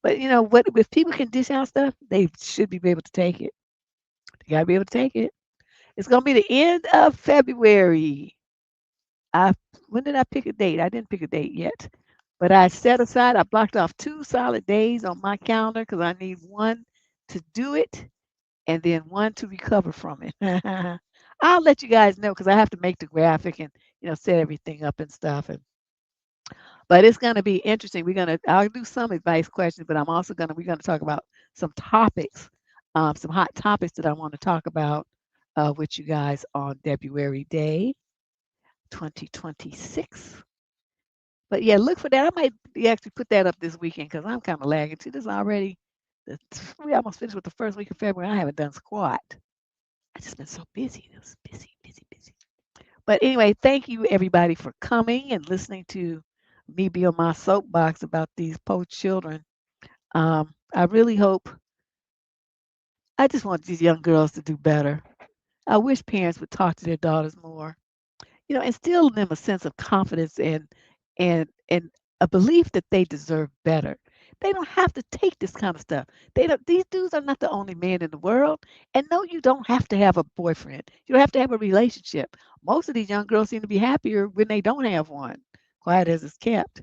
But what if people can dish out stuff, they should be able to take it. They gotta be able to take it. It's gonna be the end of February. I when did I pick a date? I didn't pick a date yet. But I blocked off 2 solid days on my calendar because I need one to do it and then one to recover from it. I'll let you guys know because I have to make the graphic and set everything up and stuff. But it's going to be interesting. I'll do some advice questions, but we're gonna talk about some topics, some hot topics that I want to talk about with you guys on February Day 2026. But yeah, look for that. I might actually put that up this weekend because I'm kind of lagging too. This is already, we almost finished with the first week of February. I haven't done squat. I just been so busy. It was busy, busy, busy. But anyway, thank you everybody for coming and listening to me be on my soapbox about these poor children. I really hope, I just want these young girls to do better. I wish parents would talk to their daughters more, instill in them a sense of confidence and a belief that they deserve better. They don't have to take this kind of stuff. They don't. These dudes are not the only men in the world. And no, you don't have to have a boyfriend. You don't have to have a relationship. Most of these young girls seem to be happier when they don't have one. Quiet as it's kept.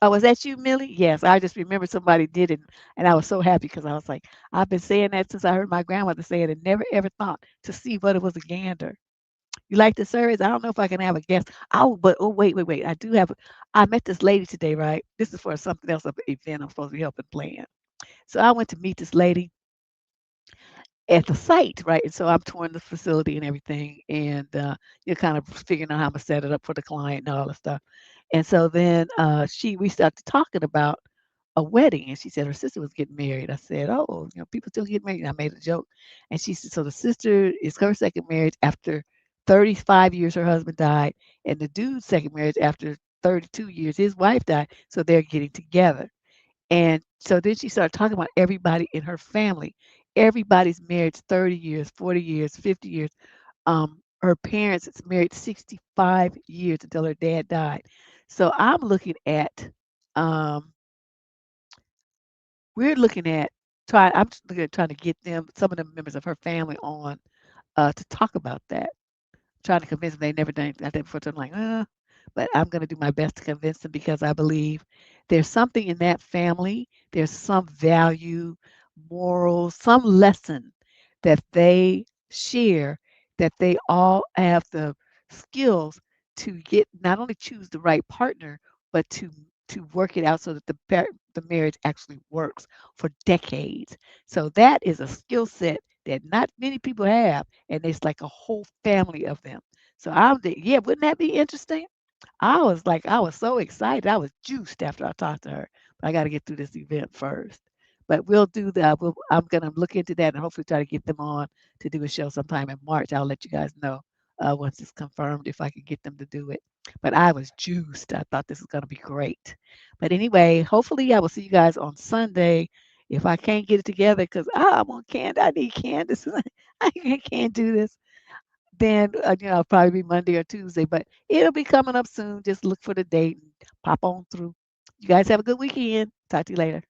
Oh, was that you, Millie? Yes, I just remember somebody did it, and I was so happy because I was like, I've been saying that since I heard my grandmother say it, and never ever thought to see what it was a gander. You like the service? I don't know if I can have a guest. Oh, but oh, wait. I do have. I met this lady today, right? This is for something else, an event I'm supposed to be helping plan. So I went to meet this lady at the site, right? And so I'm touring the facility and everything, and you're kind of figuring out how I'm gonna set it up for the client and all the stuff. And so then we started talking about a wedding, and she said her sister was getting married. I said, "Oh, people still get married." And I made a joke, and she said, "So the sister is her second marriage after 35 years. Her husband died, and the dude's second marriage after 32 years. His wife died, so they're getting together." And so then she started talking about everybody in her family. Everybody's married 30 years, 40 years, 50 years. Her parents is married 65 years until her dad died. So um, we're looking at I'm just looking at trying to get some of the members of her family on to talk about that. Trying to convince them they never done anything like that before. So I'm like, but I'm going to do my best to convince them because I believe there's something in that family. There's some value, morals, some lesson that they share that they all have the skills to get not only choose the right partner, but to work it out so that the marriage actually works for decades. So that is a skill set that not many people have, and it's like a whole family of them. So yeah, wouldn't that be interesting? I was so excited. I was juiced after I talked to her. But I got to get through this event first. But we'll do that. I'm gonna look into that and hopefully try to get them on to do a show sometime in March. I'll let you guys know once it's confirmed if I can get them to do it. But I was juiced. I thought this was going to be great. But anyway, hopefully I will see you guys on Sunday. If I can't get it together, because I'm on I need Candace. I can't do this. Then I'll probably be Monday or Tuesday, but it'll be coming up soon. Just look for the date and pop on through. You guys have a good weekend. Talk to you later.